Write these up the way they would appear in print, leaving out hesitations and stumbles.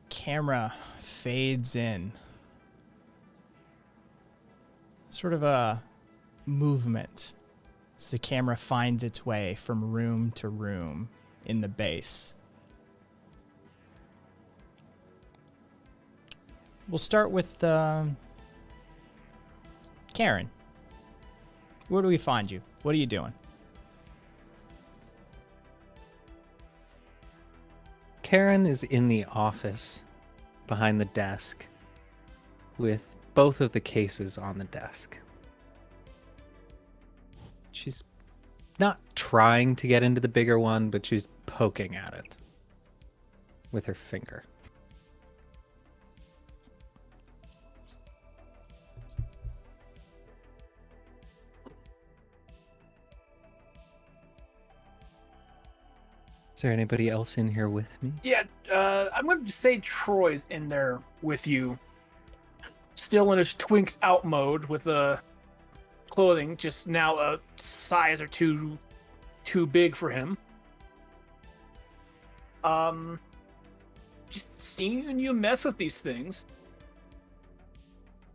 Camera fades in. Sort of a movement as the camera finds its way from room to room in the base. We'll start with Karen. Where do we find you? What are you doing? Karen is in the office behind the desk with both of the cases on the desk. She's not trying to get into the bigger one, but she's poking at it with her finger. Is there anybody else in here with me? Yeah, I'm going to say Troy's in there with you. Still in his twinked out mode with clothing, just now a size or two too big for him. Just seeing you mess with these things.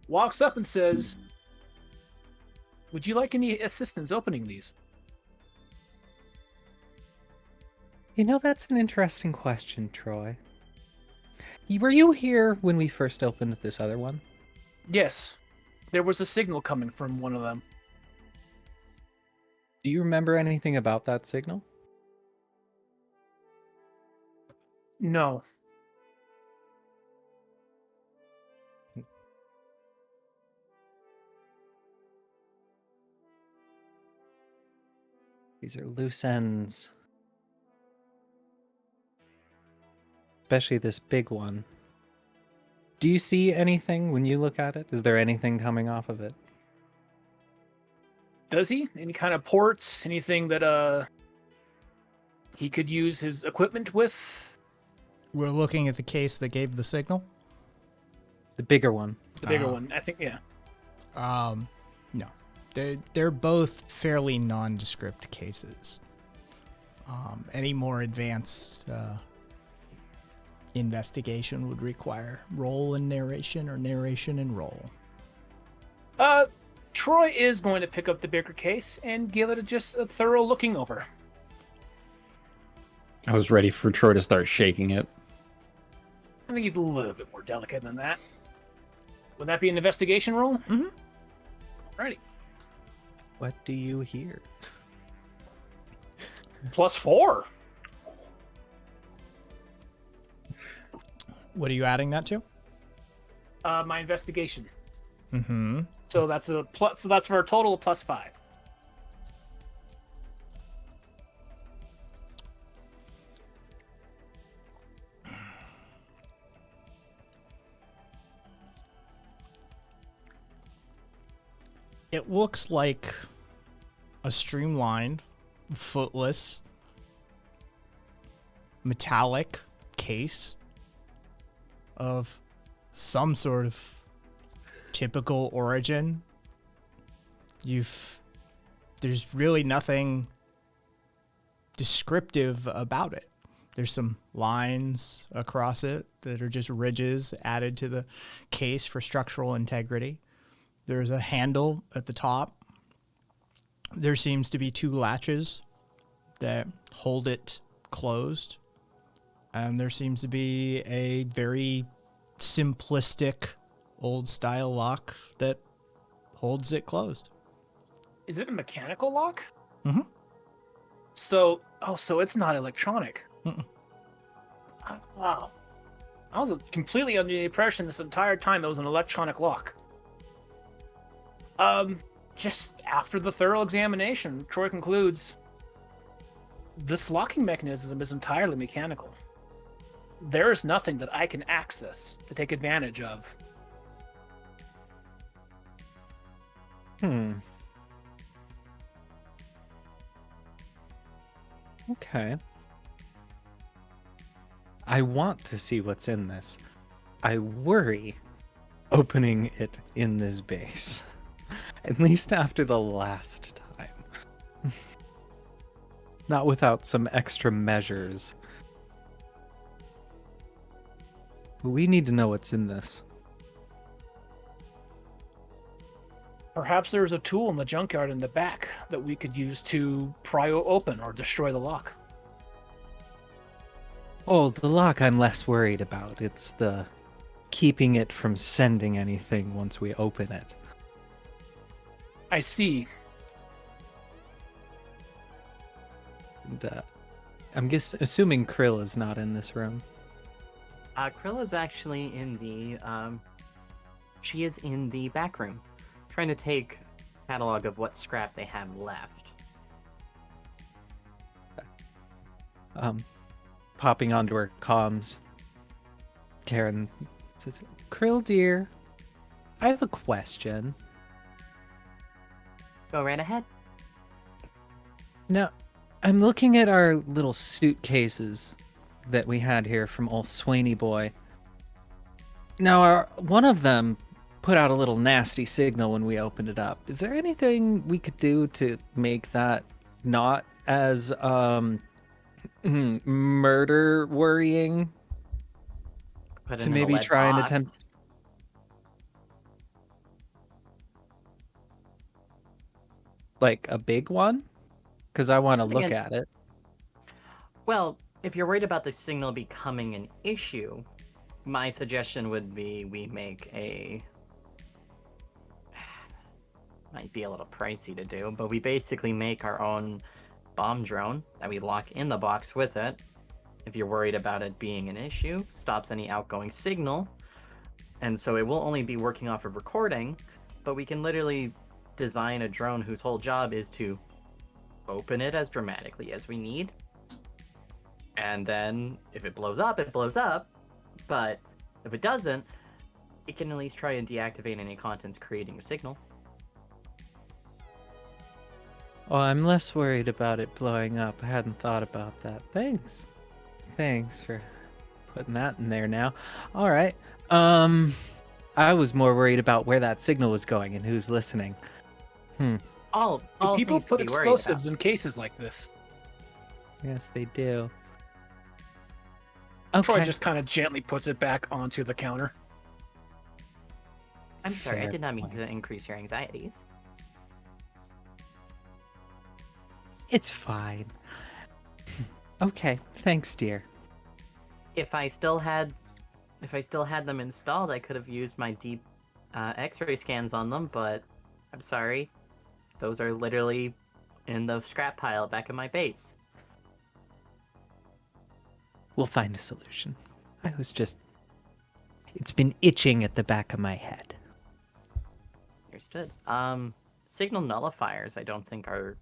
Walks up and says, "Would you like any assistance opening these?" You know, that's an interesting question, Troy. Were you here when we first opened this other one? Yes. There was a signal coming from one of them. Do you remember anything about that signal? No. These are loose ends. Especially this big one. Do you see anything when you look at it? Is there anything coming off of it? Does he? Any kind of ports? Anything that he could use his equipment with? We're looking at the case that gave the signal. The bigger one. The bigger one, I think, yeah. No. They're both fairly nondescript cases. Any more advanced investigation would require roll and narration or narration and roll. Troy is going to pick up the bigger case and give it just a thorough looking over. I was ready for Troy to start shaking it. I think he's a little bit more delicate than that. Would that be an investigation roll? Mm-hmm. Alrighty. What do you hear? +4. What are you adding that to? My investigation. Mm-hmm. So that's a plus. So that's for a total of +5. It looks like a streamlined, footless, metallic case of some sort of typical origin. There's really nothing descriptive about it. There's some lines across it that are just ridges added to the case for structural integrity. There's a handle at the top. There seems to be 2 latches that hold it closed. And there seems to be a very simplistic old-style lock that holds it closed. Is it a mechanical lock? Mm-hmm. So it's not electronic. Mm-mm. Wow. I was completely under the impression this entire time it was an electronic lock. Just after the thorough examination, Troy concludes this locking mechanism is entirely mechanical. There is nothing that I can access to take advantage of. Okay. I want to see what's in this. I worry opening it in this base. At least after the last time. Not without some extra measures. We need to know what's in this. Perhaps there's a tool in the junkyard in the back that we could use to pry open or destroy the lock. Oh, the lock I'm less worried about. It's the keeping it from sending anything once we open it. I see. And, I'm assuming Krill is not in this room. Krill is actually in the, she is in the back room, trying to take a catalog of what scrap they have left. Popping onto her comms, Karen says, Krill dear, I have a question. Go right ahead. Now, I'm looking at our little suitcases that we had here from old Swaney boy. Now, one of them put out a little nasty signal when we opened it up. Is there anything we could do to make that not as murder worrying? Put To it in a maybe lead try and box. attempt, like, a big one? Because I want to Something look in- at it. Well, if you're worried about the signal becoming an issue, my suggestion would be we make a... Might be a little pricey to do, but we basically make our own bomb drone that we lock in the box with it. If you're worried about it being an issue, stops any outgoing signal, and so it will only be working off of recording, but we can literally design a drone whose whole job is to open it as dramatically as we need, and then if it blows up, it blows up, but if it doesn't, it can at least try and deactivate any contents creating a signal. Oh, I'm less worried about it blowing up. I hadn't thought about that. Thanks. Thanks for putting that in there now. All right. I was more worried about where that signal was going and who's listening. All People things to put be worried about. explosives in cases like this. Yes, they do. Okay. Troy just kind of gently puts it back onto the counter. I'm sorry, I Fair did not mean point. to increase your anxieties. It's fine. Okay, thanks, dear. If I still had them installed, I could have used my deep X-ray scans on them, but I'm sorry. Those are literally in the scrap pile back in my base. We'll find a solution. I was just... It's been itching at the back of my head. Understood. Signal nullifiers I don't think are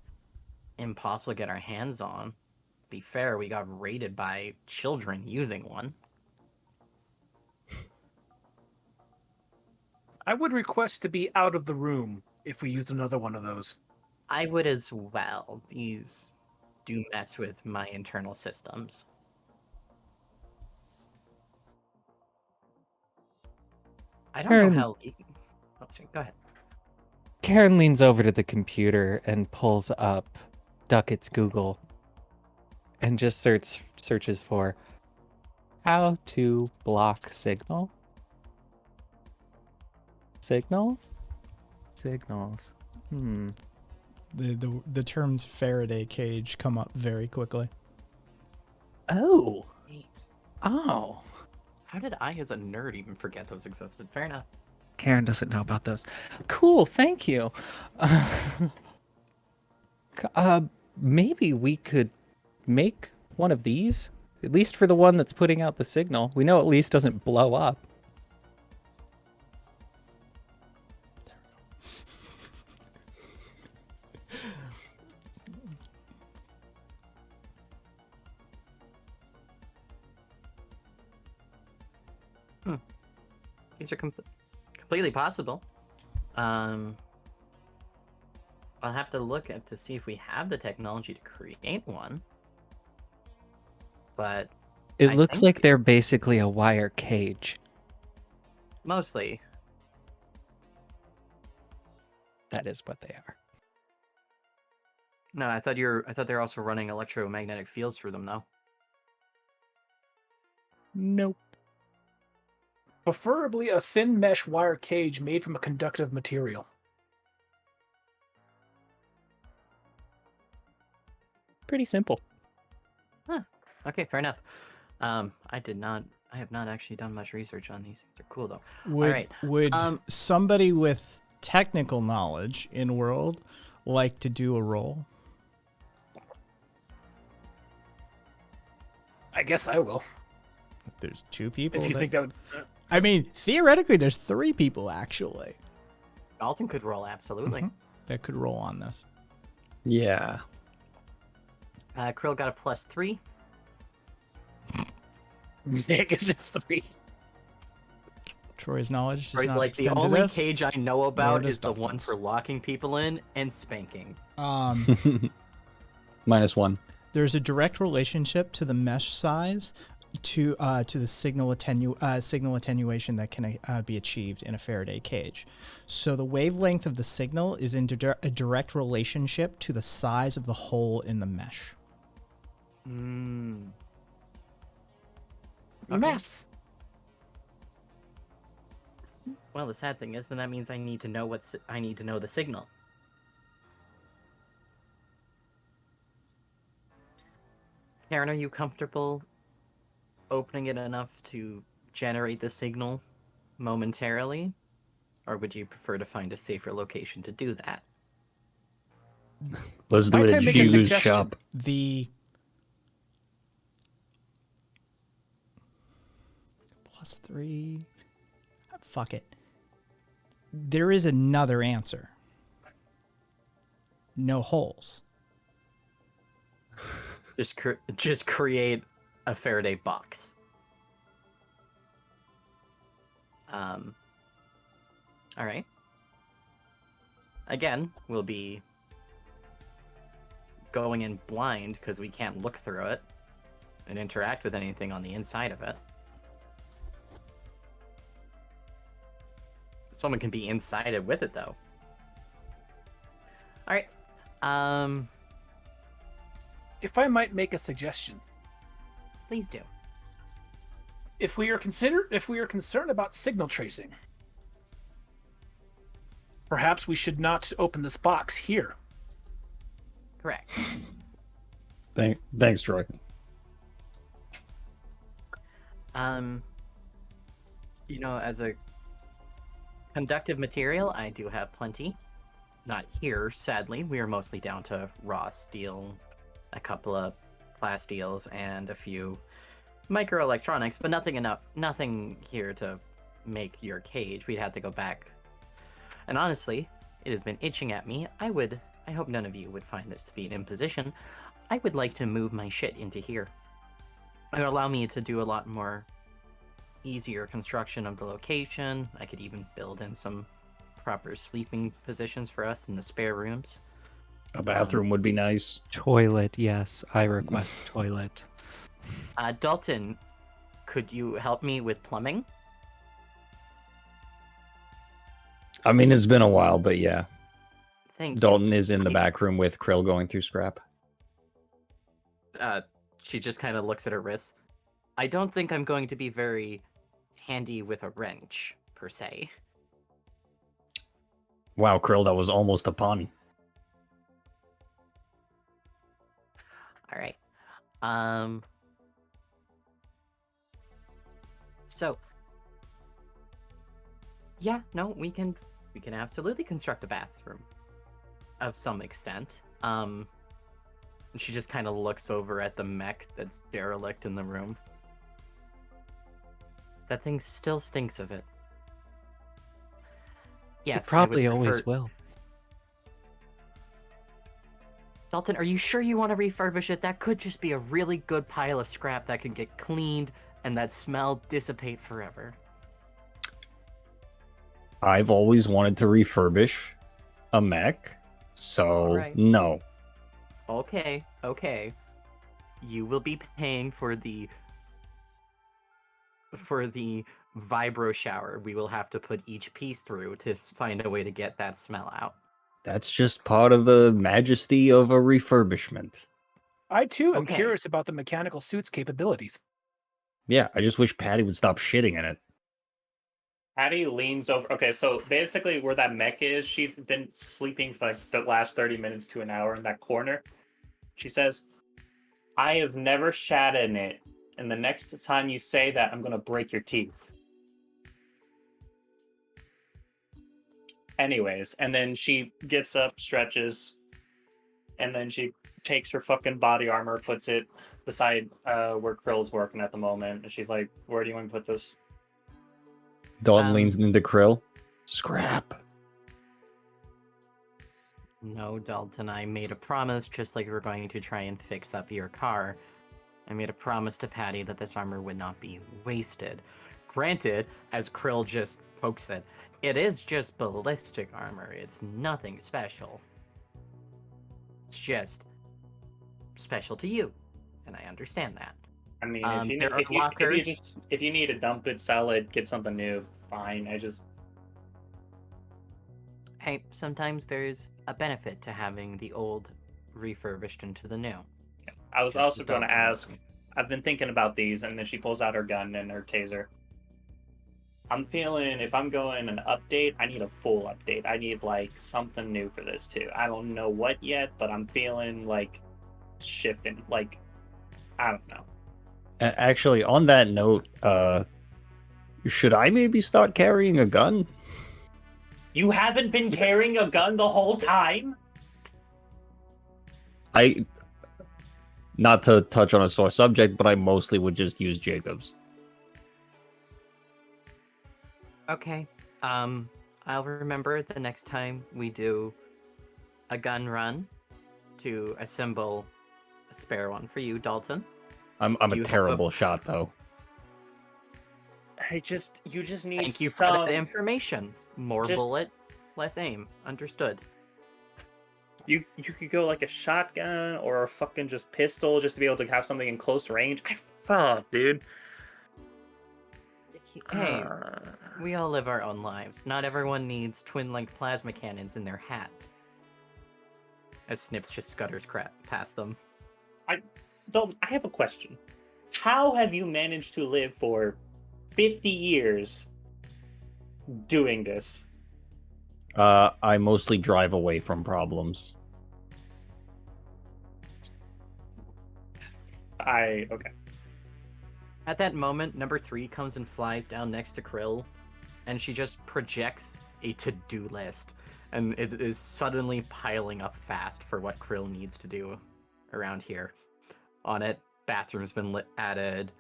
impossible to get our hands on. To be fair, we got raided by children using one. I would request to be out of the room if we used another one of those. I would as well. These do mess with my internal systems. I don't Aaron- know how... Oh, sorry, go ahead. Karen leans over to the computer and pulls up Duckett's Google and just searches for how to block signal. Signals? Signals. The terms Faraday cage come up very quickly. Oh. Neat. Oh. How did I, as a nerd, even forget those existed? Fair enough. Karen doesn't know about those. Cool, thank you. Maybe we could make one of these, at least for the one that's putting out the signal. We know at least doesn't blow up. These are completely possible. I'll have to look at to see if we have the technology to create one. But It I looks think- like they're basically a wire cage. Mostly. That is what they are. No, I thought they're also running electromagnetic fields through them, though. Nope. Preferably a thin mesh wire cage made from a conductive material. Pretty simple. Okay, fair enough. I have not actually done much research on these things. They're cool though. Would right, would somebody with technical knowledge in world like to do a roll? I guess I will. There's 2 people. If you think that would. I mean, theoretically, there's 3 people actually Dalton could roll absolutely. that could roll on this. Yeah. Krill got a +3. -3. Troy's knowledge does Troy's not like the extend to only this. cage I know nor about does is the one Dalton's. for locking people in and spanking. -1. There's a direct relationship to the mesh size to the signal attenuation that can be achieved in a Faraday cage. So the wavelength of the signal is in a direct relationship to the size of the hole in the mesh. Mm. Math. Well, the sad thing is, then that means I need to know the signal. Karen, are you comfortable opening it enough to generate the signal momentarily? Or would you prefer to find a safer location to do that? Let's do Might it I at make a Ju's suggestion? shop. The +3. Fuck it. There is another answer. No holes. Just create a Faraday box. All right. Again, we'll be going in blind because we can't look through it and interact with anything on the inside of it. Someone can be inside it with it, though. All right. If I might make a suggestion, Please do. if we are concerned about signal tracing, perhaps we should not open this box here. Correct. Thanks, Troy. As a conductive material, I do have plenty. Not here, sadly. We are mostly down to raw steel, a couple of plastiels, and a few microelectronics, but nothing here to make your cage. We'd have to go back. And honestly, it has been itching at me. I hope none of you would find this to be an imposition. I would like to move my shit into here. It would allow me to do a lot more easier construction of the location. I could even build in some proper sleeping positions for us in the spare rooms. A bathroom would be nice. Toilet, yes. I request toilet. Dalton, could you help me with plumbing? I mean, it's been a while, but yeah. Thank you. Dalton is in the back room with Krill going through scrap. She just kind of looks at her wrists. I don't think I'm going to be very handy with a wrench, per se. Wow, Krill, that was almost a pun. All right. So, yeah, no, we can absolutely construct a bathroom of some extent. And she just kind of looks over at the mech that's derelict in the room. That thing still stinks of it. Yes, It probably I would always prefer- will. Dalton, are you sure you want to refurbish it? That could just be a really good pile of scrap that can get cleaned and that smell dissipate forever. I've always wanted to refurbish a mech, so Alright. no. Okay. You will be paying for the for the vibro shower we will have to put each piece through to find a way to get that smell out. That's just part of the majesty of a refurbishment. I too am Okay. curious about the mechanical suit's capabilities. Yeah, I just wish Patty would stop shitting in it. Patty leans over. Okay, so basically where that mech is, she's been sleeping for like the last 30 minutes to an hour in that corner. She says, I have never shat in it, and the next time you say that, I'm going to break your teeth. Anyways, and then she gets up, stretches, and then she takes her fucking body armor, puts it beside where Krill's working at the moment. And she's like, where do you want to put this? Dalton leans into Krill. Scrap. No, Dalton, I made a promise, just like we were going to try and fix up your car. I made a promise to Patty that this armor would not be wasted. Granted, as Krill just pokes it, it is just ballistic armor. It's nothing special. It's just special to you, and I understand that. I mean, there are lockers. if you need to dump it, sell it, get something new, fine. Hey, sometimes there's a benefit to having the old refurbished into the new. I was Just also as going to Dalton ask, I've been thinking about these, and then she pulls out her gun and her taser. I'm feeling if I'm going an update, I need a full update. I need like something new for this too. I don't know what yet, but I'm feeling like shifting. Like, I don't know. Actually, on that note, should I maybe start carrying a gun? You haven't been carrying a gun the whole time? Not to touch on a sore subject, but I mostly would just use Jacob's. Okay. I'll remember the next time we do a gun run to assemble a spare one for you, Dalton. I'm Do a you have terrible shot, though. You just need Thank you for some. that information. More Just- bullet, less aim. Understood. You could go like a shotgun or a fucking just pistol just to be able to have something in close range. Fuck, dude. Hey, we all live our own lives. Not everyone needs twin-length plasma cannons in their hat. As Snips just scutters crap past them. Dalton, I have a question. How have you managed to live for 50 years doing this? I mostly drive away from problems. Okay. At that moment, number 3 comes and flies down next to Krill, and she just projects a to-do list, and it is suddenly piling up fast for what Krill needs to do around here. On it, bathroom's been added,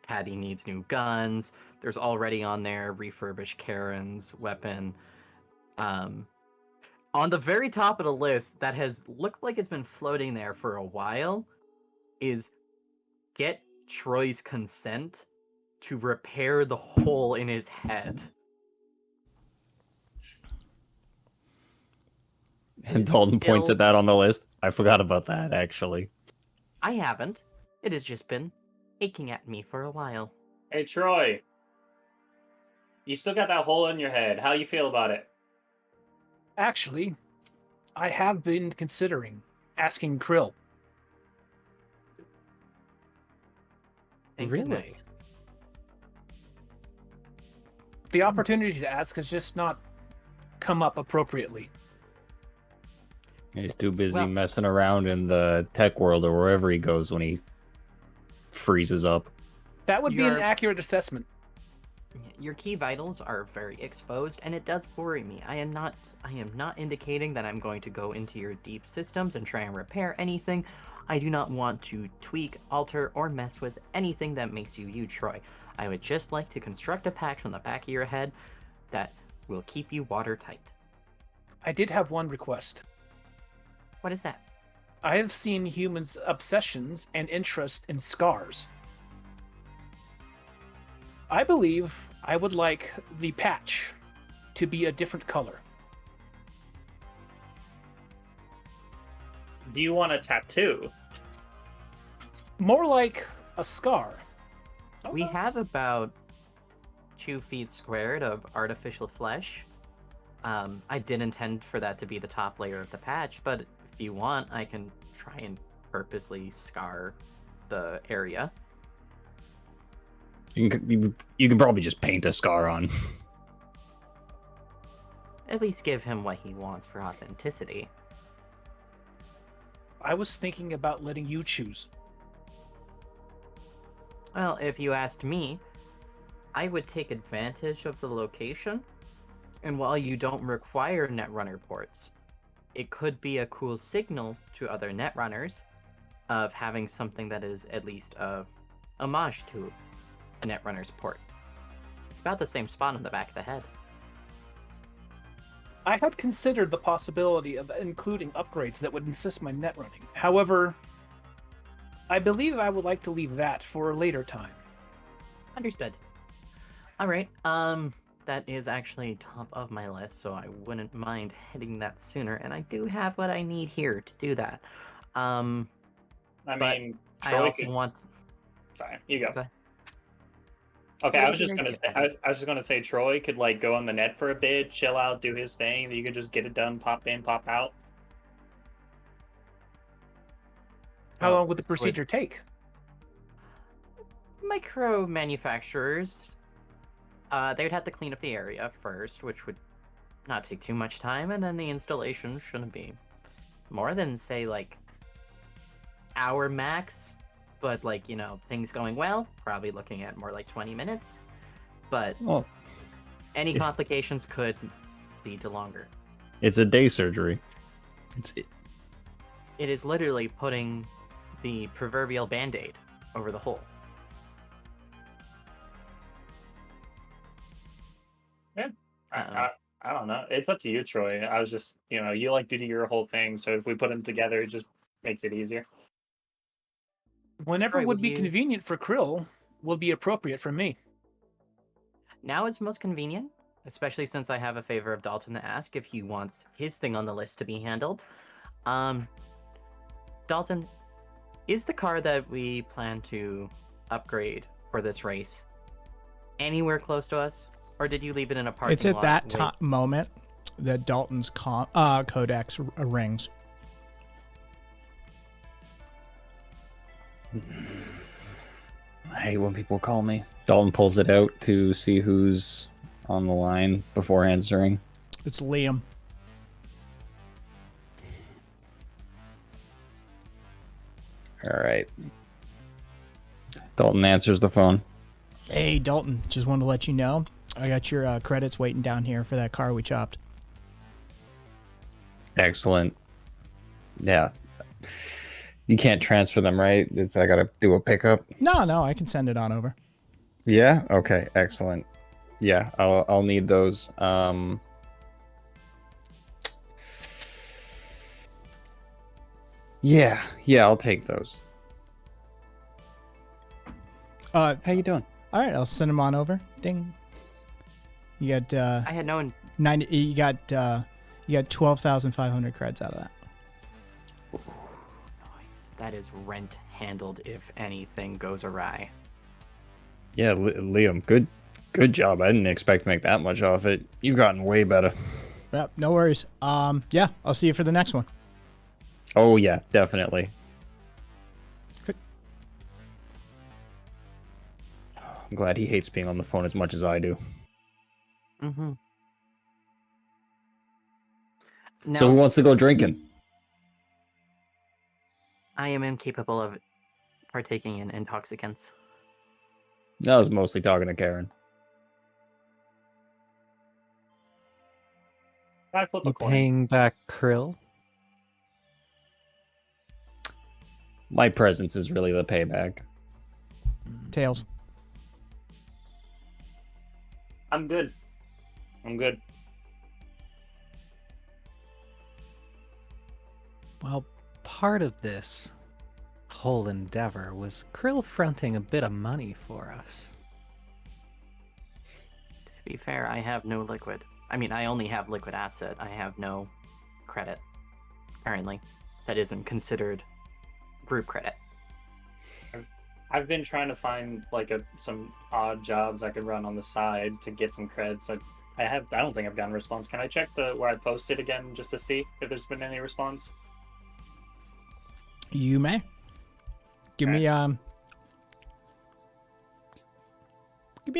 Patty needs new guns, there's already on there refurbish Karen's weapon. On the very top of the list that has looked like it's been floating there for a while is get Troy's consent to repair the hole in his head. And Dalton points Still- at that on the list. I forgot about that, actually. I haven't. It has just been aching at me for a while. Hey, Troy. You still got that hole in your head. How you feel about it? Actually, I have been considering asking Krill. Thank Really? goodness. The opportunity to ask has just not come up appropriately. He's too busy Well- messing around in the tech world or wherever he goes when he freezes up. That would be an You're- accurate assessment. Your key vitals are very exposed, and it does worry me. I am not indicating that I'm going to go into your deep systems and try and repair anything. I do not want to tweak, alter, or mess with anything that makes you, Troy. I would just like to construct a patch on the back of your head that will keep you watertight. I did have one request. What is that? I have seen humans' obsessions and interest in scars. I believe I would like the patch to be a different color. Do you want a tattoo? More like a scar. We have about 2 feet squared of artificial flesh. I did intend for that to be the top layer of the patch, but if you want, I can try and purposely scar the area. You can probably just paint a scar on. At least give him what he wants for authenticity. I was thinking about letting you choose. Well, if you asked me, I would take advantage of the location, and while you don't require netrunner ports, it could be a cool signal to other netrunners of having something that is at least a homage to a netrunner's port. It's about the same spot on the back of the head. I had considered the possibility of including upgrades that would assist my net running. However, I believe I would like to leave that for a later time. Understood. All right. That is actually top of my list, so I wouldn't mind hitting that sooner. And I do have what I need here to do that. I But mean, I Troy also could. want. Sorry, you go. Go ahead. Okay, What I was was your just gonna idea, say, Eddie? I was just gonna say, Troy could like go on the net for a bit, chill out, do his thing. You could just get it done, pop in, pop out. How Well, long would the this would- procedure take? Micro manufacturers, they would have to clean up the area first, which would not take too much time, and then the installation shouldn't be more than, say, like, hour max. But, like, you know, things going well, probably looking at more like 20 minutes. But Well, any complications could lead to longer. it's a day surgery. It is literally putting the proverbial band-aid over the hole. I don't know. It's up to you, Troy. I was just, you like to do your whole thing, so if we put them together, it just makes it easier. Whenever Troy, would would be you- convenient for Krill will be appropriate for me. Now is most convenient, especially since I have a favor of Dalton to ask if he wants his thing on the list to be handled. Dalton, is the car that we plan to upgrade for this race anywhere close to us, or did you leave it in a parking It's at lot? that moment that Dalton's codex rings. I hate when people call me. Dalton pulls it out to see who's on the line before answering. It's Liam. All right. Dalton answers the phone. Hey, Dalton, just wanted to let you know I got your credits waiting down here for that car we chopped. Excellent. Yeah. You can't transfer them, right? I gotta do a pickup. No, I can send it on over. Yeah. Okay. Excellent. Yeah, I'll need those. Yeah. I'll take those. How you doing? All right, I'll send them on over. Ding. You got I had no. 90. You got 12,500 creds out of that. Nice. That is rent handled if anything goes awry. Yeah, Liam, good job. I didn't expect to make that much off it. You've gotten way better. Yep, no worries. Yeah, I'll see you for the next one. Oh yeah, definitely. Good. I'm glad he hates being on the phone as much as I do. Mm-hmm. So who wants to go drinking? I am incapable of partaking in intoxicants. I was mostly talking to Karen. I flip a You coin. paying back Krill? My presence is really the payback. Tails. I'm good. Well, part of this whole endeavor was Krill fronting a bit of money for us. To be fair, I have no liquid. I mean, I only have liquid asset. I have no credit. Apparently, that isn't considered group credit. I've been trying to find like some odd jobs I could run on the side to get some creds. I don't think I've gotten a response. Can I check where I posted again just to see if there's been any response? You may. Give me a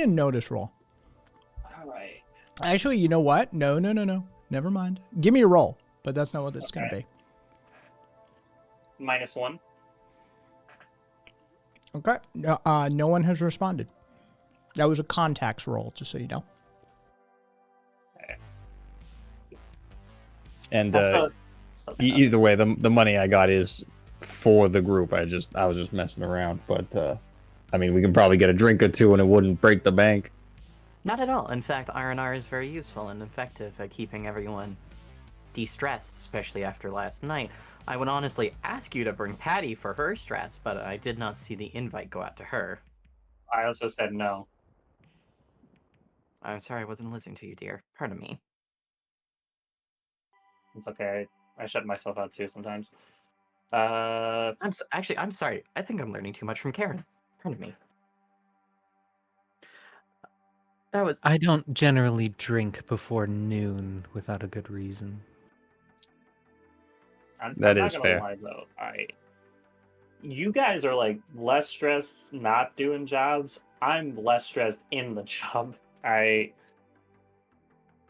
notice roll. All right. Actually, you know what? No. Never mind. Give me a roll, but that's not what it's going to be. -1. Okay. No one has responded. That was a contacts roll, just so you know. And Also, either way, the money I got is for the group. I was just messing around, but I mean, we can probably get a drink or two, and it wouldn't break the bank. Not at all. In fact, R&R is very useful and effective at keeping everyone de-stressed, especially after last night. I would honestly ask you to bring Patty for her stress, but I did not see the invite go out to her. I also said no. I'm sorry I wasn't listening to you, dear. Pardon me. It's okay. I shut myself out too sometimes. Actually, I'm sorry. I think I'm learning too much from Karen. Pardon me. That was... I don't generally drink before noon without a good reason. I'm That not is gonna fair. lie though. You guys are like less stressed not doing jobs. I'm less stressed in the job. I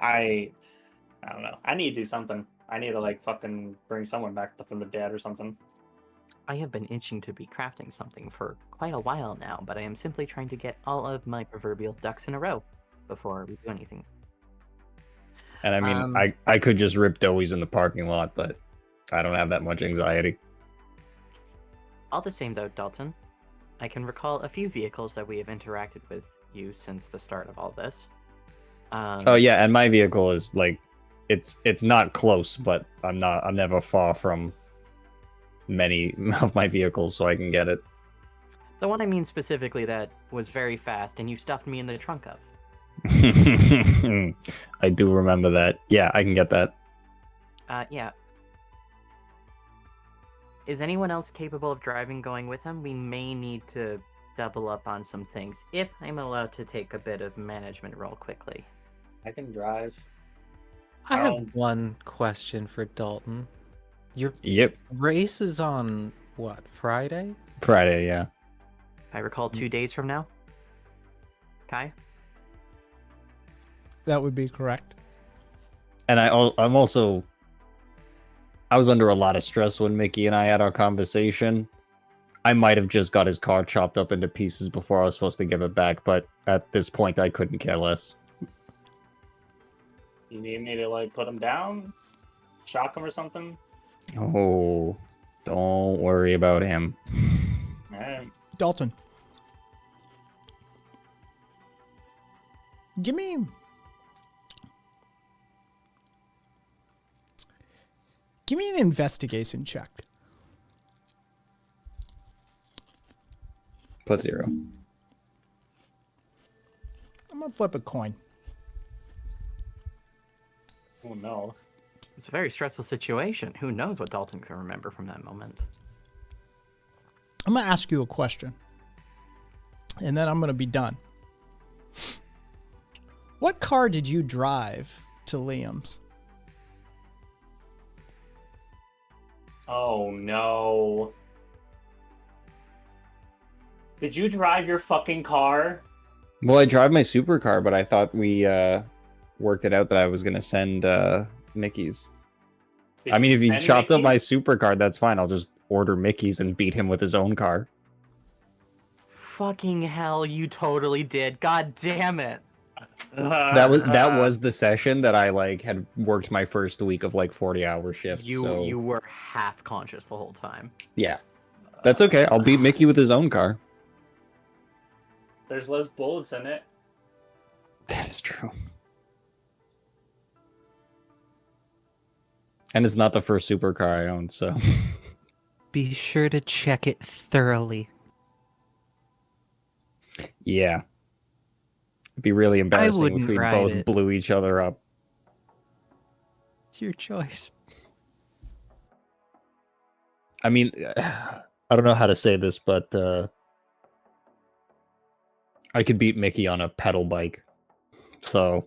don't know. I need to do something. I need to like fucking bring someone back from the dead or something. I have been itching to be crafting something for quite a while now, but I am simply trying to get all of my proverbial ducks in a row before we do anything. And I mean, I could just rip doughies in the parking lot, but I don't have that much anxiety. All the same though, Dalton, I can recall a few vehicles that we have interacted with you since the start of all this. Oh yeah, and my vehicle is like, it's not close, but I'm never far from many of my vehicles, so I can get it. The one I mean specifically that was very fast and you stuffed me in the trunk of. I do remember that. Yeah, I can get that. Yeah. Is anyone else capable of driving going with him? We may need to double up on some things, if I'm allowed to take a bit of management role quickly. I can drive. I have one question for Dalton. Your Yep. race is on what, Friday? Friday, yeah. I recall 2 days from now. Kai? That would be correct. And I was under a lot of stress when Mickey and I had our conversation. I might have just got his car chopped up into pieces before I was supposed to give it back, but at this point I couldn't care less. You need me to like put him down? Shock him or something? Oh, don't worry about him. Alright. Dalton. Give me an investigation check. +0. I'm gonna flip a coin. Oh no. It's a very stressful situation. Who knows what Dalton can remember from that moment? I'm gonna ask you a question, and then I'm gonna be done. What car did you drive to Liam's? Oh no. Did you drive your fucking car? Well, I drive my supercar, but I thought we worked it out that I was going to send Mickey's. Did I mean, if you send chopped up my Mickey's? supercar, that's fine. I'll just order Mickey's and beat him with his own car. Fucking hell, you totally did. God damn it. That was the session that I like had worked my first week of like 40-hour shifts. You were half conscious the whole time. Yeah. That's okay. I'll beat Mickey with his own car. There's less bullets in it. That is true. And it's not the first supercar I own, so. Be sure to check it thoroughly. Yeah. It'd be really embarrassing if wouldn't we ride both it. blew each other up. It's your choice. I mean, I don't know how to say this, but I could beat Mickey on a pedal bike. So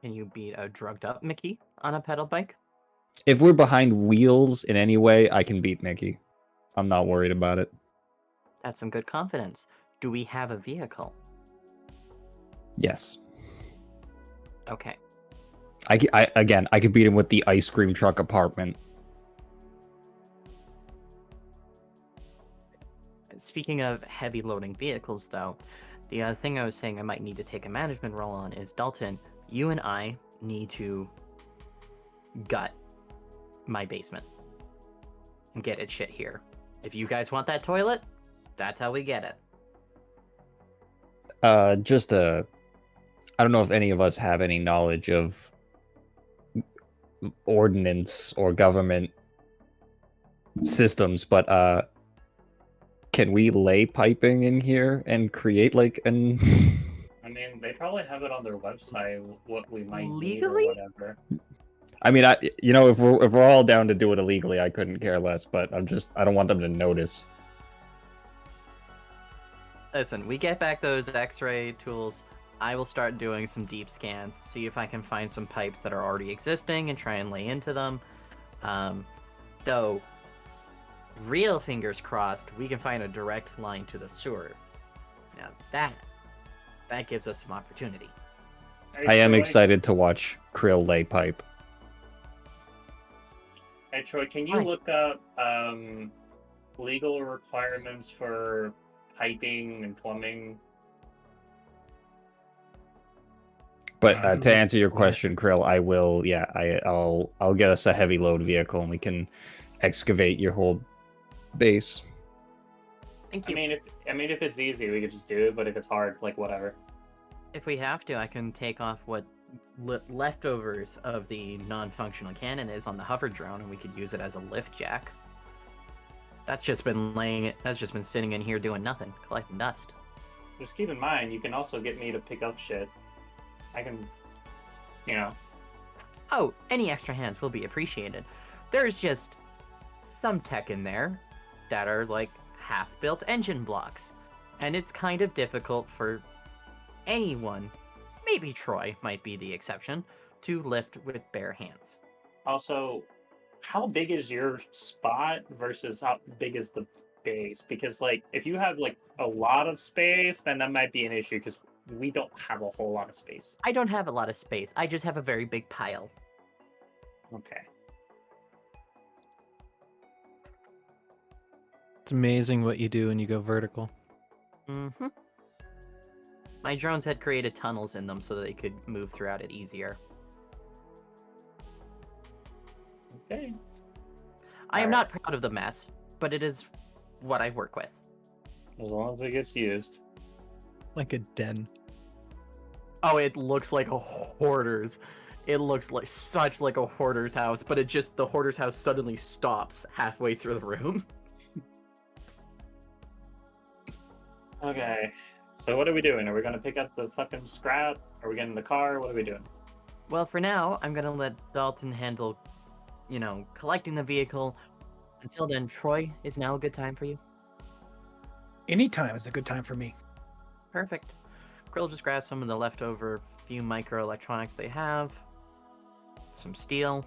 Can you beat a drugged up Mickey on a pedal bike? if we're behind wheels in any way, I can beat Mickey. I'm not worried about it. That's some good confidence. Do we have a vehicle? Yes. Okay. I could beat him with the ice cream truck apartment. Speaking of heavy loading vehicles, though, the other thing I was saying I might need to take a management role on is Dalton, you and I need to gut my basement and get it shit here. If you guys want that toilet, that's how we get it. I don't know if any of us have any knowledge of ordinance or government systems, but can we lay piping in here and create like an I mean, they probably have it on their website what we might need Legally? or whatever. I mean, if we're all down to do it illegally, I couldn't care less, but I don't want them to notice. Listen, we get back those X-ray tools. I will start doing some deep scans, see if I can find some pipes that are already existing and try and lay into them. Though, real fingers crossed, we can find a direct line to the sewer. Now that gives us some opportunity. Hey, I am Troy- excited to watch Krill lay pipe. Hey Troy, can you Hi. look up legal requirements for piping and plumbing? But to answer your question, Krill, I will. Yeah, I'll get us a heavy load vehicle and we can excavate your whole base. Thank I you. mean, if it's easy, we could just do it. But if it's hard, like whatever. If we have to, I can take off what leftovers of the non-functional cannon is on the hover drone, and we could use it as a lift jack. That's just been sitting in here doing nothing, collecting dust. Just keep in mind, you can also get me to pick up shit. I can, Oh, any extra hands will be appreciated. There's just some tech in there that are like half-built engine blocks, and it's kind of difficult for anyone, maybe Troy might be the exception, to lift with bare hands. Also, how big is your spot versus how big is the base? Because like, if you have like a lot of space, then that might be an issue because we don't have a whole lot of space. I don't have a lot of space. I just have a very big pile. Okay. It's amazing what you do when you go vertical. Mm-hmm. My drones had created tunnels in them so that they could move throughout it easier. Okay. I am Alright. not proud of the mess, but it is what I work with. As long as it gets used. Like a den. Oh, it looks like a hoarder's. It looks like such like a hoarder's house, but the hoarder's house suddenly stops halfway through the room. Okay. So what are we doing? Are we gonna pick up the fucking scrap? Are we getting in the car? What are we doing? Well, for now, I'm gonna let Dalton handle, collecting the vehicle. Until then, Troy, is now a good time for you? Anytime is a good time for me. Perfect. Krill just grabs some of the leftover few microelectronics they have, some steel,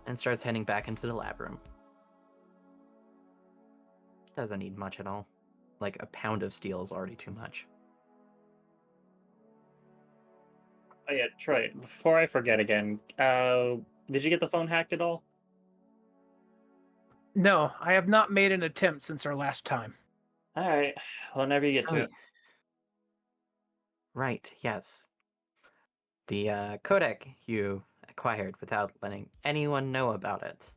and starts heading back into the lab room. Doesn't need much at all. Like a pound of steel is already too much. Oh yeah, Troy, before I forget again, did you get the phone hacked at all? No, I have not made an attempt since our last time. Alright. Whenever you get to it. Right, yes. The codec you acquired without letting anyone know about it.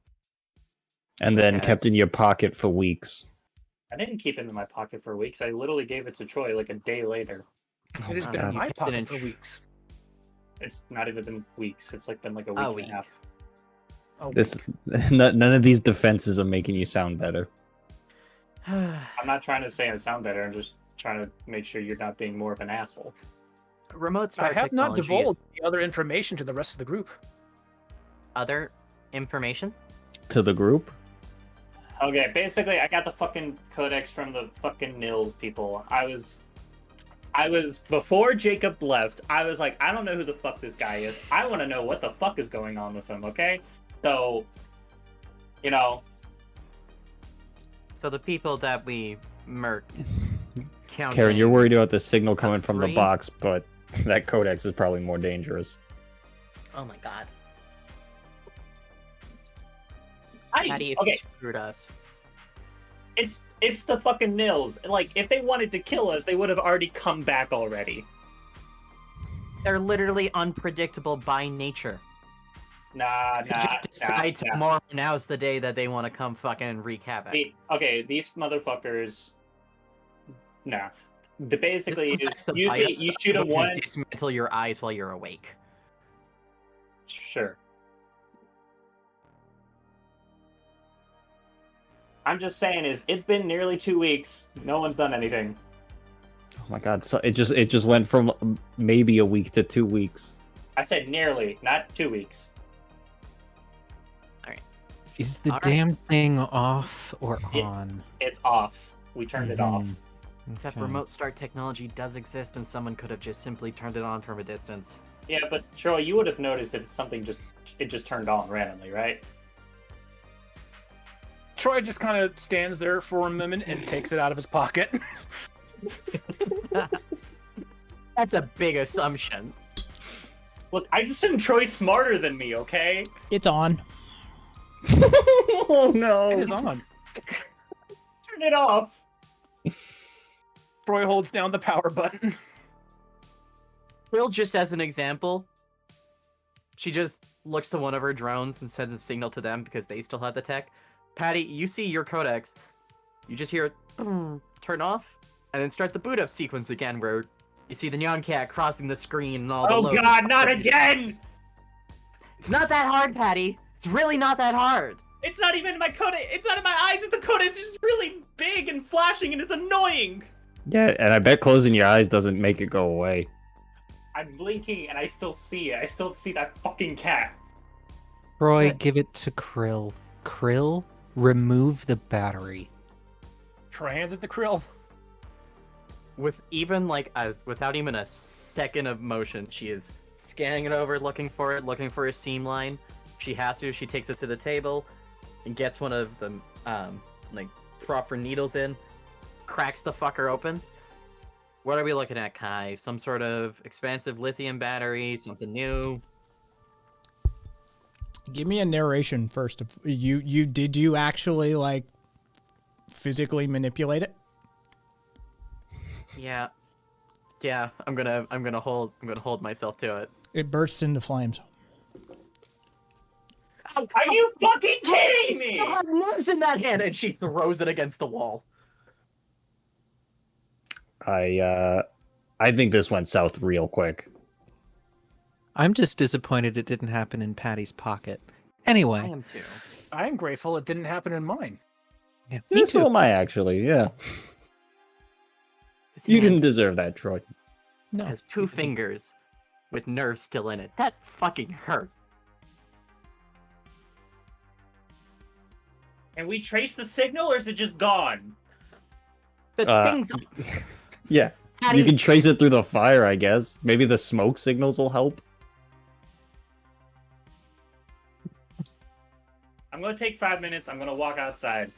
And then Okay. kept in your pocket for weeks. I didn't keep it in my pocket for weeks. I literally gave it to Troy like a day later. It has Oh, been God. in You my kept it pocket in for weeks. It's not even been weeks. It's like been like a A week and a week. half. Oh, This none of these defenses are making you sound better. I'm not trying to say I sound better. I'm just trying to make sure you're not being more of an asshole. Remote I start have not technology is divulged the other information to the rest of the group. other information. To the group? Okay, basically, I got the fucking codex from the fucking Nils people. I was before Jacob left. I was like, I don't know who the fuck this guy is. I want to know what the fuck is going on with him. Okay, so, you know. So the people that we murked. Karen, you're worried about the signal coming from the 3? box, but that codex is probably more dangerous. Oh my god. Okay, You screwed us. it's the fucking Nils. Like, if they wanted to kill us, they would have already come back already. They're literally unpredictable by nature. Nah. Just decide tomorrow. Now's the day that they want to come fucking wreak havoc. Okay, these motherfuckers. Nah. The basically This is usually you shoot them once. Dismantle your eyes while you're awake. Sure. I'm just saying it's been nearly 2 weeks. No one's done anything. Oh my god, so it just went from maybe a week to 2 weeks. I said nearly, not 2 weeks. Is the All right. damn thing off or on? It's off. We turned it off. Except Okay. remote start technology does exist, and someone could have just simply turned it on from a distance. Yeah, but Troy, you would have noticed that something just turned on randomly, right? Troy just kind of stands there for a moment and takes it out of his pocket. That's a big assumption. Look, I just assume Troy's smarter than me, okay? It's on. Oh no! It is on. Turn it off. Troy holds down the power button. Will, just as an example, she just looks to one of her drones and sends a signal to them because they still have the tech. Patty, you see your codex. You just hear it turn off, and then start the boot up sequence again, where you see the neon cat crossing the screen and all the Oh loads. god, not again! It's not that hard, Patty. It's really not that hard. It's not even my codex. It's not in my eyes. The codex is just really big and flashing, and it's annoying. Yeah, and I bet closing your eyes doesn't make it go away. I'm blinking, and I still see it. I still see that fucking cat. Roy, What? give it to Krill. Krill, remove the battery. Troy hands it to Krill. With even without even a second of motion, she is scanning it over, looking for a seam line. She has to. She takes it to the table and gets one of the proper needles in, cracks the fucker open. What are we looking at, Kai? Some sort of expansive lithium battery, something new? Give me a narration first. Did you actually like physically manipulate it? Yeah. I'm gonna hold myself to it. It bursts into flames. Are you fucking kidding me? Still have nerves in that hand, and she throws it against the wall. I think this went south real quick. I'm just disappointed it didn't happen in Patty's pocket. I Anyway, am too. I am grateful it didn't happen in mine. yeah, Yeah, me so too. am I, actually, yeah. This You hand didn't deserve that, Troy. No. has 2 fingers with nerves still in it. That fucking hurt. And we trace the signal, or is it just gone? The thing's Yeah, Patty, you can trace it through the fire, I guess. Maybe the smoke signals will help. I'm gonna take 5 minutes. I'm gonna walk outside.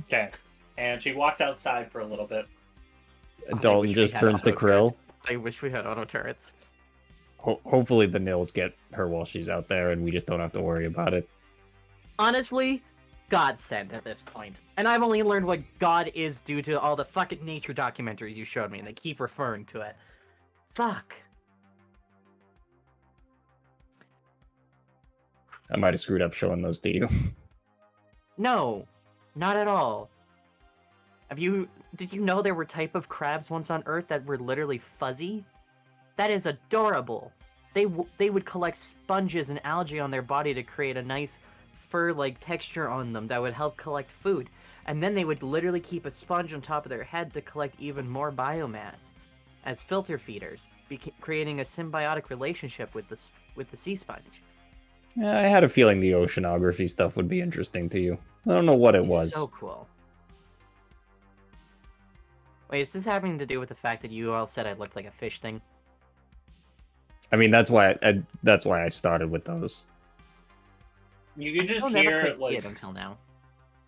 Okay. And she walks outside for a little bit. Dalton wish we just had turns to auto Krill. turrets. I wish we had auto turrets. Hopefully the Nils get her while she's out there, and we just don't have to worry about it. Honestly, godsend at this point. And I've only learned what God is due to all the fucking nature documentaries you showed me, and they keep referring to it. Fuck. I might have screwed up showing those to you. No, not at all. Did you know there were type of crabs once on Earth that were literally fuzzy? That is adorable. They would collect sponges and algae on their body to create a nice fur-like texture on them that would help collect food. And then they would literally keep a sponge on top of their head to collect even more biomass as filter feeders, creating a symbiotic relationship with the sea sponge. Yeah, I had a feeling the oceanography stuff would be interesting to you. I don't know what it It's was. so cool. Wait, is this having to do with the fact that you all said I looked like a fish thing? I mean, that's why I started with those. You I could just still never hear could see like it until now.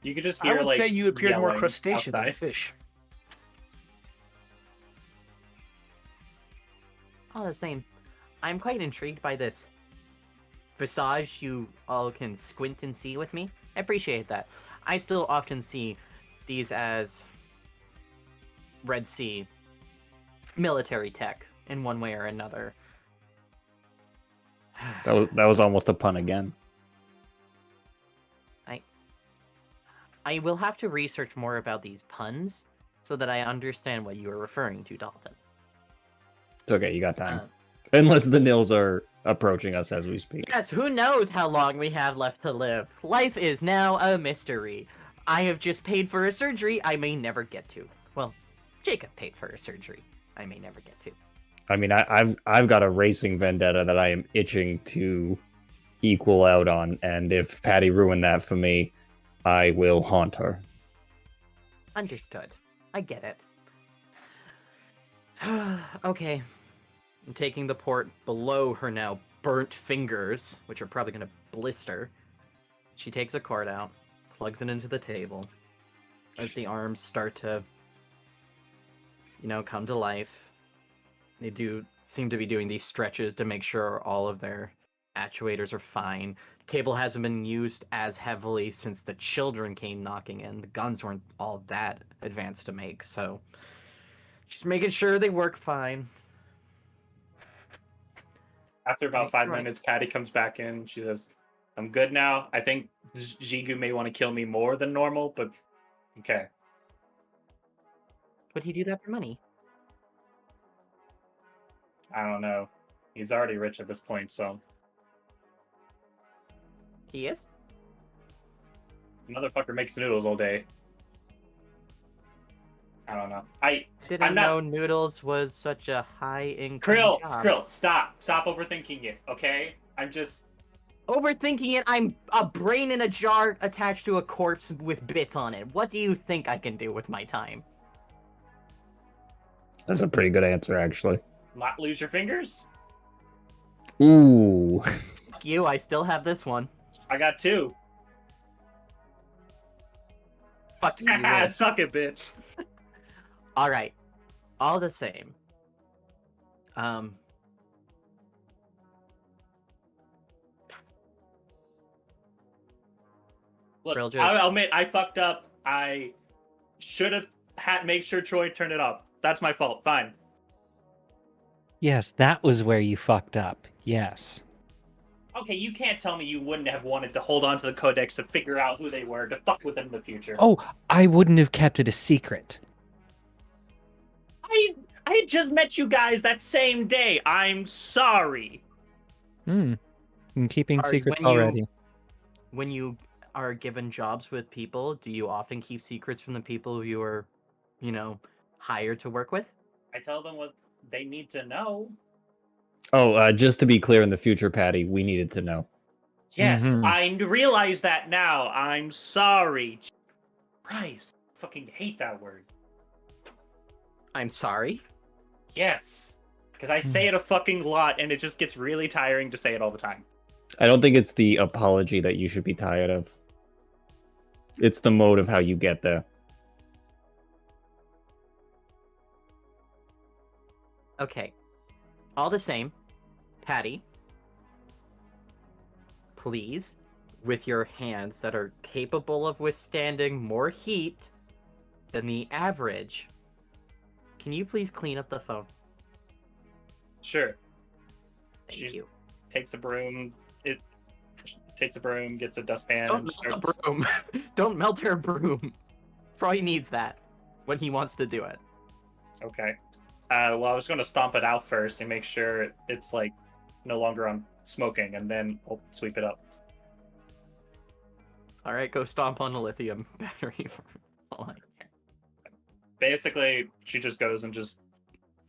you could just I hear would like say you appeared more yelling crustacean than outside. fish. All the same, I'm quite intrigued by this visage you all can squint and see with me. I appreciate that. I still often see these as Red Sea military tech in one way or another. That was almost a pun again. I will have to research more about these puns so that I understand what you are referring to, Dalton. It's okay, you got time. Uh, Unless the nils are approaching us as we speak. Yes, who knows how long we have left to live? Life is now a mystery. I have just paid for a surgery I may never get to. Well, Jacob paid for a surgery I may never get to. I mean, I've got a racing vendetta that I am itching to equal out on, and if Patty ruined that for me, I will haunt her. Understood. I get it. Okay. I'm taking the port below her now burnt fingers, which are probably going to blister. She takes a card out, plugs it into the table. As the arms start to, come to life, they do seem to be doing these stretches to make sure all of their actuators are fine. Table hasn't been used as heavily since the children came knocking in. The guns weren't all that advanced to make, so just making sure they work fine. After about 5 Right. minutes, Patty comes back in. She says, "I'm good now. I think Jigu may want to kill me more than normal, but okay." Would he do that for money? I don't know. He's already rich at this point, so He is? motherfucker makes noodles all day. I don't know. Didn't I'm not- know noodles was such a high income Krill, job. Krill, stop overthinking it, okay? I'm just Overthinking it, I'm a brain in a jar attached to a corpse with bits on it. What do you think I can do with my time? That's a pretty good answer, actually. not lose your fingers. Ooh. Fuck you, I still have this one. I got 2. Fuck you. you win. Suck it, bitch. Alright. All the same. Look, Krill just- I'll admit I fucked up. I should have made sure Troy turned it off. That's my fault. Fine. Yes, that was where you fucked up. Yes. Okay, you can't tell me you wouldn't have wanted to hold on to the codex to figure out who they were to fuck with them in the future. Oh, I wouldn't have kept it a secret. I had just met you guys that same day. I'm sorry. I'm keeping Sorry, secrets when you- already. When you are given jobs with people, do you often keep secrets from the people you are, hired to work with? I tell them what they need to know. Oh, just to be clear in the future, Patty, we needed to know. Yes, Mhm. I realize that now. I'm sorry. Christ, fucking hate that word. I'm sorry. Yes, because I say it a fucking lot, and it just gets really tiring to say it all the time. I don't think it's the apology that you should be tired of. It's the mode of how you get there. Okay. All the same, Patty, please, with your hands that are capable of withstanding more heat than the average, can you please clean up the phone? Sure. Thank She's- you. Takes a broom. It takes a broom, gets a dustpan, Don't and melt the starts. broom. Don't melt her broom. Troy needs that when he wants to do it. Okay. Well, I was going to stomp it out first and make sure it's like no longer on smoking, and then I'll sweep it up. All right, go stomp on a lithium battery. For all I care. Basically, she just goes and just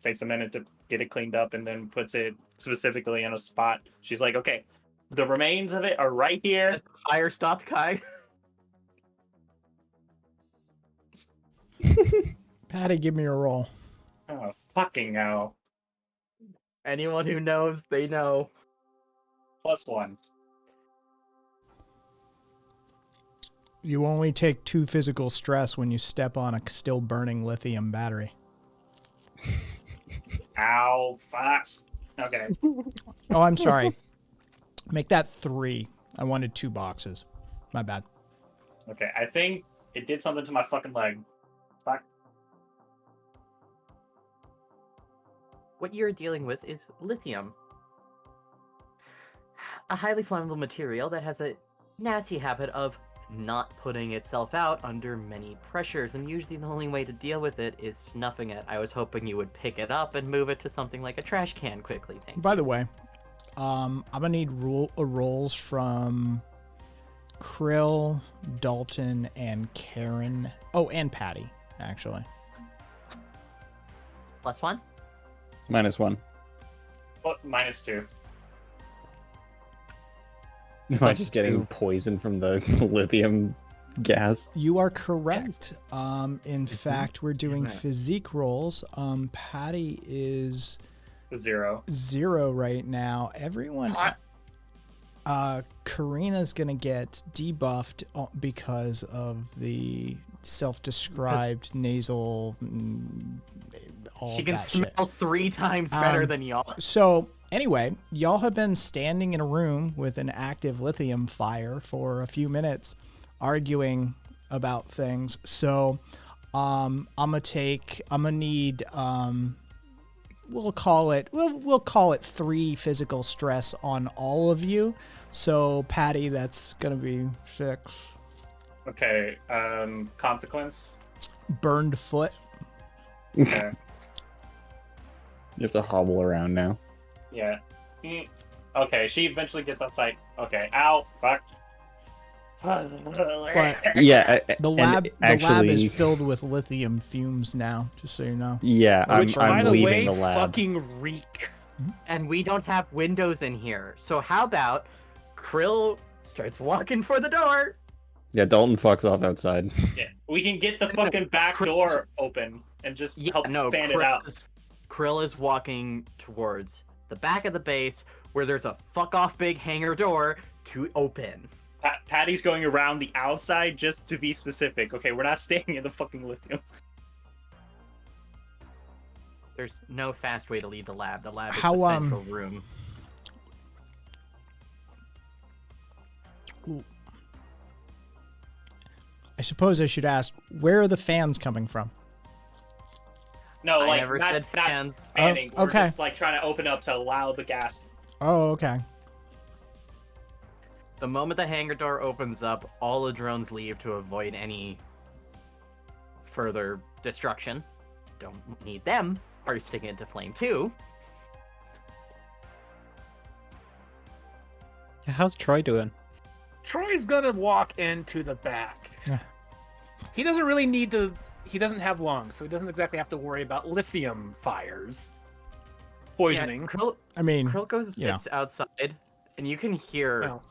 takes a minute to get it cleaned up, and then puts it specifically in a spot. She's like, "Okay, the remains of it are right here." Has the fire stopped, Kai? Patty, give me a roll. Oh, fucking hell. Anyone who knows, they know. +1. You only take 2 physical stress when you step on a still burning lithium battery. Ow, fuck. Okay. Oh, I'm sorry. Make that 3. I wanted 2 boxes. My bad. Okay, I think it did something to my fucking leg. Fuck. What you're dealing with is lithium. A highly flammable material that has a nasty habit of not putting itself out under many pressures, and usually the only way to deal with it is snuffing it. I was hoping you would pick it up and move it to something like a trash can quickly. Thank you. By the way, I'm gonna need rolls from Krill, Dalton, and Karen. Oh, and Patty, actually. +1? -1. Oh, -2. Am I just getting poisoned from the lithium gas? You are correct. In fact, we're doing physique rolls. Patty is 0. 0 right now. Everyone. Karina's gonna get debuffed because of the self-described nasal. All She can that smell shit. 3 times better than y'all. So anyway, y'all have been standing in a room with an active lithium fire for a few minutes, arguing about things. So, I'm gonna need, we'll call it 3 physical stress on all of you. So Patty, that's gonna be 6. Okay, consequence. Burned foot. Okay. You have to hobble around now. Yeah. Okay, she eventually gets outside. Okay, ow, fuck. Yeah, The lab is filled with lithium fumes now, just so you know. Yeah, Which, by I'm the leaving way, the lab. fucking reek. And we don't have windows in here. So how about Krill starts walking for the door? Yeah, Dalton fucks off outside. Yeah, we can get the fucking back door open and just help fan it out. Krill is walking towards the back of the base where there's a fuck off big hangar door to open. Patty's going around the outside just to be specific. Okay, we're not staying in the fucking lithium. There's no fast way to leave the lab. The lab is How, the central room. I suppose I should ask, where are the fans coming from? No, I like never not said fans. fanning. Oh, We're okay. just like trying to open up to allow the gas. Oh, okay. The moment the hangar door opens up, all the drones leave to avoid any further destruction. Don't need them bursting into flame too. Yeah, how's Troy doing? Troy's gonna walk into the back. Yeah. He doesn't really need to. He doesn't have lungs, so he doesn't exactly have to worry about lithium fires, poisoning. Yeah, Krill goes and you know. sits outside, and you can hear No.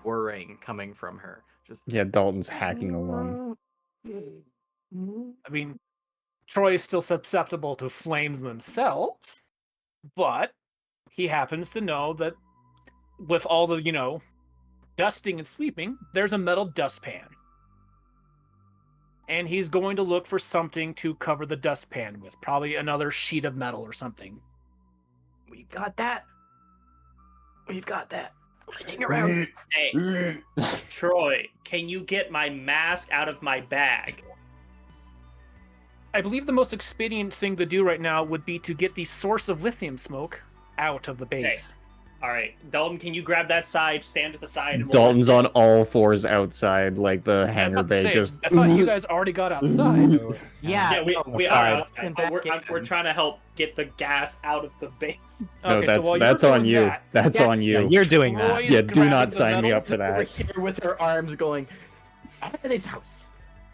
whirring coming from her. Just Yeah, Dalton's hacking along. I mean, Troy is still susceptible to flames themselves, but he happens to know that with all the, dusting and sweeping, there's a metal dustpan. And he's going to look for something to cover the dustpan with, probably another sheet of metal or something. We've got that. We've got that. Hang around. Hey, Troy, can you get my mask out of my bag? I believe the most expedient thing to do right now would be to get the source of lithium smoke out of the base. All right, Dalton, can you grab that side, stand to the side? And Dalton's on all fours outside, like the hangar bay. I thought you guys already got outside. Yeah, Yeah, we are outside. back We're in. trying to help get the gas out of the base. No, Okay, so while that's you're on doing you. that, That's Yeah, on you. You're doing Troy that. is Yeah, do grabbing not the sign me metal up to Over that. here with her arms going, out of this house.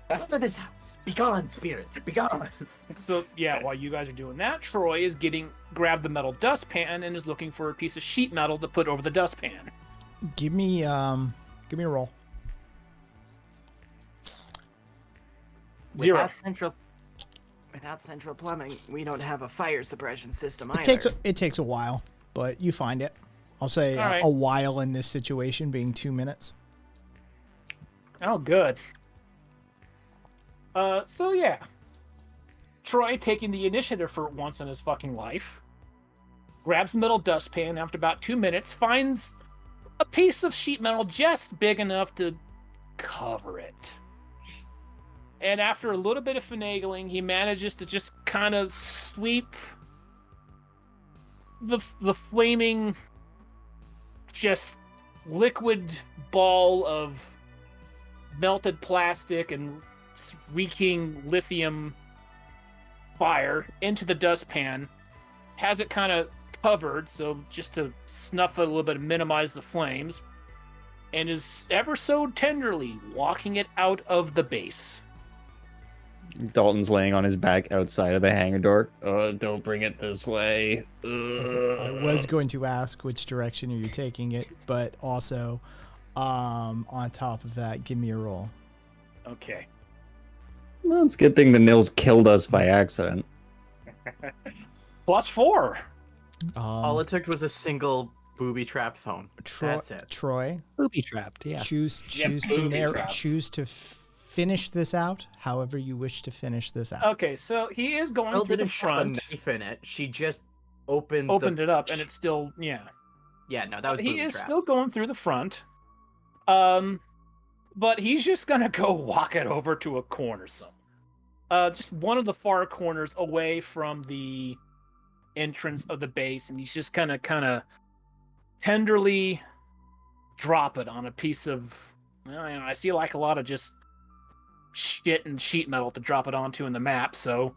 Out of this house. Be gone, spirits. Be gone. So yeah, while you guys are doing that, Troy is grabbed the metal dustpan and is looking for a piece of sheet metal to put over the dustpan. Give me a roll. With Zero. that central Without central plumbing, we don't have a fire suppression system either. It takes a while, but you find it. I'll say All right. a while in this situation being 2 minutes. Oh, good. So yeah. Troy, taking the initiative for once in his fucking life, grabs the metal dustpan after about 2 minutes, finds a piece of sheet metal just big enough to cover it. And after a little bit of finagling, he manages to just kind of sweep the flaming, just liquid ball of melted plastic and reeking lithium fire into the dustpan, has it kind of covered, so just to snuff it a little bit and minimize the flames, and is ever so tenderly walking it out of the base. Dalton's laying on his back outside of the hangar door. Don't bring it this way. I was going to ask which direction are you taking it, but also, on top of that, give me a roll. Okay. Well, it's a good thing the Nils killed us by accident. +4. All it took was a single booby-trapped phone. That's it. Troy, Booby trapped, yeah. choose booby traps. choose to finish this out however you wish to finish this out. Okay, so he is going Bill through the didn't shove a front. knife in it. She just opened It up, and it's still, yeah. Yeah, no, that was He booby is trap. still going through the front. But he's just gonna go walk it over to a corner somewhere. Just one of the far corners away from the entrance of the base, and he's just kind of tenderly drop it on a piece of, well, I see like a lot of just shit and sheet metal to drop it onto in the map, so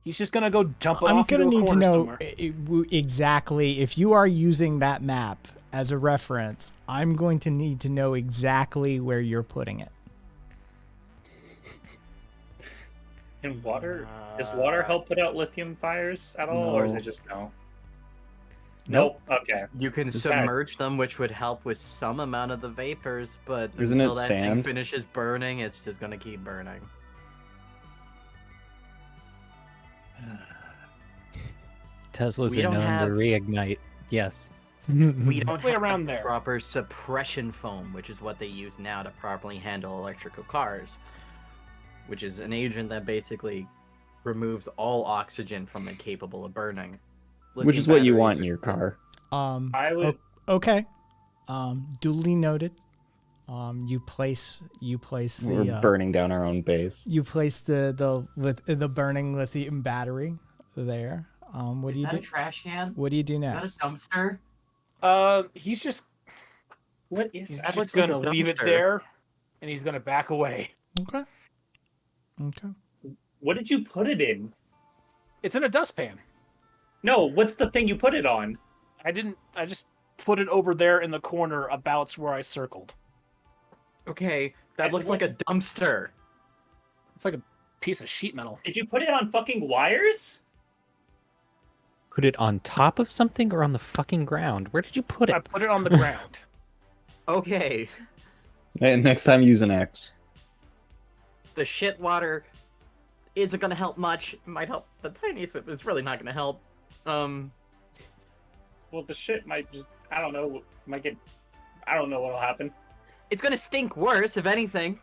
he's just gonna go dump it I'm off gonna into a need to corner know somewhere. exactly if you are using that map as a reference. I'm going to need to know exactly where you're putting it. And water? Does water help put out lithium fires at all, or is No. it just no? Nope. Okay. You can Is submerge them, which would help with some amount of the vapors, but Isn't until it that thing sand? finishes burning, it's just gonna keep burning. Teslas We are don't known have- to reignite. Yes. We don't Way have around the there. proper suppression foam, which is what they use now to properly handle electrical cars, which is an agent that basically removes all oxygen from it capable of burning. Which is Lithium what you batteries want are in your still- car. I would. Okay. Duly noted. You place We're the burning down our own base. you place the burning lithium battery there. What Is do you that do? a trash can? What do you do Is now? that a dumpster? He's just What is he's that? looks just like a gonna leave it dumpster. there, and he's gonna back away. Okay. Okay. What did you put it in? It's in a dustpan. No, what's the thing you put it on? I just put it over there in the corner abouts where I circled. Okay, that And looks what- like a dumpster. It's like a piece of sheet metal. Did you put it on fucking wires? Put it on top of something or on the fucking ground? Where did you put I it? put it on the ground. Okay, And next time, use an axe. the shit water isn't gonna help much. It might help the tiniest bit, but it's really not gonna help. Well, the shit might just. I don't know. Might get. I don't know what'll happen. It's gonna stink worse, if anything.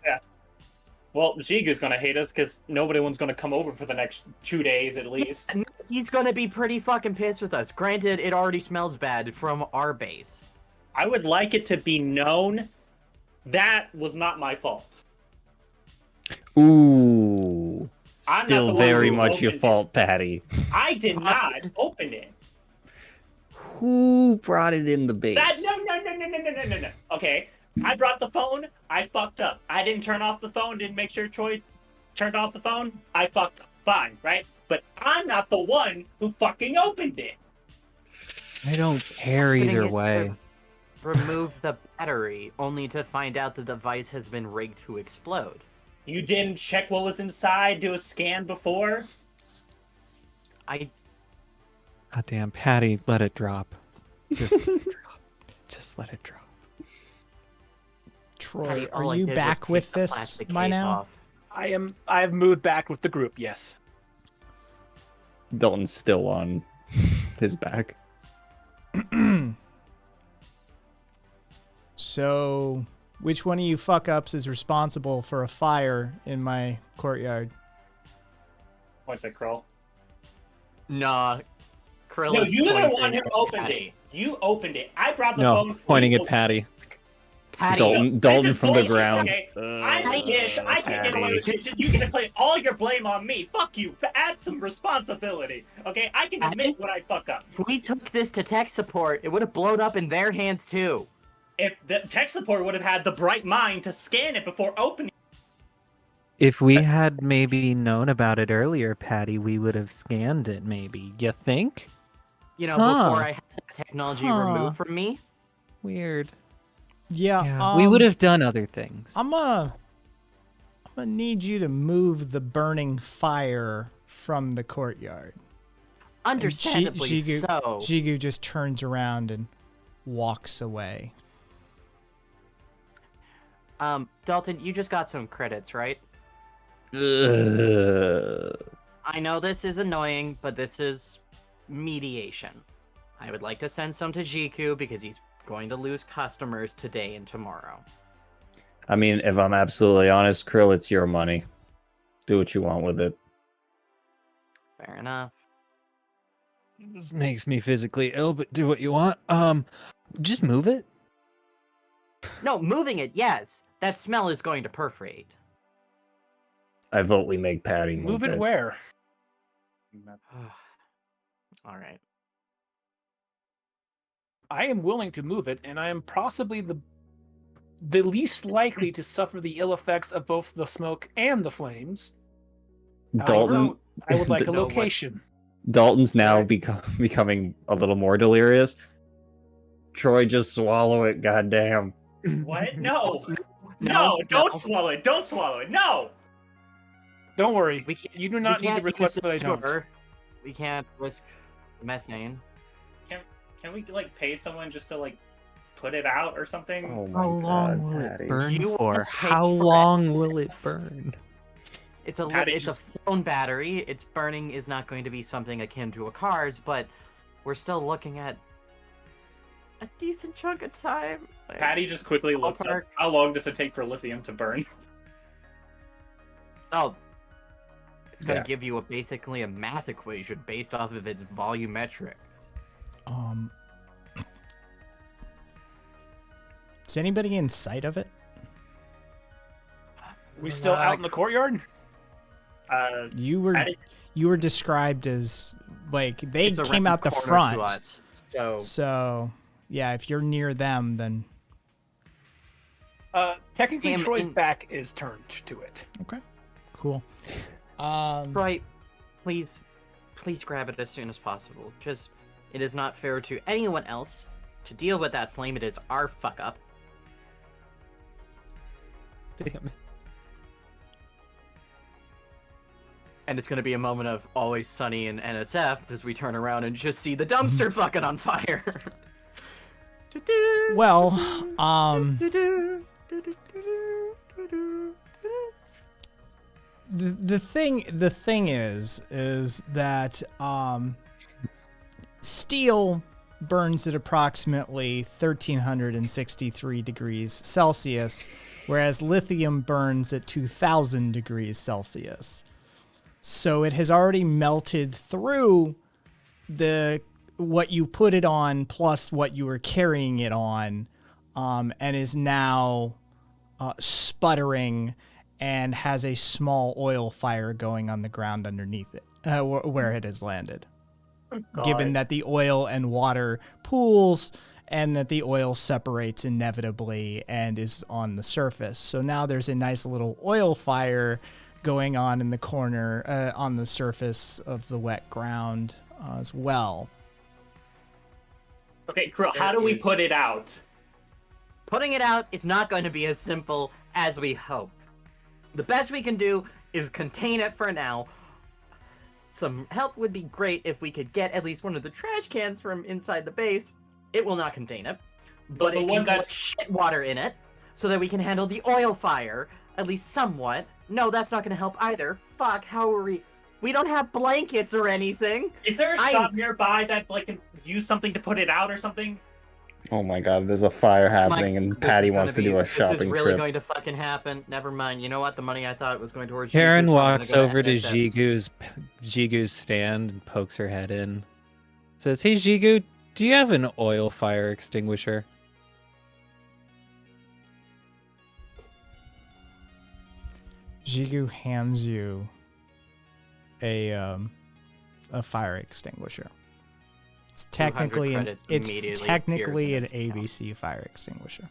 Well, Jiga's gonna hate us because nobody's gonna come over for the next 2 days at least. And he's gonna be pretty fucking pissed with us. Granted, it already smells bad from our base. I would like it to be known that was not my fault. Ooh. I'm not Still the one very who much your opened it. fault, Patty. I did not open it. Who brought it in the base? No. Okay, I brought the phone. I fucked up. I didn't turn off the phone. Didn't make sure Troy turned off the phone. I fucked up. Fine, right? But I'm not the one who fucking opened it. I don't care Opening either it way. to remove the battery, only to find out the device has been rigged to explode. You didn't check what was inside, do a scan before? I God damn, Patty, let it drop. Just let it drop. Just let it drop. Troy, Patty, all are I you did was back take with the this plastic by case now? off. I've moved back with the group. Yes. Dalton's still on his back. So, which one of you fuck ups is responsible for a fire in my courtyard? Points at Krull. Nah. Krill No, is you were the pointing one who at opened Patty. it. You opened it. I brought the No, phone. pointing you at opened Patty. Patty. Dalton, This Dalton is from the bullshit, ground. okay? I'm Patty, this. I can't get away with Patty. shit. You're gonna play all your blame on me. Fuck you. Add some responsibility, okay? I can admit when I fuck up. If we took this to tech support, it would have blown up in their hands too. If the tech support would have had the bright mind to scan it before opening. If we had maybe known about it earlier, Patty, we would have scanned it. Maybe you think? You know, Huh. before I had that technology removed from me. Weird. Yeah, we would have done other things. I'm gonna need you to move the burning fire from the courtyard. And Understandably Jigu, so. Jigu just turns around and walks away. Dalton, you just got some credits, right? Ugh. I know this is annoying, but this is mediation. I would like to send some to Jiku because he's going to lose customers today and tomorrow. I mean, if I'm absolutely honest, Krill, it's your money. Do what you want with it. Fair enough. This makes me physically ill, but do what you want. Just move it. No, moving it, yes. That smell is going to perforate. I vote we make Patty Move it where? All right. I am willing to move it, and I am possibly the least likely to suffer the ill effects of both the smoke and the flames. Dalton, I would like a No, what? location. Dalton's now becoming a little more delirious. Troy, just swallow it, goddamn. What? No. No, Don't no. swallow it. Don't swallow it. No. Don't worry. We can't, You do not we need to can't request use that I the don't. sewer. We can't risk methane. Can we like pay someone just to like put it out or something? Oh my How long god, will Patty. it burn You for? wanna pay How for long it. will it burn? It's a Patty it's just- a phone battery. Its burning is not going to be something akin to a car's, but we're still looking at a decent chunk of time. Like, Patty just quickly looks up. Ballpark. How long does it take for lithium to burn? Oh, it's going to Yeah. give you basically a math equation based off of its volumetrics. Is anybody in sight of it? We still out in the courtyard? You were Patty- you were described as like they It's came around out the corner front. to us, so So yeah, if you're near them, then Technically, Am- Troy's in- back is turned to it. okay, cool. right, please grab it as soon as possible. Just, it is not fair to anyone else to deal with that flame. It is our fuck up. Damn it. And it's going to be a moment of always sunny in NSF as we turn around and just see the dumpster fucking on fire. Well, the thing is that steel burns at approximately 1363 degrees Celsius, whereas lithium burns at 2000 degrees Celsius. So it has already melted through what you put it on plus what you were carrying it on, and is now sputtering and has a small oil fire going on the ground underneath it, where it has landed. Given that the oil and water pools and that the oil separates inevitably and is on the surface. So now there's a nice little oil fire going on in the corner on the surface of the wet ground as well. Okay, Krill, how do we put it out? Putting it out is not going to be as simple as we hope. The best we can do is contain it for now. Some help would be great if we could get at least one of the trash cans from inside the base. It will not contain it, but the it one can that- collect shit water in it so that we can handle the oil fire, at least somewhat. No, that's not gonna help either. Fuck, how are we? We don't have blankets or anything. Is there a shop nearby that like can use something to put it out or something? Oh my god, there's a fire happening and Patty wants to do a shopping This is really trip. going to fucking happen. Never mind. You know what? The money I thought it was going towards Karen Jigu's probably gonna walks go over to NSF. Jigu's stand and pokes her head in. Says, "Hey Jigu, do you have an oil fire extinguisher?" Jigu hands you a fire extinguisher. It's technically an ABC fire extinguisher.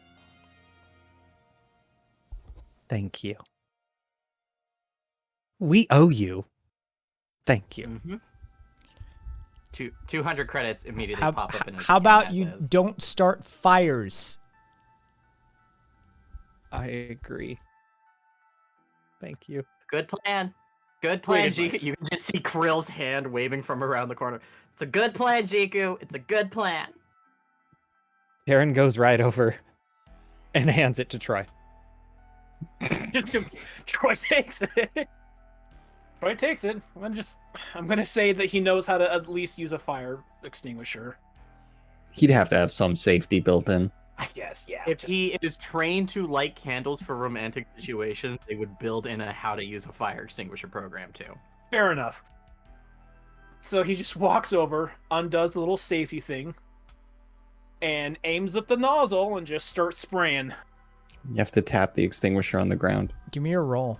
Thank you. We owe you. Thank you. Mm-hmm. 200 credits immediately pop up in his How about you says. don't start fires? I agree. Thank you. Good plan. Good plan, Great Jiku. advice. You can just see Krill's hand waving from around the corner. It's a good plan, Jiku. It's a good plan. Karen goes right over and hands it to Troy. Troy takes it. Troy takes it. I'm gonna say that he knows how to at least use a fire extinguisher. He'd have to have some safety built in. I guess, yeah. If he is trained to light candles for romantic situations, they would build in a how to use a fire extinguisher program too. Fair enough. So he just walks over, undoes the little safety thing, and aims at the nozzle and just starts spraying. You have to tap the extinguisher on the ground. Give me a roll.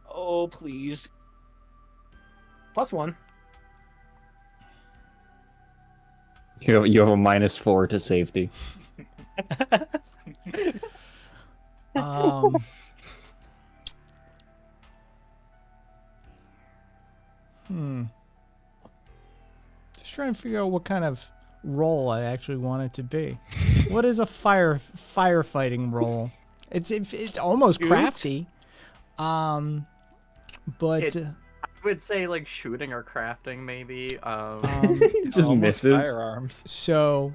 Oh, please. +1. You have a -4 to safety. Just trying to figure out what kind of role I actually want it to be. What is a firefighting role? It's almost Shoot? crafty. But I would say like shooting or crafting maybe. It just Almost misses. Firearms. so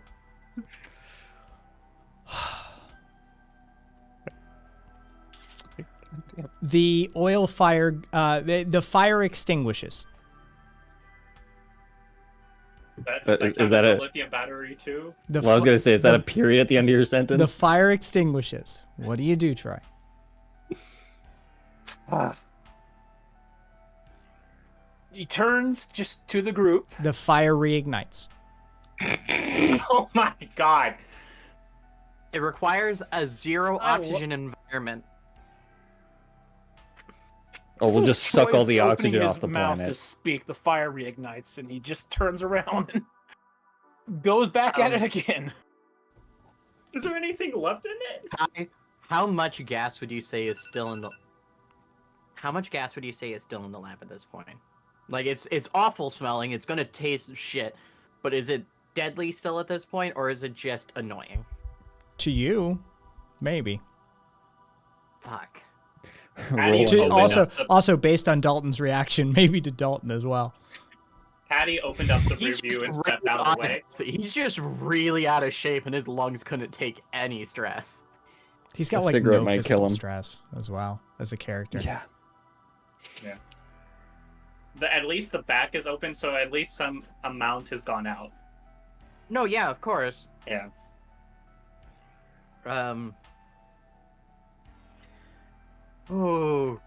the oil fire, the fire extinguishes. That's But like is that a a- lithium battery too? The Well, I was fi- gonna say, is that the- a period at the end of your sentence? The fire extinguishes. What do you do, Troy? He turns just to the group. The fire reignites. Oh my god! It requires a zero oxygen environment. Oh, we'll just suck all Troy's the opening oxygen his off the mouth planet. to speak. The fire reignites, and he just turns around and goes back at it again. Is there anything left in it? How much gas would you say is still in the? How much gas would you say is still in the lab at this point? Like it's awful smelling. It's gonna taste shit, but is it deadly still at this point, or is it just annoying? To you, maybe. Fuck. Patty To, opened also, up the- also based on Dalton's reaction, maybe to Dalton as well. Patty opened up the rear He's view just and stepped really out of the way. He's just really out of shape, and his lungs couldn't take any stress. He's got A like cigarette no might physical kill him. stress as well as a character. Yeah. At least the back is open, so at least some amount has gone out. No, yeah, of course. Yeah. Oh.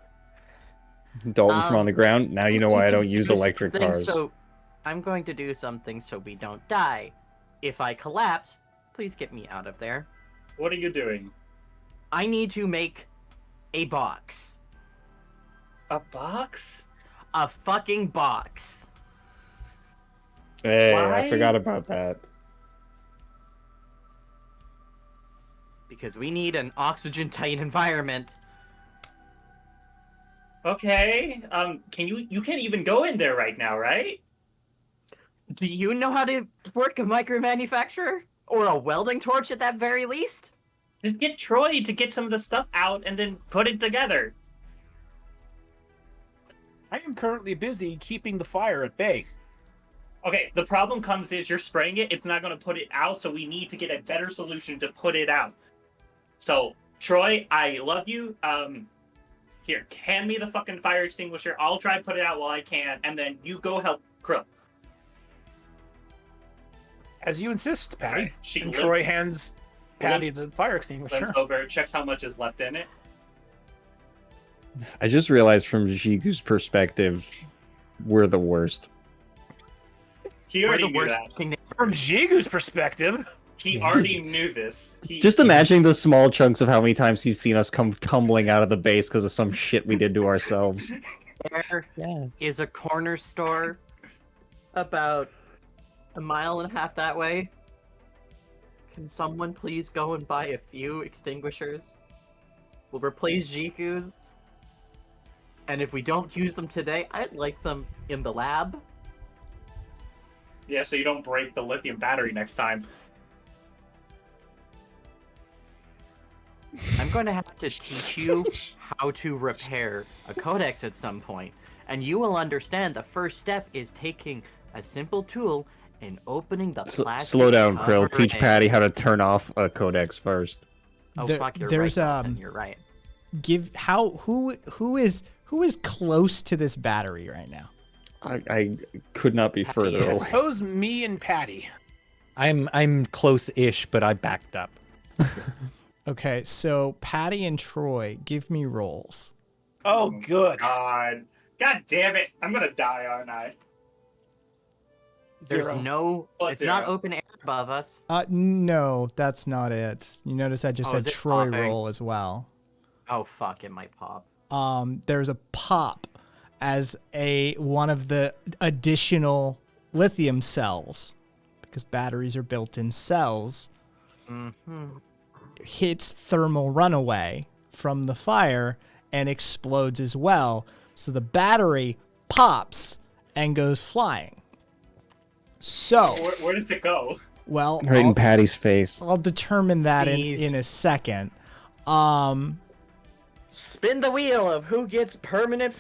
Dalton from on the ground. Now you know why I don't use do electric something cars. So, I'm going to do something so we don't die. If I collapse, please get me out of there. What are you doing? I need to make a box. A box? A fucking box. Hey, Why? I forgot about that. Because we need an oxygen-tight environment. Okay. You can't even go in there right now, right? Do you know how to work a micromanufacturer? Or a welding torch at that very least? Just get Troy to get some of the stuff out and then put it together. I am currently busy keeping the fire at bay. Okay, the problem comes is you're spraying it, it's not going to put it out, so we need to get a better solution to put it out. So, Troy, I love you. Here, hand me the fucking fire extinguisher. I'll try and put it out while I can, and then you go help Krill. As you insist, Patty. Right. She And lifts- Troy hands Patty lifts- the fire extinguisher. Looks over, checks how much is left in it. I just realized from Jigu's perspective, we're the worst. He We're already the knew worst that. fucking neighbor. From Jigu's perspective, He already knew this. Just imagining the small chunks of how many times he's seen us come tumbling out of the base because of some shit we did to ourselves. There is a corner store about 1.5 miles that way. Can someone please go and buy a few extinguishers? We'll replace Jiku's. And if we don't use them today, I'd like them in the lab. Yeah, so you don't break the lithium battery next time. I'm going to have to teach you how to repair a codex at some point. And you will understand the first step is taking a simple tool and opening the plastic Slow down, Krill. cover Teach and- Patty how to turn off a codex first. Oh, There- fuck, you're there's, right, Dalton, you're right. Who is close to this battery right now? I could not be further Yes. I away. suppose me and Patty. I'm close-ish, but I backed up. Okay, so Patty and Troy, give me rolls. Oh, good. God damn it. I'm gonna die, aren't I? There's Zero. no... Plus it's not 0. open air above us. No, that's not it. You notice I just Oh, had is it Troy popping? roll as well. Oh, fuck, it might pop. There's a pop as one of the additional lithium cells, because batteries are built in cells, Mm-hmm. hits thermal runaway from the fire and explodes as well. So the battery pops and goes flying. So, Where does it go? well, Right in Patty's face. I'll determine that Please. in a second. Spin the wheel of who gets permanent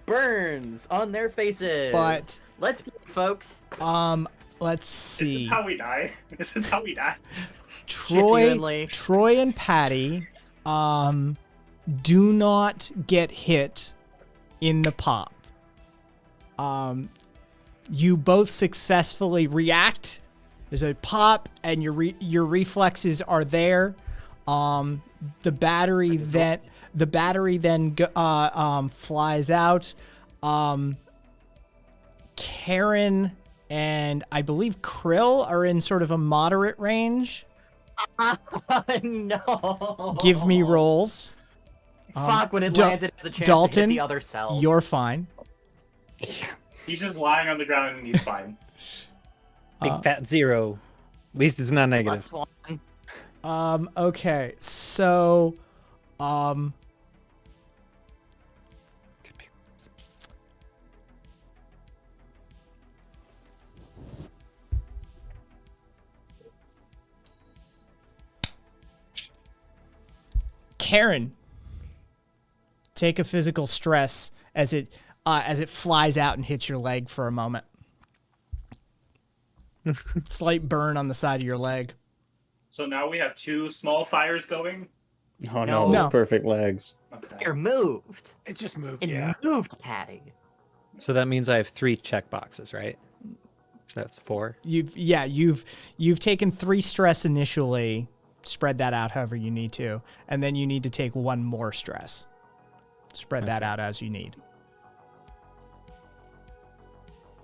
burns on their faces. But let's play, folks. let's This see. is how we die. This is how we die. Genuinely. Troy and Patty do not get hit in the pop. You both successfully react. There's a pop and your reflexes are there. The battery then flies out. Karen and I believe Krill are in sort of a moderate range. No. Give me rolls. Fuck, when it Dal- lands, it has a chance Dalton, to hit the other cells. You're fine. He's just lying on the ground and he's fine. Big fat 0. At least it's not negative. Plus 1. Okay, so Karen, take a physical stress as it flies out and hits your leg for a moment. Slight burn on the side of your leg. So now we have 2 small fires going. Oh No. no, No. those perfect legs. Okay. You're moved. It just moved. It Yeah. moved, Patty. So that means I have 3 check boxes, right? So that's 4. You've taken 3 stress initially. Spread that out however you need to, and then you need to take 1 more stress. Spread that out as you need.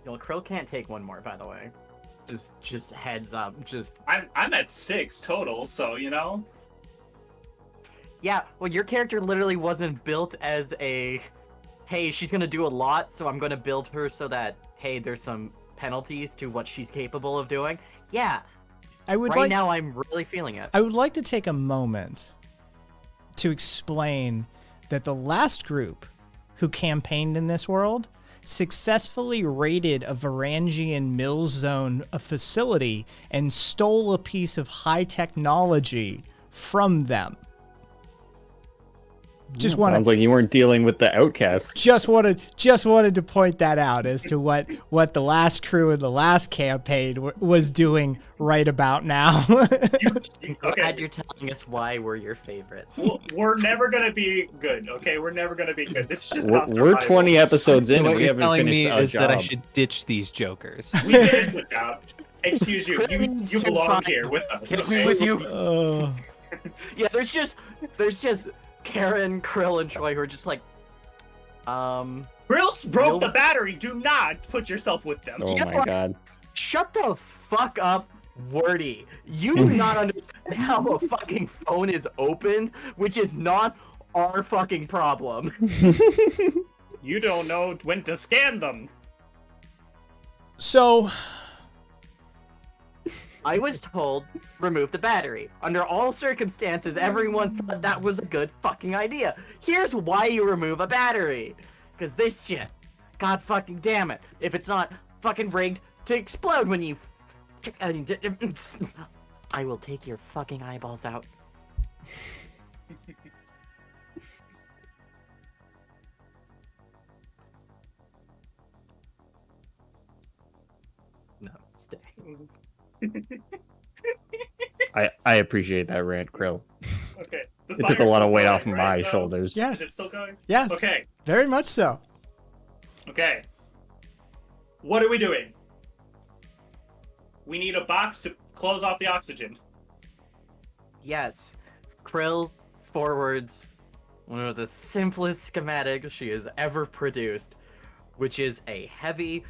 Yo, Krill can't take 1 more, by the way. Just heads up. I'm at 6 total, so you know. Yeah, well, your character literally wasn't built as a, hey, she's gonna do a lot, so I'm gonna build her so that, hey, there's some penalties to what she's capable of doing. Yeah, right now I'm really feeling it. I would like to take a moment to explain that the last group who campaigned in this world successfully raided a Varangian mill zone facility and stole a piece of high technology from them. Just wanted Sounds like you weren't dealing with the outcast. just wanted to point that out as to what the last crew in the last campaign was doing right about now. Glad you're telling us why we're your favorites. We're never gonna be good, okay? We're never gonna be good. This is just We're, not we're survival. 20 episodes So in and what we you're haven't telling finished me our is job. that I should ditch these jokers. We did a good job. Excuse you. Needs You to belong find- here with us. Get okay? me with you. Yeah, there's just Karen, Krill, and Troy who are just like, Grills broke You'll- the battery. Do not put yourself with them. Oh Yeah, my but- god. shut the fuck up, Wordy. You do not understand how a fucking phone is opened, which is not our fucking problem. You don't know when to scan them. So, I was told, remove the battery. Under all circumstances, everyone thought that was a good fucking idea. Here's why you remove a battery. Because this shit, god fucking damn it, if it's not fucking rigged to explode when you... I will take your fucking eyeballs out. No, stay. I appreciate that rant, Krill. Okay. The It took a fire's lot of still weight going, off right, my though? shoulders. yes, Is it still going? yes, Okay. very much so. Okay. What are we doing? We need a box to close off the oxygen. Yes, Krill forwards one of the simplest schematics she has ever produced, which is a heavy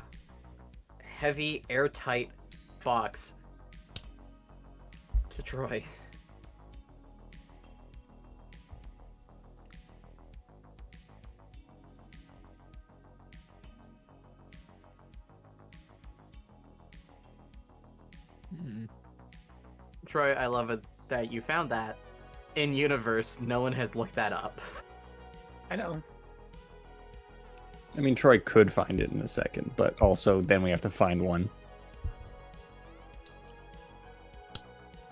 airtight box to Troy. Troy, I love it that you found that. In universe, no one has looked that up. I know. I mean, Troy could find it in a second, but also then we have to find one.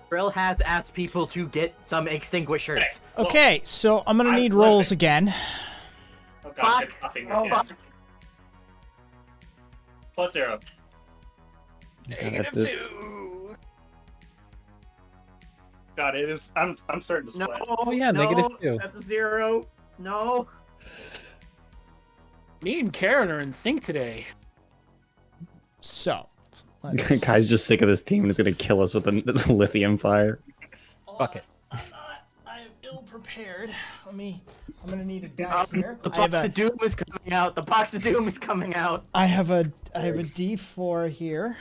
Brill has asked people to get some extinguishers. Well, Okay, so I'm gonna I'm need rolls living. again. Oh god, Fuck. it's popping Oh, again. fuck. +0. Got this. God, it is. I'm starting to No. sweat. Oh, yeah, no, -2. That's a 0. No. Me and Karen are in sync today. So, let's... Guy's just sick of this team and is gonna kill us with a lithium fire. Fuck it. I am ill prepared. I'm gonna need a dice here. The I have box a of doom is coming out. The box of doom is coming out. I have a D4 here.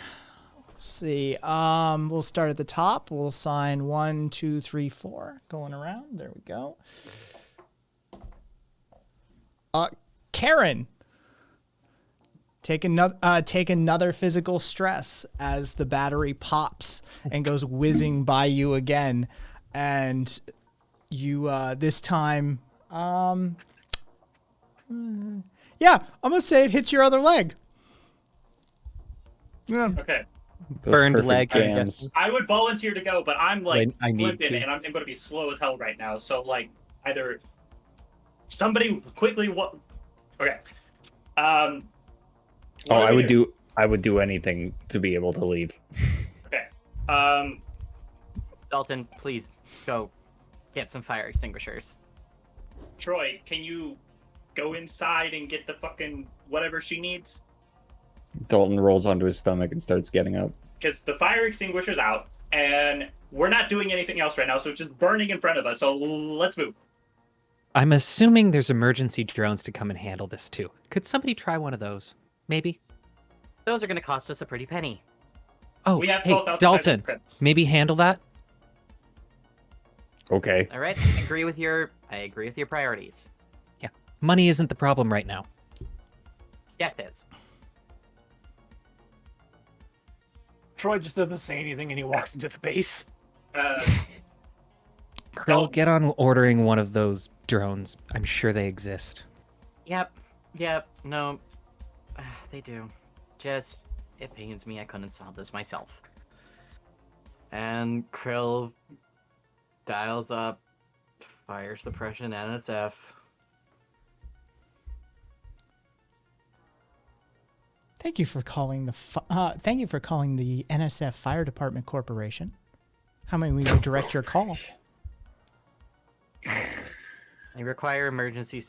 Let's see. We'll start at the top. We'll assign 1, 2, 3, 4. Going around. There we go. Karen. Take another physical stress as the battery pops and goes whizzing by you again, and you this time, yeah, I'm gonna say it hits your other leg. Yeah. Okay. Those Burned perfect leg, I jams. guess. I would volunteer to go, but I'm like I need limping to. and I'm going to be slow as hell right now. So like either somebody quickly what? Okay. Oh, what I do we would do anything to be able to leave. Okay. Dalton, please go get some fire extinguishers. Troy, can you go inside and get the fucking whatever she needs? Dalton rolls onto his stomach and starts getting up. Because the fire extinguisher's out, and we're not doing anything else right now, so it's just burning in front of us. So let's move. I'm assuming there's emergency drones to come and handle this too. Could somebody try one of those? Maybe? Those are going to cost us a pretty penny. Oh, We have hey, 12,000 Dalton, credits. maybe handle that? Okay. All right, I agree with your priorities. Money isn't the problem right now. Yeah, it is. Troy just doesn't say anything and he walks into the base. Krill, get on ordering one of those drones. I'm sure they exist. Yep, no, they do. Just, it pains me I couldn't solve this myself. And Krill dials up fire suppression NSF. Thank you for calling thank you for calling the NSF Fire Department Corporation. How may we direct your call? I require emergency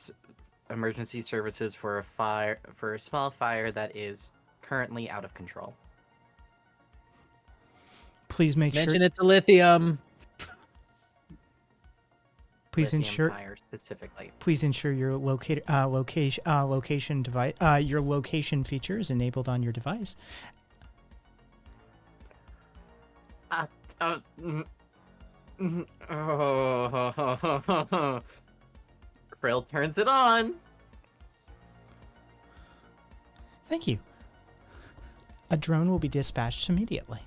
services for a small fire that is currently out of control. Please make Mention sure. it's a lithium. Please Lithium ensure. fire specifically. Please ensure your location device, your location feature is enabled on your device. Krill turns it on. Thank you. A drone will be dispatched immediately.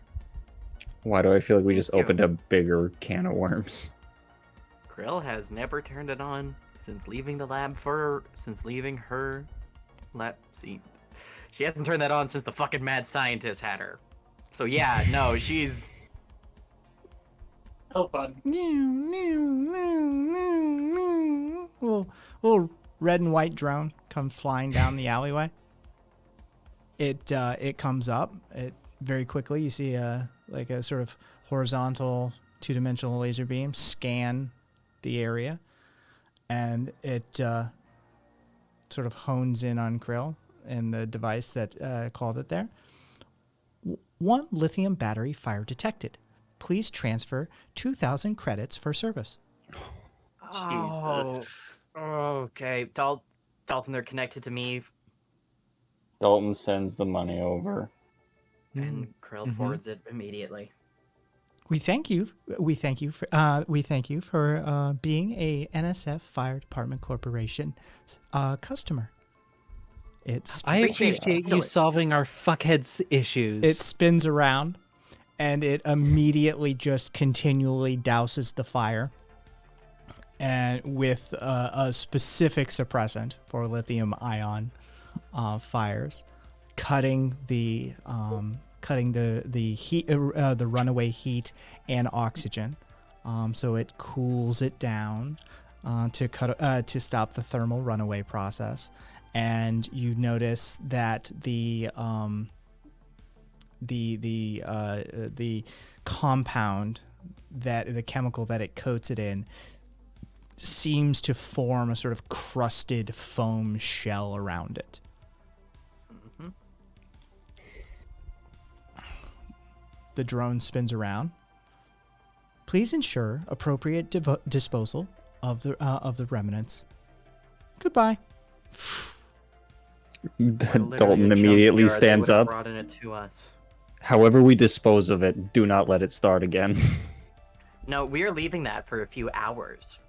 Why do I feel like we just Thank you. opened a bigger can of worms? Krill has never turned it on since leaving her lab. See, she hasn't turned that on since the fucking mad scientist had her. So yeah, no, she's. Oh, fun. Little red and white drone comes flying down the alleyway. It comes up. It very quickly. You see like a sort of horizontal two-dimensional laser beam scan the area, and it sort of hones in on Krill and the device that called it there. One lithium battery fire detected. Please transfer 2,000 credits for service. Jesus. Okay, Dalton, they're connected to me, Dalton sends the money over. and Krill forwards it immediately. We thank you. We thank you for being a NSF Fire Department Corporation customer. I Appreciate appreciate it. you solving our fuckheads issues. It spins around, and it immediately just continually douses the fire, and with a specific suppressant for lithium ion fires, cutting the heat, the runaway heat and oxygen, so it cools it down to stop the thermal runaway process. And you notice that the compound, that the chemical that it coats it in, seems to form a sort of crusted foam shell around it. The drone spins around. Please ensure appropriate disposal of the remnants. Goodbye. Dalton immediately stands up. Brought in it to us. However we dispose of it, do not let it start again. No, we are leaving that for a few hours.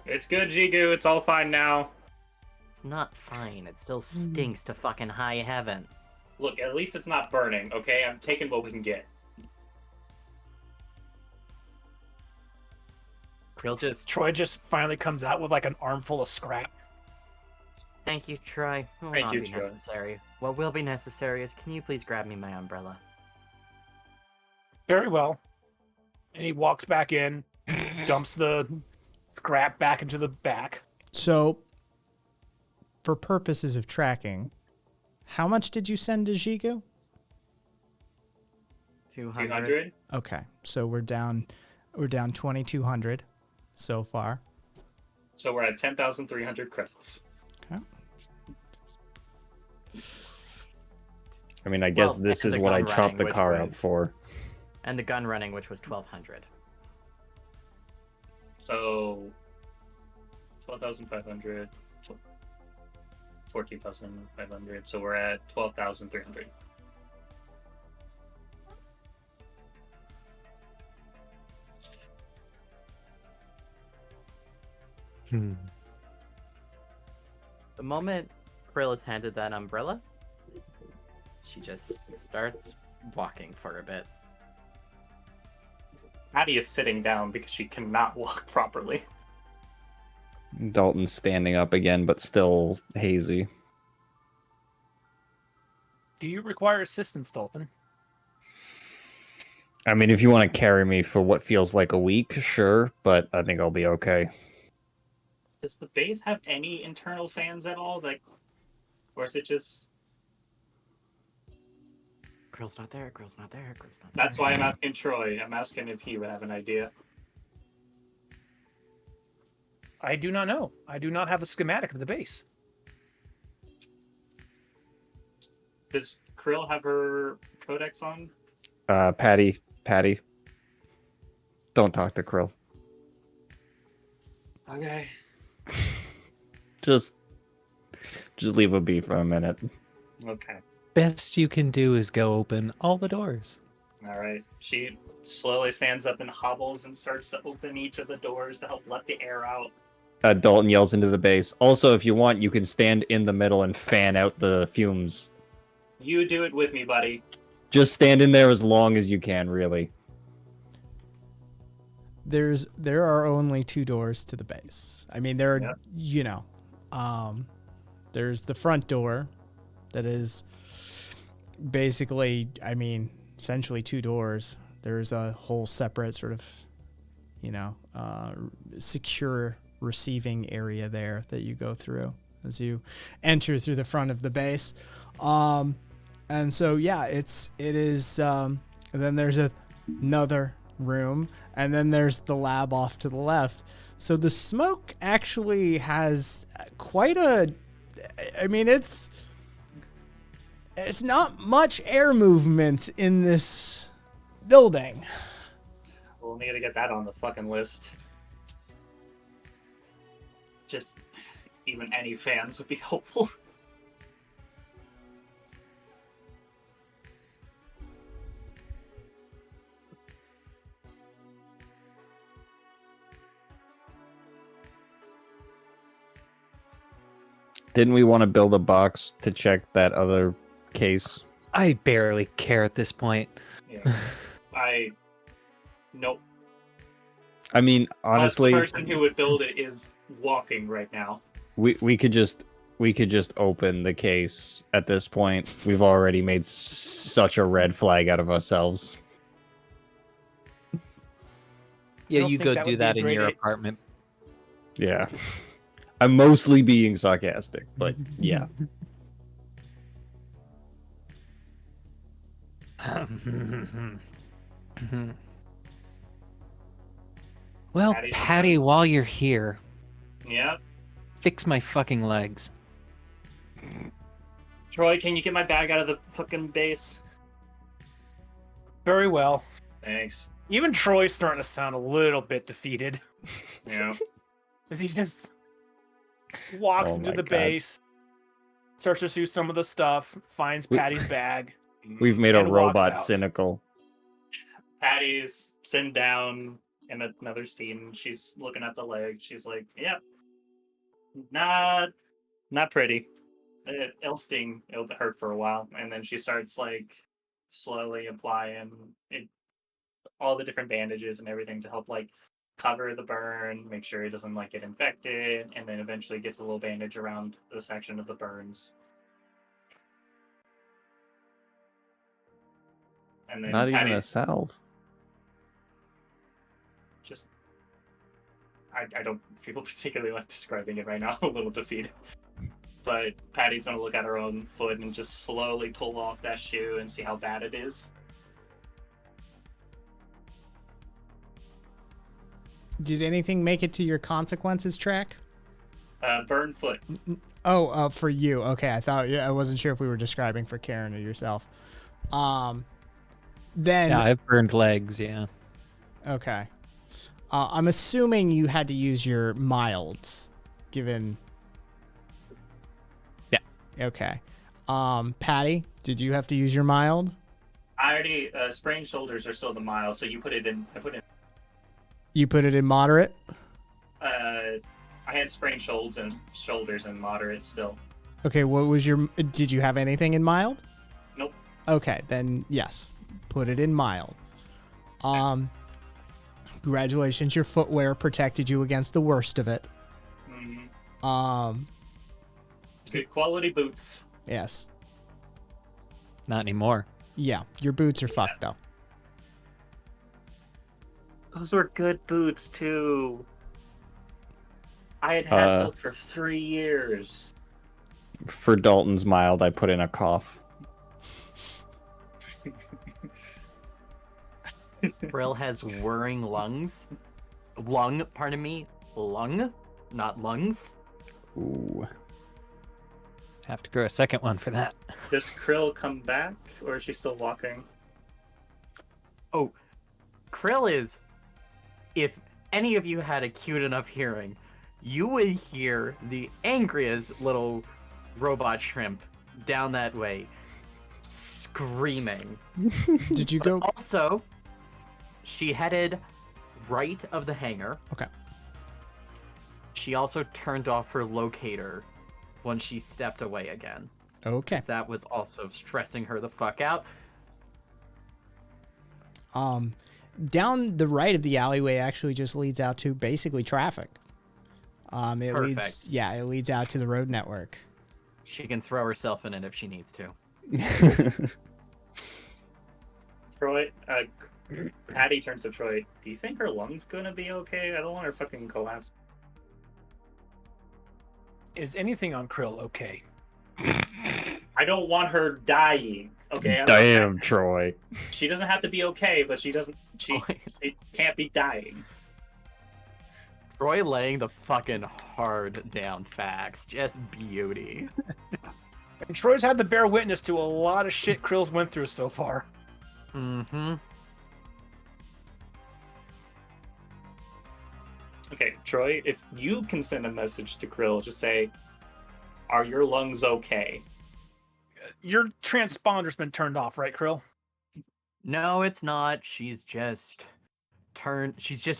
It's good, Jigu. It's all fine now. It's not fine. It still stinks to fucking high heaven. Look, at least it's not burning, okay? I'm taking what we can get. Troy just finally comes out with like an armful of scrap. Thank you, Troy. Will Thank not you, be Troy. necessary. What will be necessary is, can you please grab me my umbrella? Very well. And he walks back in, dumps the scrap back into the back. So, for purposes of tracking, how much did you send to Jigu? 200? Okay, so we're down 2,200 so far. So we're at 10,300 credits. Okay. I mean, I guess Well, this and is the what I gun chopped running, the which car up was- for. And the gun running, which was 1,200. So 12,500, 14,500. So we're at 12,300. The moment Krill is handed that umbrella, she just starts walking for a bit. Addie is sitting down because she cannot walk properly. Dalton's standing up again, but still hazy. Do you require assistance, Dalton? I mean, if you want to carry me for what feels like a week, sure, but I think I'll be okay. Does the base have any internal fans at all? Like, Or is it just... Girl's not there. Girl's not there. Girl's not there. That's why I'm asking Troy. I'm asking if he would have an idea. I do not know. I do not have a schematic of the base. Does Krill have her codex on? Patty. Don't talk to Krill. Okay. Just leave a be for a minute. Okay. Best you can do is go open all the doors. All right. She slowly stands up and hobbles and starts to open each of the doors to help let the air out. Dalton yells into the base. Also, if you want, you can stand in the middle and fan out the fumes. You do it with me, buddy. Just stand in there as long as you can, really. There are only 2 doors to the base. I mean, there are, Yep. There's the front door that is basically, I mean, essentially 2 doors. There's a whole separate sort of, secure receiving area there that you go through as you enter through the front of the base. And so, yeah, it is, and then there's another room, and then there's the lab off to the left. So the smoke actually has quite it's not much air movement in this building. We'll need to get that on the fucking list. Just even any fans would be helpful. Didn't we want to build a box to check that other case? I barely care at this point. Yeah. Nope. I mean, honestly, the person who would build it is walking right now. we could just open the case at this point. We've already made such a red flag out of ourselves. Yeah, don't you think go that do would be a that in great your idea. apartment. Yeah. I'm mostly being sarcastic, but yeah. Well, Patty's Patty, done. while you're here, Yeah. fix my fucking legs. Troy, can you get my bag out of the fucking base? Very well. Thanks. Even Troy's starting to sound a little bit defeated. Yeah. As he just walks Oh into my the God. base, searches through some of the stuff, finds Patty's bag. We've made a And walks robot out. cynical. Patty's sitting down in another scene. She's looking at the leg. She's like, "Yep, not pretty. It'll sting. It'll hurt for a while." And then she starts like slowly applying all the different bandages and everything to help like cover the burn, make sure it doesn't like get infected, and then eventually gets a little bandage around the section of the burns. And then Not even a Patty's salve. just I don't feel particularly like describing it right now. I'm a little defeated. But Patty's gonna look at her own foot and just slowly pull off that shoe and see how bad it is. Did anything make it to your consequences track? Burn foot. Oh, for you. Okay, I wasn't sure if we were describing for Karen or yourself. Then Yeah, I've burned legs, yeah. okay. I'm assuming you had to use your milds, given. Yeah. Okay. Patty, did you have to use your mild? I already sprained shoulders are still the mild, so you put it in. I put it. You put it in moderate. I had sprained shoulders and moderate still. Okay. What was your? Did you have anything in mild? Nope. Okay, then yes, put it in mild. Congratulations, your footwear protected you against the worst of it. Mm-hmm. Good quality boots. Yes. Not anymore. Yeah, your boots are fucked though. Those were good boots too. I had those for 3 years. For Dalton's mild, I put in a cough. Krill has whirring lungs. Lung, pardon me. Lung, not lungs. Ooh. Have to grow a second one for that. Does Krill come back, or is she still walking? Oh, Krill is. If any of you had a cute enough hearing, you would hear the angriest little robot shrimp down that way screaming. Did you But go? also, she headed right of the hangar. Okay. She also turned off her locator when she stepped away again. Okay. 'Cause that was also stressing her the fuck out. Down the right of the alleyway actually just leads out to basically traffic. It leads, Perfect. yeah, it leads out to the road network. She can throw herself in it if she needs to. Troy, Patty turns to Troy. Do you think her lungs gonna be okay? I don't want her fucking collapse. Is anything on Krill okay? I don't want her dying. Okay. Damn, Troy. She doesn't have to be okay, but she doesn't. She can't be dying. Troy laying the fucking hard down facts. Just beauty. And Troy's had to bear witness to a lot of shit Krill's went through so far. Mm-hmm. Okay, Troy, if you can send a message to Krill, just say, "Are your lungs okay?" Your transponder's been turned off, right, Krill? No, it's not. She's just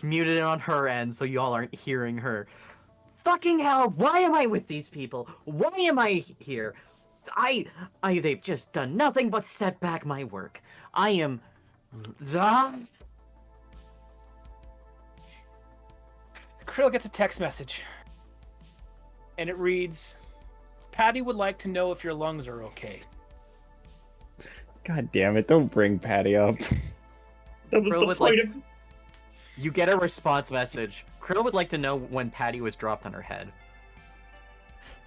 muted it on her end, so y'all aren't hearing her. Fucking hell! Why am I with these people? Why am I here? They've just done nothing but set back my work. I am. Krill gets a text message. And it reads, Patty would like to know if your lungs are okay. God damn it, don't bring Patty up. That was Krill the would point like- of. You get a response message. Krill would like to know when Patty was dropped on her head.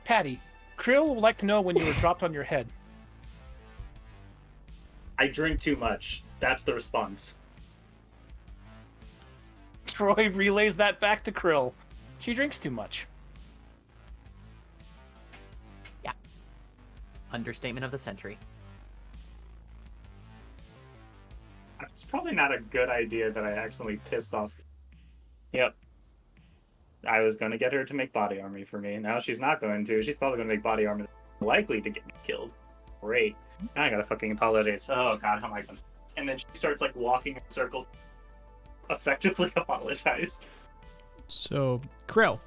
Patty, Krill would like to know when you were dropped on your head. I drink too much. That's the response. Troy relays that back to Krill. She drinks too much. Understatement of the century. It's probably not a good idea that I accidentally pissed off. Yep. I was going to get her to make body armor for me. Now she's not going to. She's probably going to make body armor likely to get me killed. Great. Now I gotta fucking apologize. Oh god, how am I going to... And then she starts like walking in circles. Effectively apologize. So, Krill,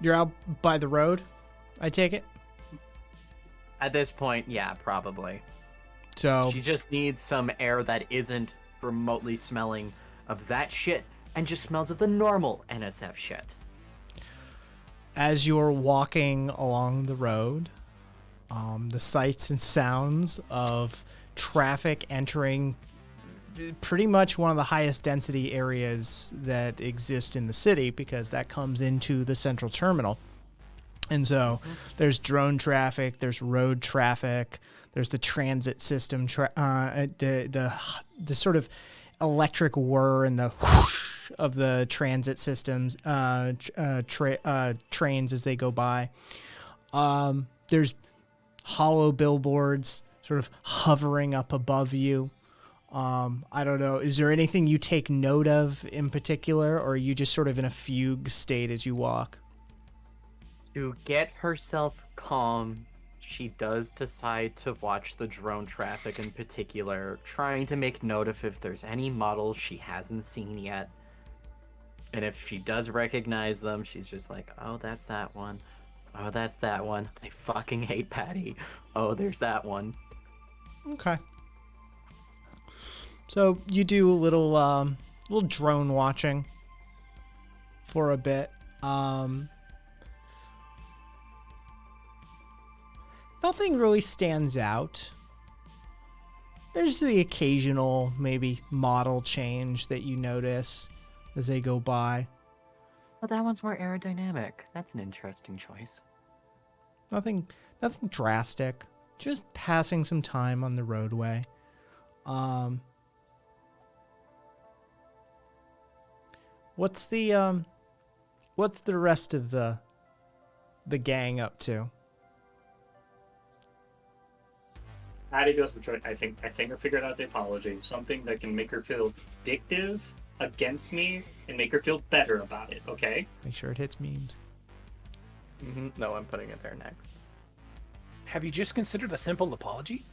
you're out by the road, I take it? At this point, yeah, probably. So, She just needs some air that isn't remotely smelling of that shit and just smells of the normal NSF shit. as you're walking along the road, the sights and sounds of traffic entering pretty much one of the highest density areas that exist in the city, because that comes into the central terminal. And so there's drone traffic, there's road traffic, there's the transit system, the sort of electric whir and the whoosh of the transit systems, trains as they go by. There's hollow billboards sort of hovering up above you. I don't know. Is there anything you take note of in particular, or are you just sort of in a fugue state as you walk? To get herself calm, she does decide to watch the drone traffic in particular, trying to make note of if there's any models she hasn't seen yet. And if she does recognize them, she's just like, oh, that's that one. Oh, that's that one. I fucking hate Patty. Oh, there's that one. Okay. So you do a little drone watching for a bit. Nothing really stands out. There's the occasional maybe model change that you notice as they go by. Well, that one's more aerodynamic. That's an interesting choice. Nothing drastic. Just passing some time on the roadway. What's the rest of the gang up to? Patty goes to Detroit. I think I figured out the apology. Something that can make her feel vindictive against me and make her feel better about it. Okay. Make sure it hits memes. No, I'm putting it there next. Have you just considered a simple apology?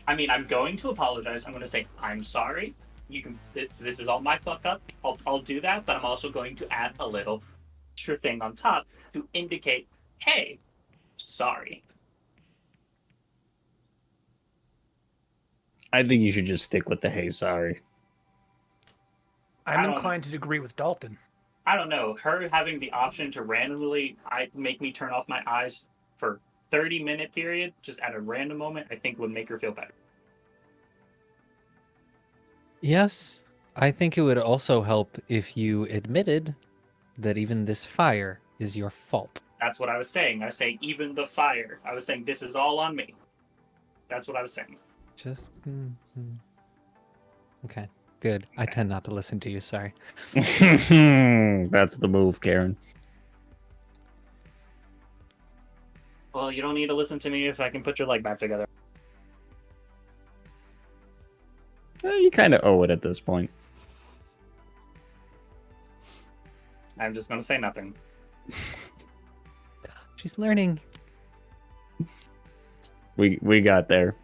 I mean, I'm going to apologize. I'm going to say I'm sorry. You can. This is all my fuck up. I'll do that, but I'm also going to add a little extra thing on top to indicate, hey, sorry. I think you should just stick with the hey, sorry. I'm inclined to agree with Dalton. I don't know. Her having the option to randomly make me turn off my eyes for 30-minute period, just at a random moment, I think would make her feel better. Yes, I think it would also help if you admitted that even this fire is your fault. That's what I was saying. I say even the fire. I was saying this is all on me. That's what I was saying. Just okay, good. I tend not to listen to you. Sorry. That's the move, Karen. Well, you don't need to listen to me if I can put your leg back together. You kind of owe it at this point. I'm just gonna say nothing. She's learning. We got there.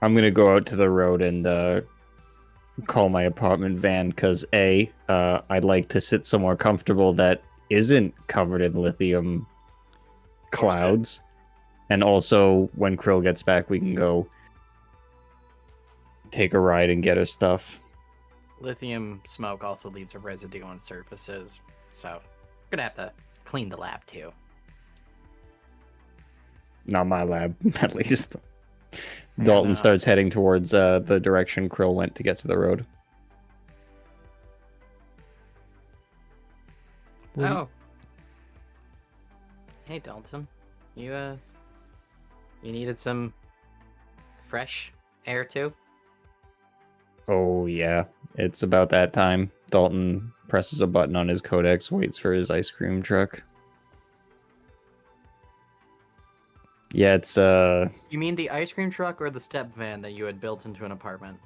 I'm gonna go out to the road and call my apartment van because I'd like to sit somewhere comfortable that isn't covered in lithium clouds, and also when Krill gets back, we can go take a ride and get her stuff. Lithium smoke also leaves a residue on surfaces, so we're gonna have to clean the lab too. Not my lab, at least. Dalton starts heading towards the direction Krill went to get to the road. Oh. Hey, Dalton. You needed some fresh air too? Oh, yeah. It's about that time. Dalton presses a button on his codex, waits for his ice cream truck. Yeah, it's You mean the ice cream truck or the step van that you had built into an apartment?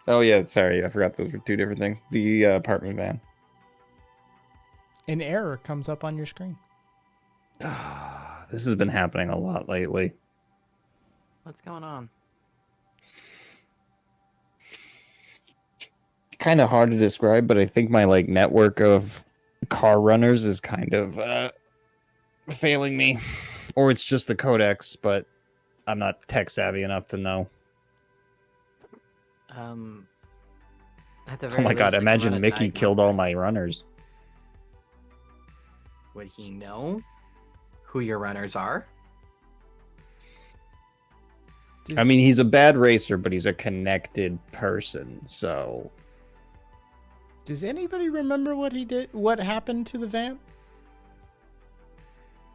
Oh yeah, sorry, I forgot those were two different things. The apartment van. An error comes up on your screen. This has been happening a lot lately. What's going on? Kind of hard to describe, but I think my network of car runners is kind of failing me. Or it's just the codex, but I'm not tech savvy enough to know. At the Oh very my god, least, I can imagine run a Mickey killed all diagnostic. my runners. Would he know who your runners are? I mean, he's a bad racer, but he's a connected person, so... Does anybody remember what he did? What happened to the van?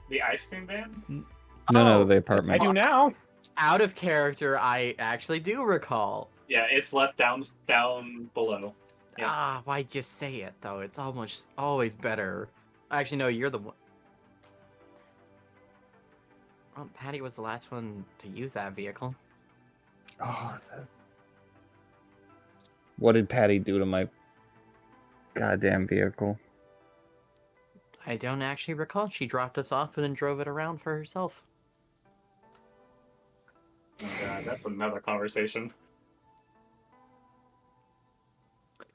The ice cream van? No, Oh, the apartment. I do now. Out of character, I actually do recall. Yeah, it's left down below. Yeah. Why just say it though? It's always better. Actually, no, you're the one. Well, Patty was the last one to use that vehicle. Oh, what did Patty do to my goddamn vehicle? I don't actually recall. She dropped us off and then drove it around for herself. Oh god, that's another conversation.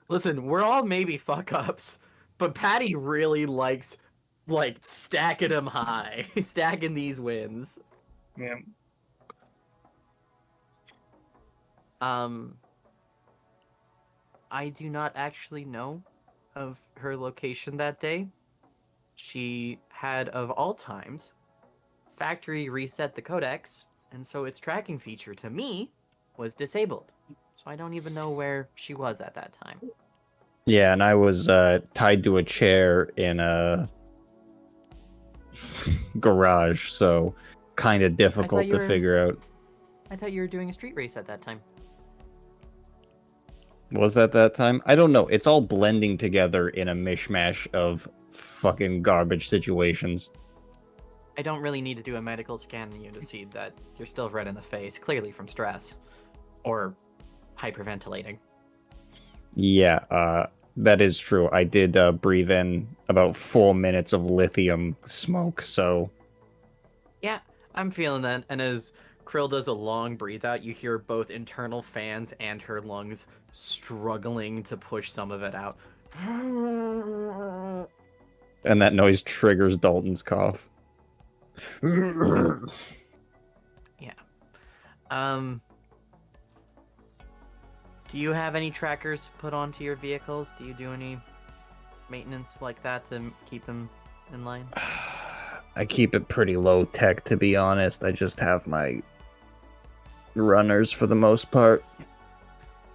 Listen, we're all maybe fuck ups, but Patty really likes stacking them high, stacking these wins. Yeah. I do not actually know of her location that day. She had, of all times, factory reset the codex, and so its tracking feature to me was disabled. So I don't even know where she was at that time. Yeah, and I was tied to a chair in a garage, so kind of difficult to figure out. I thought you were doing a street race at that time. Was that time? I don't know. It's all blending together in a mishmash of fucking garbage situations. I don't really need to do a medical scan on you to see that you're still red in the face, clearly from stress. Or hyperventilating. Yeah, that is true. I did breathe in about 4 minutes of lithium smoke, so... Yeah, I'm feeling that. And as Krill does a long breathe out, you hear both internal fans and her lungs struggling to push some of it out. And that noise triggers Dalton's cough. Yeah. Do you have any trackers put onto your vehicles? Do you do any maintenance like that to keep them in line? I keep it pretty low tech, to be honest. I just have my runners for the most part.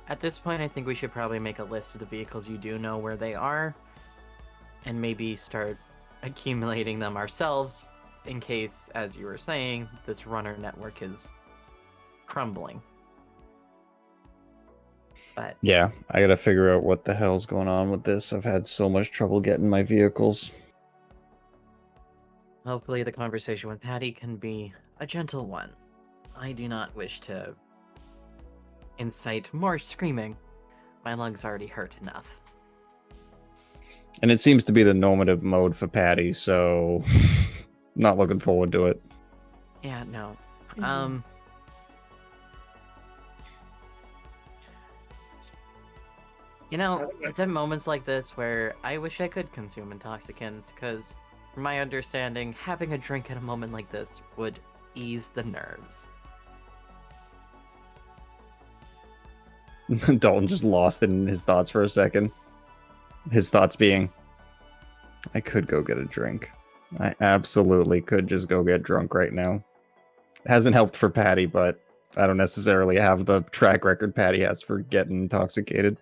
At this point, I think we should probably make a list of the vehicles you do know where they are, and maybe start accumulating them ourselves in case, as you were saying, this runner network is crumbling. But Yeah, I gotta figure out what the hell's going on with this. I've had so much trouble getting my vehicles. hopefully the conversation with Patty can be a gentle one. I do not wish to incite more screaming. My lungs already hurt enough. And it seems to be the normative mode for Patty, so not looking forward to it. Yeah, no. You know, it's at moments like this where I wish I could consume intoxicants, because, from my understanding, having a drink at a moment like this would ease the nerves. Dalton just lost in his thoughts for a second. His thoughts being, I could go get a drink. I absolutely could just go get drunk right now. It hasn't helped for Patty, but I don't necessarily have the track record Patty has for getting intoxicated.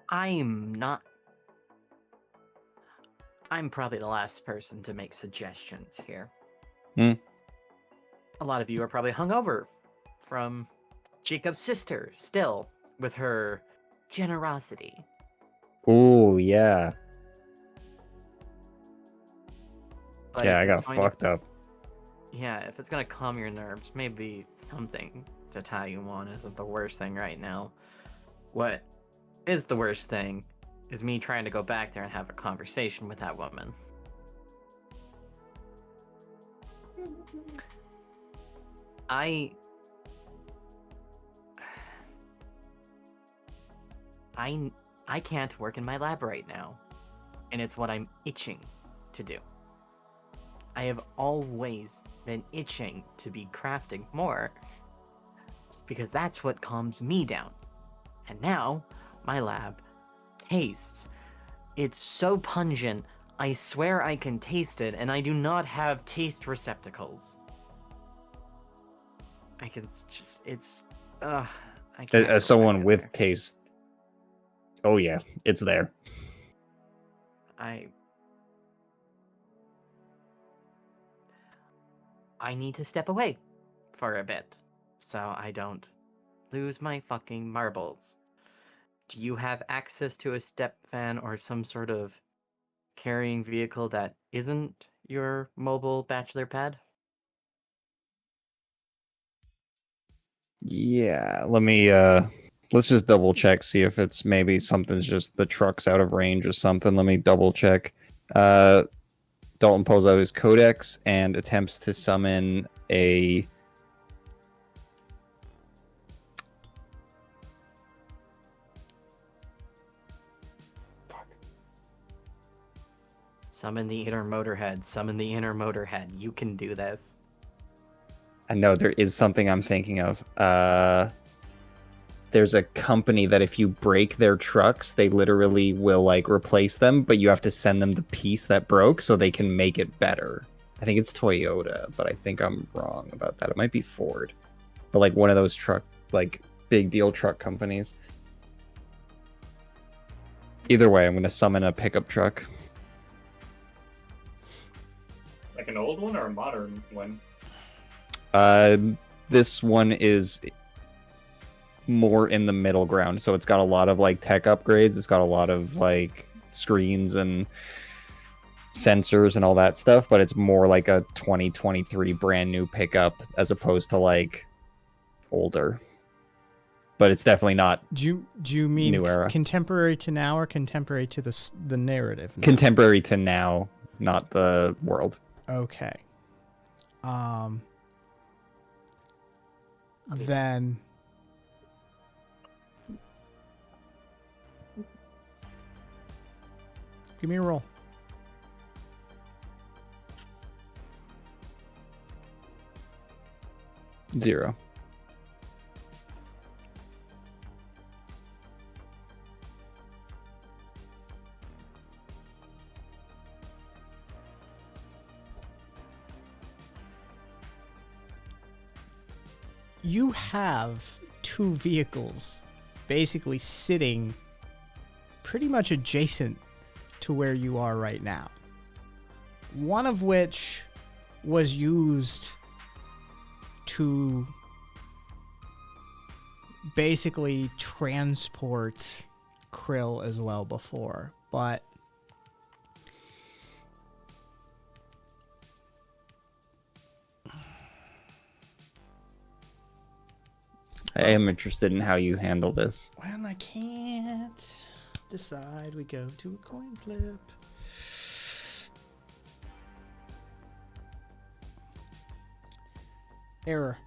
I'm probably the last person to make suggestions here. A lot of you are probably hungover from Jacob's sister still, with her generosity. Ooh, yeah. But Yeah, I if it's got going to- fucked up. Yeah, if it's gonna calm your nerves, maybe something to tie you on isn't the worst thing right now. What is the worst thing is me trying to go back there and have a conversation with that woman. I can't work in my lab right now, and it's what I'm itching to do. I have always been itching to be crafting more. It's because that's what calms me down. And now, my lab tastes. It's so pungent, I swear I can taste it, and I do not have taste receptacles. I can just, I can't. As someone with taste, oh yeah, it's there. I need to step away for a bit so I don't lose my fucking marbles. Do you have access to a step van or some sort of carrying vehicle that isn't your mobile bachelor pad? Yeah, let me let's just double check, see if it's maybe something's just the truck's out of range or something. Let me double check. Dalton pulls out his codex and attempts to summon a Summon the inner motorhead. Summon the inner motorhead. You can do this. I know there is something I'm thinking of. There's a company that if you break their trucks, they literally will like replace them, but you have to send them the piece that broke so they can make it better. I think it's Toyota, but I think I'm wrong about that. It might be Ford, but like one of those truck, like big deal truck companies. Either way, I'm going to summon a pickup truck. Like an old one or a modern one? This one is more in the middle ground, so it's got a lot of like tech upgrades. It's got a lot of like screens and sensors and all that stuff, but it's more like a 2023 brand new pickup as opposed to like older. But it's definitely not Do you mean new era. contemporary to now or contemporary to the narrative? Now? Contemporary to now, not the world. Okay. Then give me a roll. Zero. You have two vehicles basically sitting pretty much adjacent to where you are right now. One of which was used to basically transport krill as well before, but I am interested in how you handle this. well, I can't decide. We go to a coin flip. Error.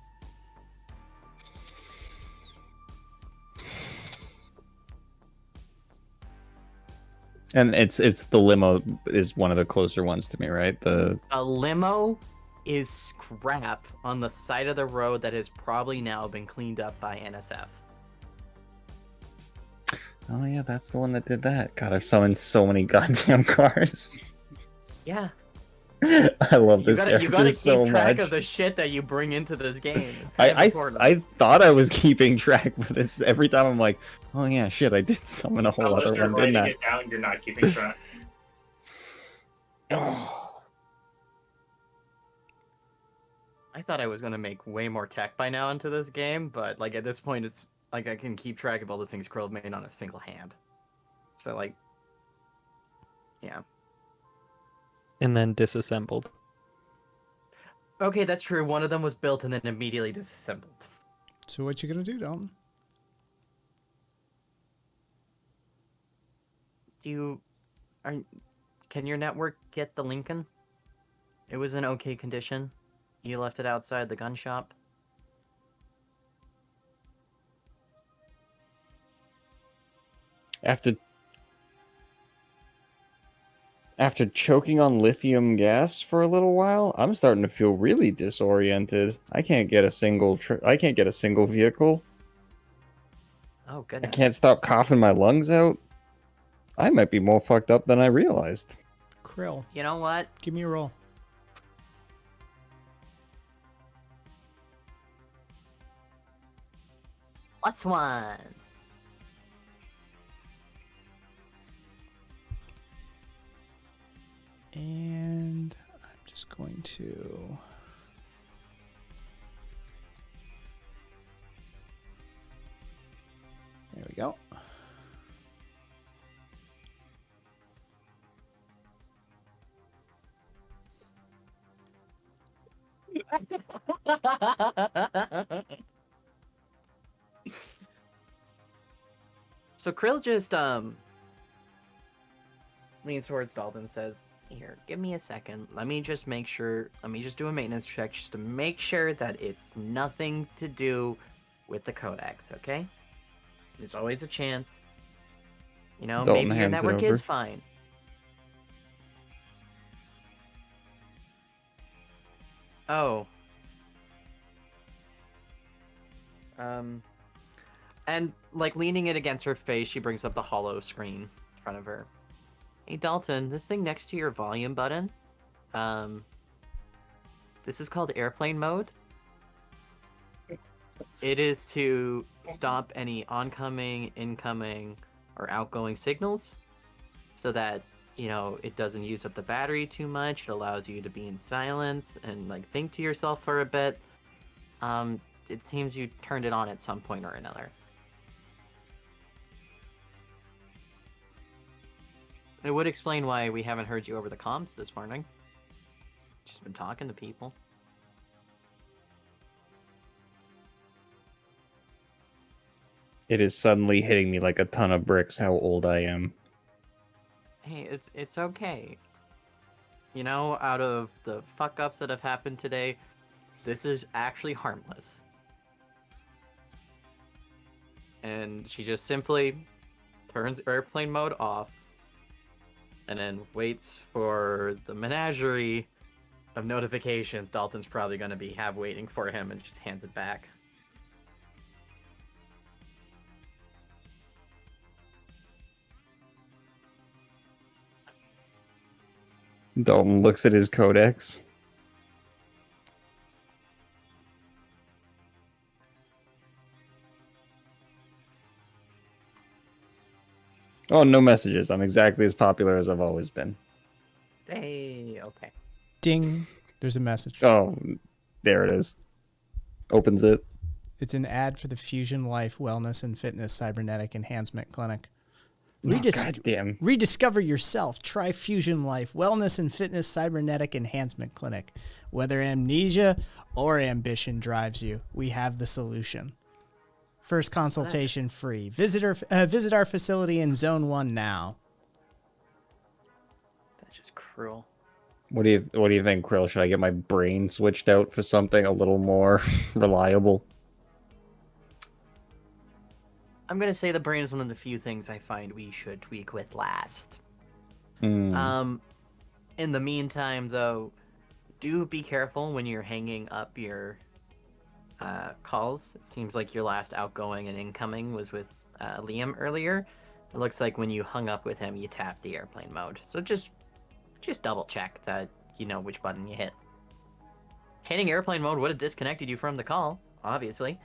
And it's the limo is one of the closer ones to me, right? The A limo is scrap on the side of the road that has probably now been cleaned up by NSF. Oh yeah, that's the one that did that. God, I've summoned so many goddamn cars. Yeah. I love You this gotta character keep so track much. of the shit that you bring into this game. It's kind of important. I thought I was keeping track, but this every time I'm like, oh yeah, shit, I did summon a whole Unless other you're one, didn't writing I? it down, you're not keeping track. I thought I was gonna make way more tech by now into this game, but like at this point, it's like I can keep track of all the things Krill made on a single hand. So like, yeah. And then disassembled. Okay, that's true. One of them was built and then immediately disassembled. So what you gonna do, Dalton? Can your network get the Lincoln? It was in okay condition. You left it outside the gun shop. After choking on lithium gas for a little while, I'm starting to feel really disoriented. I can't get a single vehicle. Oh I goodness. can't stop coughing my lungs out. I might be more fucked up than I realized. Krill, You know what? give me a roll. +1. And I'm just going to... There we go. So Krill just leans towards Dalton and says, "Here, give me a second. Let me just do a maintenance check just to make sure that it's nothing to do with the codex, okay? There's always a chance. You know, Dalton maybe your hands it network is over. fine." Oh. And like leaning it against her face, she brings up the hollow screen in front of her. "Hey Dalton, this thing next to your volume button, this is called airplane mode. It is to stop any oncoming, incoming, or outgoing signals so that, it doesn't use up the battery too much. It allows you to be in silence and like think to yourself for a bit. It seems you turned it on at some point or another. It would explain why we haven't heard you over the comms this morning. Just been talking to people. It is suddenly hitting me like a ton of bricks how old I am. Hey, it's okay. Out of the fuck-ups that have happened today, this is actually harmless. And she just simply turns airplane mode off and then waits for the menagerie of notifications Dalton's probably going to have waiting for him, and just hands it back. Dalton looks at his codex. Oh, no messages. I'm exactly as popular as I've always been. Hey, okay. Ding. There's a message. Oh, there it is. Opens it. It's an ad for the Fusion Life Wellness and Fitness Cybernetic Enhancement Clinic. Goddamn. Rediscover yourself. Try Fusion Life Wellness and Fitness Cybernetic Enhancement Clinic. Whether amnesia or ambition drives you, we have the solution. First consultation free. Visit our facility in Zone 1 now. That's just cruel. What do you think, Krill? Should I get my brain switched out for something a little more reliable? I'm going to say the brain is one of the few things I find we should tweak with last. Mm. In the meantime, though, do be careful when you're hanging up your calls. It seems like your last outgoing and incoming was with Liam earlier. It looks like when you hung up with him, you tapped the airplane mode. So just double check that you know which button you hit. Hitting airplane mode would have disconnected you from the call, obviously.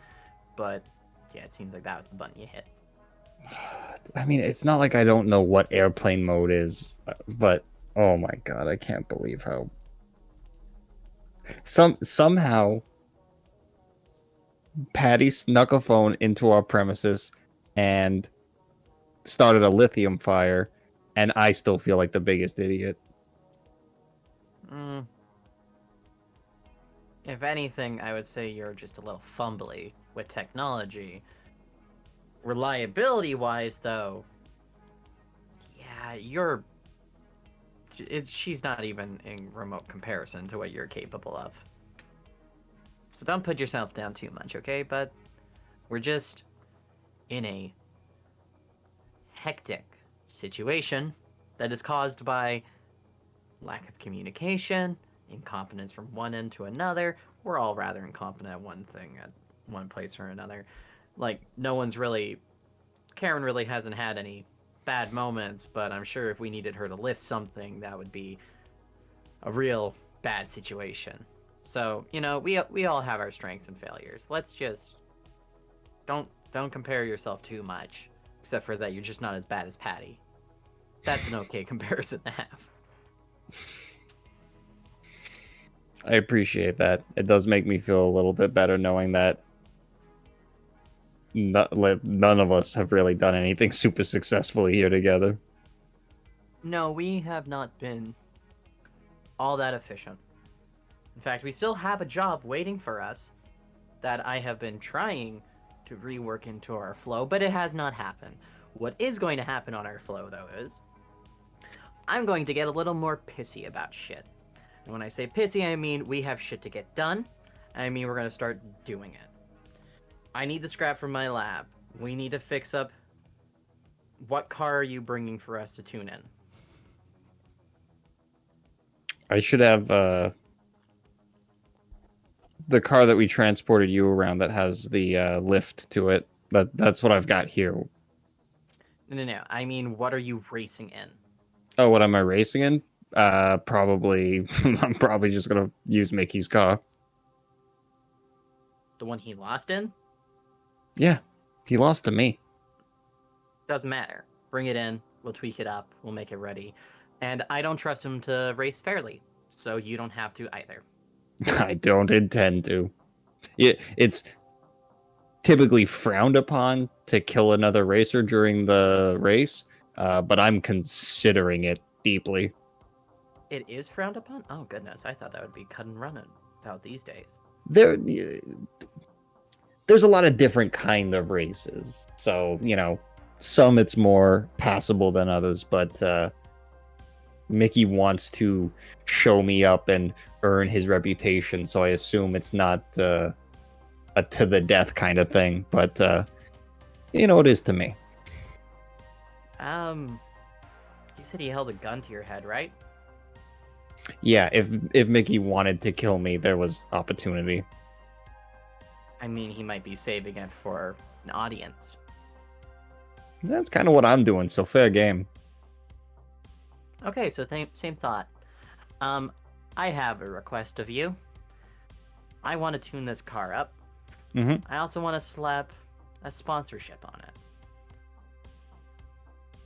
But yeah, it seems like that was the button you hit. I mean, it's not like I don't know what airplane mode is, but oh my god, I can't believe how somehow Patty snuck a phone into our premises and started a lithium fire, and I still feel like the biggest idiot. If anything, I would say you're just a little fumbly with technology. Reliability-wise, though, yeah, she's not even in remote comparison to what you're capable of. So don't put yourself down too much, okay? But we're just in a hectic situation that is caused by lack of communication, incompetence from one end to another. We're all rather incompetent at one thing at one place or another. Like, Karen really hasn't had any bad moments, but I'm sure if we needed her to lift something, that would be a real bad situation. So, we all have our strengths and failures. Let's just don't compare yourself too much, except for that you're just not as bad as Patty. That's an okay comparison to have. I appreciate that. It does make me feel a little bit better knowing that none of us have really done anything super successfully here together. No, we have not been all that efficient. In fact, we still have a job waiting for us that I have been trying to rework into our flow, but it has not happened. What is going to happen on our flow, though, is I'm going to get a little more pissy about shit. And when I say pissy, I mean we have shit to get done. I mean we're going to start doing it. I need the scrap from my lab. We need to fix up. What car are you bringing for us to tune in? I should have the car that we transported you around that has the lift to it. That's what I've got here. No. I mean, what are you racing in? Oh, what am I racing in? Probably. I'm probably just gonna use Mickey's car. The one he lost in? Yeah, he lost to me. Doesn't matter. Bring it in. We'll tweak it up. We'll make it ready. And I don't trust him to race fairly, so you don't have to either. I don't intend to. It's typically frowned upon to kill another racer during the race, but I'm considering it deeply. It is frowned upon? Oh, goodness. I thought that would be cut and running about these days. There's a lot of different kind of races, so some it's more passable than others, but Mickey wants to show me up and earn his reputation, so I assume it's not a to the death kind of thing, but it is to me. You said he held a gun to your head, right? Yeah, if Mickey wanted to kill me, there was opportunity. I mean, he might be saving it for an audience. That's kind of what I'm doing, so fair game. Okay, so same thought. I have a request of you. I want to tune this car up. Mm-hmm. I also want to slap a sponsorship on it.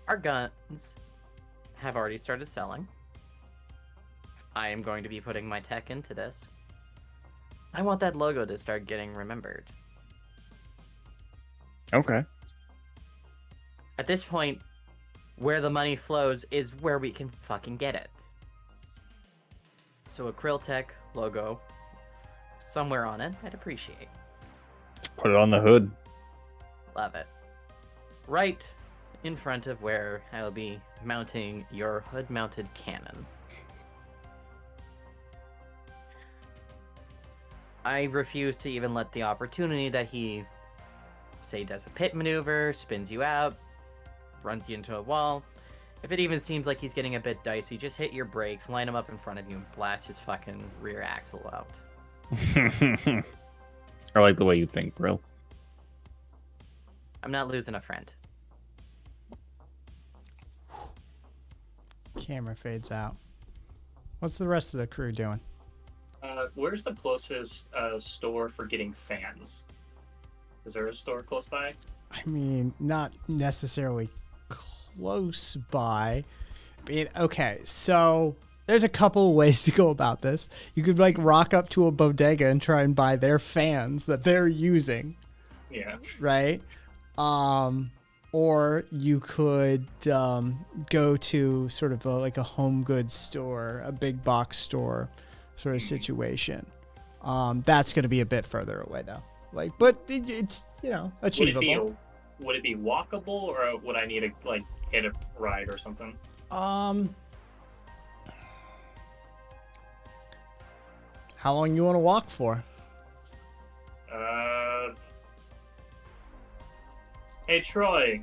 Our guns have already started selling. I am going to be putting my tech into this. I want that logo to start getting remembered. Okay. At this point, where the money flows is where we can fucking get it. So a Krill Tech logo somewhere on it, I'd appreciate. Put it on the hood. Love it. Right in front of where I'll be mounting your hood-mounted cannon. I refuse to even let the opportunity that he, say, does a pit maneuver, spins you out, runs you into a wall. If it even seems like he's getting a bit dicey, just hit your brakes, line him up in front of you, and blast his fucking rear axle out. I like the way you think, bro. I'm not losing a friend. Camera fades out. What's the rest of the crew doing? Where's the closest store for getting fans? Is there a store close by? I mean, not necessarily close by. Okay, so there's a couple of ways to go about this. You could rock up to a bodega and try and buy their fans that they're using. Yeah. Right? Or you could go to sort of a home goods store, a big box store sort of situation. That's going to be a bit further away though. But it's achievable. Would it be walkable, or would I need to hit a ride or something? How long you want to walk for? Hey Troy,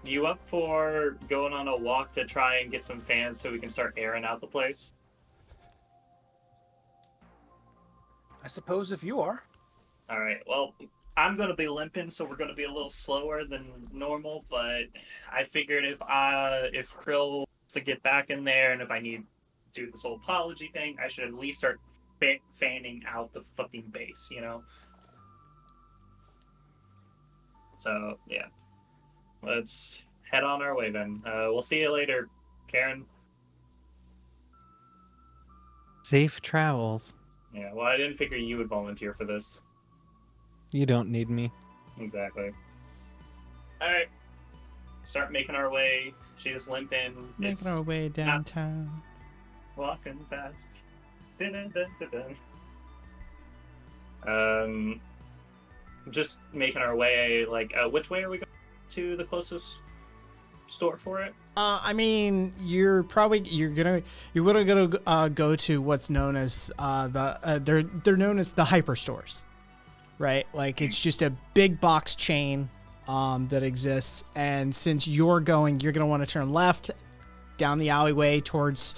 you up for going on a walk to try and get some fans so we can start airing out the place? I suppose if you are. All right. Well, I'm gonna be limping, so we're gonna be a little slower than normal. But I figured if Krill wants to get back in there, and if I need to do this whole apology thing, I should at least start fanning out the fucking base, So yeah, let's head on our way then. We'll see you later, Karen. Safe travels. Yeah. Well, I didn't figure you would volunteer for this. You don't need me. Exactly. Alright. Start making our way. She's limping. Making our way downtown. Walking fast. Dun-dun-dun-dun. Just making our way, which way are we going to the closest store for it? I mean, you're gonna go to what's known as they're known as the hyper stores. Right? It's just a big box chain that exists. And since you're going to want to turn left down the alleyway towards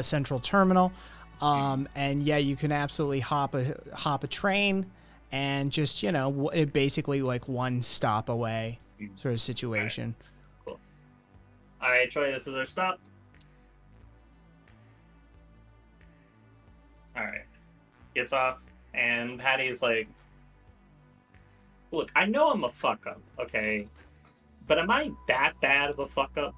Central Terminal. And yeah, you can absolutely hop a train and just, it basically one stop away sort of situation. All right. Cool. All right, Troy, this is our stop. All right. Gets off. And Patty's like, look, I know I'm a fuck up, okay? but am I that bad of a fuck up?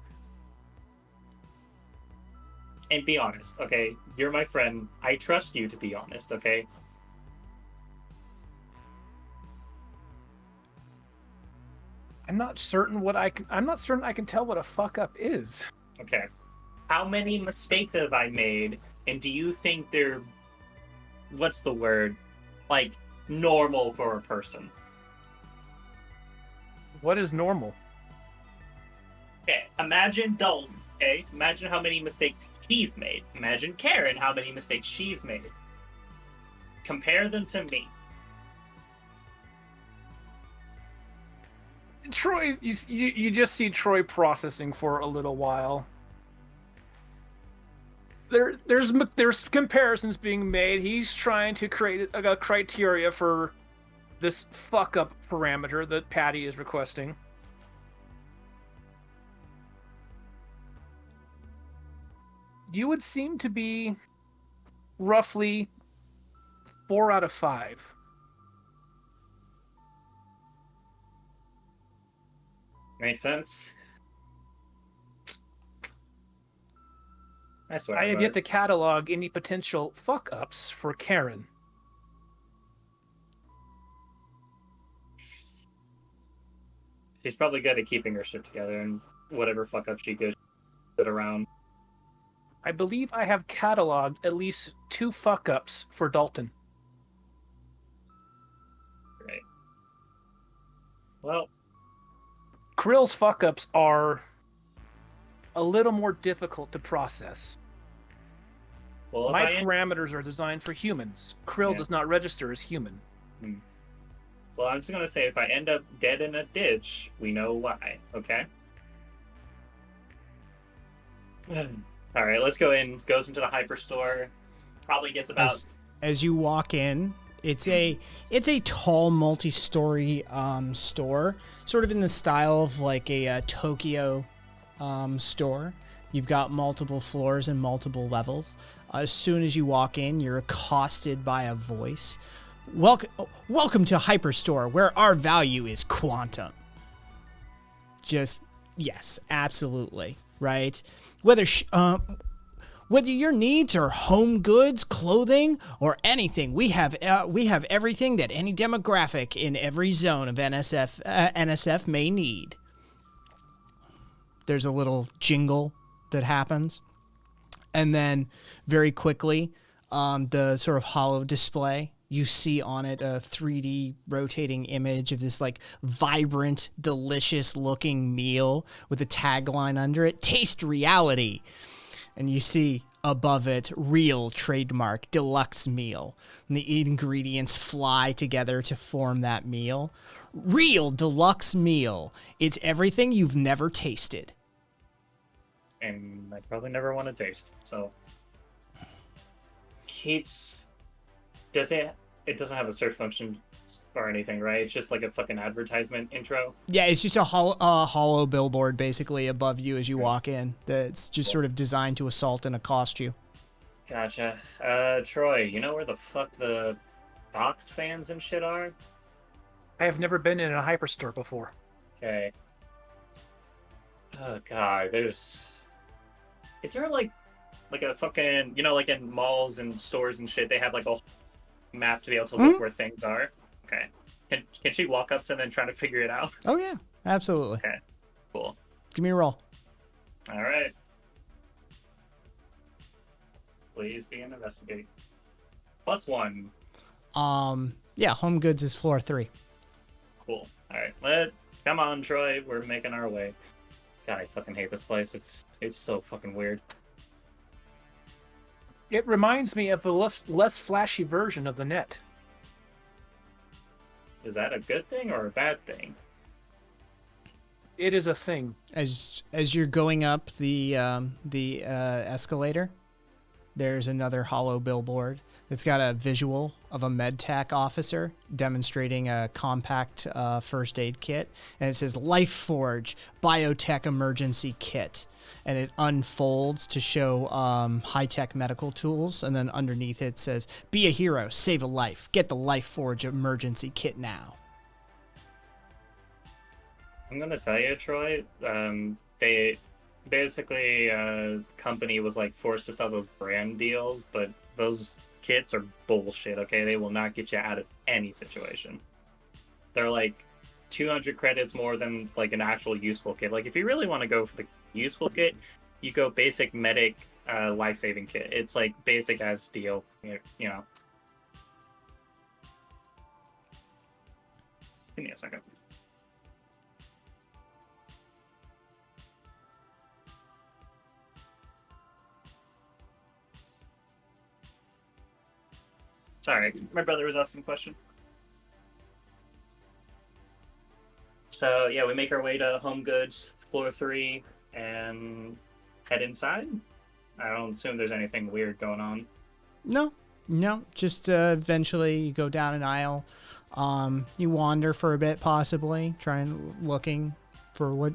And be honest, okay? You're my friend. I trust you to be honest, okay? I'm not certain I'm not certain I can tell what a fuck up is. Okay. How many mistakes have I made? And do you think they're, what's the word? Like, normal for a person? What is normal? Okay, imagine Dalton, okay? Imagine how many mistakes he's made. Imagine Karen, how many mistakes she's made. Compare them to me. Troy, you just see Troy processing for a little while. There's comparisons being made. He's trying to create a criteria for this fuck up parameter that Patty is requesting. You would seem to be roughly 4 out of 5. Makes sense? I swear. I have yet to catalog any potential fuck ups for Karen. She's probably good at keeping her shit together and whatever fuck up she could sit around. I believe I have cataloged at least 2 fuck ups for Dalton. Right. Well, Krill's fuck ups are a little more difficult to process. well, My parameters are designed for humans. Krill does not register as human. Well, I'm just gonna say, if I end up dead in a ditch, we know why. Okay. All right, let's go in. Goes into the hyperstore. Probably gets about. As you walk in, it's a tall multi-story store, sort of in the style of like a Tokyo store. You've got multiple floors and multiple levels. As soon as you walk in, you're accosted by a voice. Welcome to Hyperstore, where our value is quantum. Yes, absolutely, right? Whether your needs are home goods, clothing, or anything, we have everything that any demographic in every zone of NSF may need. There's a little jingle that happens, and then very quickly, the sort of hollow display. You see on it a 3D rotating image of this like vibrant, delicious looking meal with a tagline under it, "Taste reality." And you see above it, "Real trademark deluxe meal." And the ingredients fly together to form that meal. Real deluxe meal. It's everything you've never tasted. And I probably never want to taste. So it doesn't have a search function or anything, right? It's just like a fucking advertisement intro. Yeah, it's just a hollow billboard basically above you as you walk in. That's just sort of designed to assault and accost you. Gotcha. Troy, you know where the fuck the box fans and shit are? I have never been in a hyperstore before. Okay. Oh god, is there like a fucking, like in malls and stores and shit, they have like a map to be able to look where things are? Okay. Can she walk up to them and try to figure it out? Oh yeah, absolutely. Okay. Cool. Give me a roll. All right. Please be an investigate. +1. Yeah, home goods is floor 3. Cool. All right. Come on, Troy. We're making our way. God, I fucking hate this place. It's so fucking weird. It reminds me of a less flashy version of the net. Is that a good thing or a bad thing? It is a thing. As you're going up the escalator, there's another hollow billboard that's got a visual of a medtech officer demonstrating a compact first aid kit, and it says Life Forge Biotech Emergency Kit, and it unfolds to show high-tech medical tools, and then underneath it says, "Be a hero, save a life, get the Life Forge Emergency Kit now." I'm gonna tell you, Troy. They basically company was like forced to sell those brand deals, but those kits are bullshit. Okay, they will not get you out of any situation. They're like 200 credits more than like an actual useful kit. Like if you really want to go for the useful kit, you go basic medic life-saving kit. It's like basic as steel. You know. Give me a second. Sorry, my brother was asking a question. So yeah, we make our way to Home Goods, floor 3, and head inside. I don't assume there's anything weird going on. No, just eventually you go down an aisle. You wander for a bit, possibly looking for what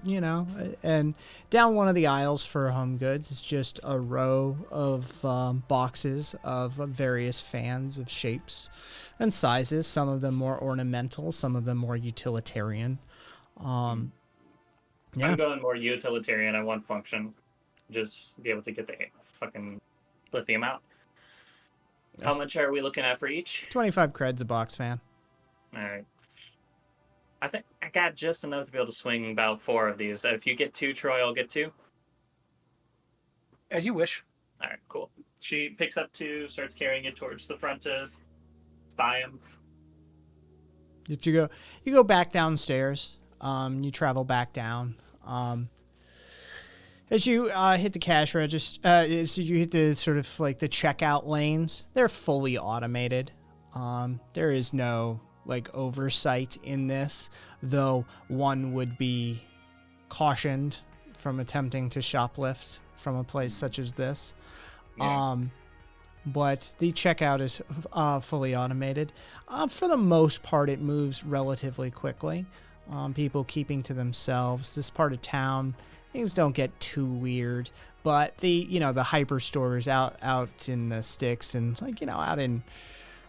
and down one of the aisles for Home Goods is just a row of boxes of various fans of shapes and sizes. Some of them more ornamental, some of them more utilitarian. Yeah. I'm going more utilitarian. I want function, just be able to get the fucking lithium out. How much are we looking at for each? 25 creds a box fan. All right. I think I got just enough to be able to swing about 4 of these. If you get 2, Troy, I'll get 2. As you wish. All right, cool. She picks up 2, starts carrying it towards the front to buy them. If you go back downstairs. You travel back down. As you hit the cash register, as you hit the sort of like the checkout lanes, they're fully automated. There is no like oversight in this, though one would be cautioned from attempting to shoplift from a place such as this. Yeah. But the checkout is fully automated. For the most part, it moves relatively quickly. People keeping to themselves. This part of town, things don't get too weird. But the hyper stores out in the sticks and out in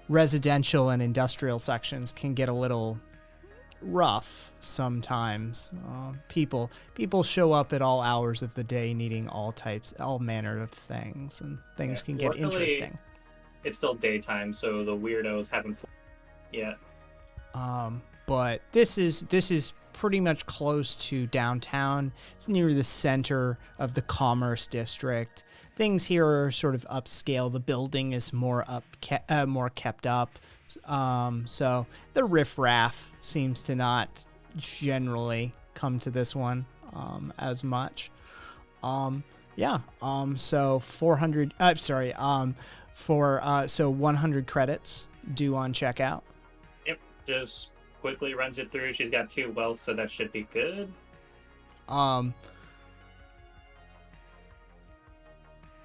residential and industrial sections can get a little rough sometimes. People show up at all hours of the day needing all manner of things, and things can get interesting. It's still daytime, so the weirdos haven't yet. But this is pretty much close to downtown. It's near the center of the commerce district. Things here are sort of upscale. The building is more kept up. So the riffraff seems to not generally come to this one as much. So 400. So 100 credits due on checkout. Yep, just quickly runs it through. She's got 2 wealth, so that should be good.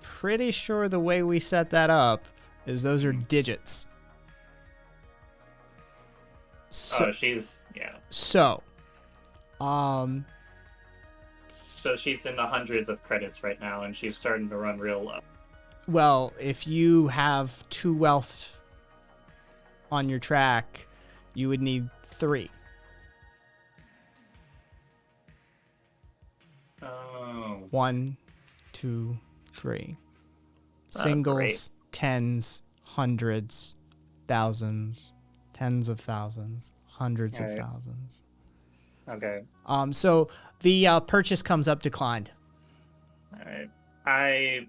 Pretty sure the way we set that up is those are digits. So, she's So she's in the hundreds of credits right now, and she's starting to run real low. Well, if you have 2 wealth on your track, you would need 3. Oh. 1, 2, 3. Oh, Singles, great. tens, hundreds, thousands, tens of thousands, hundreds of Right. thousands. Okay. So the purchase comes up declined. All right.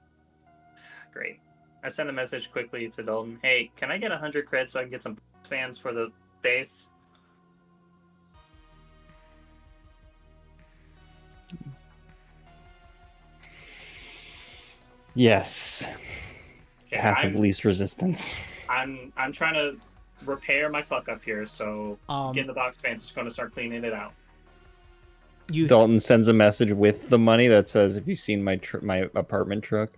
Great. I sent a message quickly to Dalton. Hey, can I get 100 creds so I can get some fans for the base? Yes. Okay, Path of least resistance. I'm trying to repair my fuck up here, so getting the box fans is going to start cleaning it out. Dalton sends a message with the money that says, "Have you seen my apartment truck?"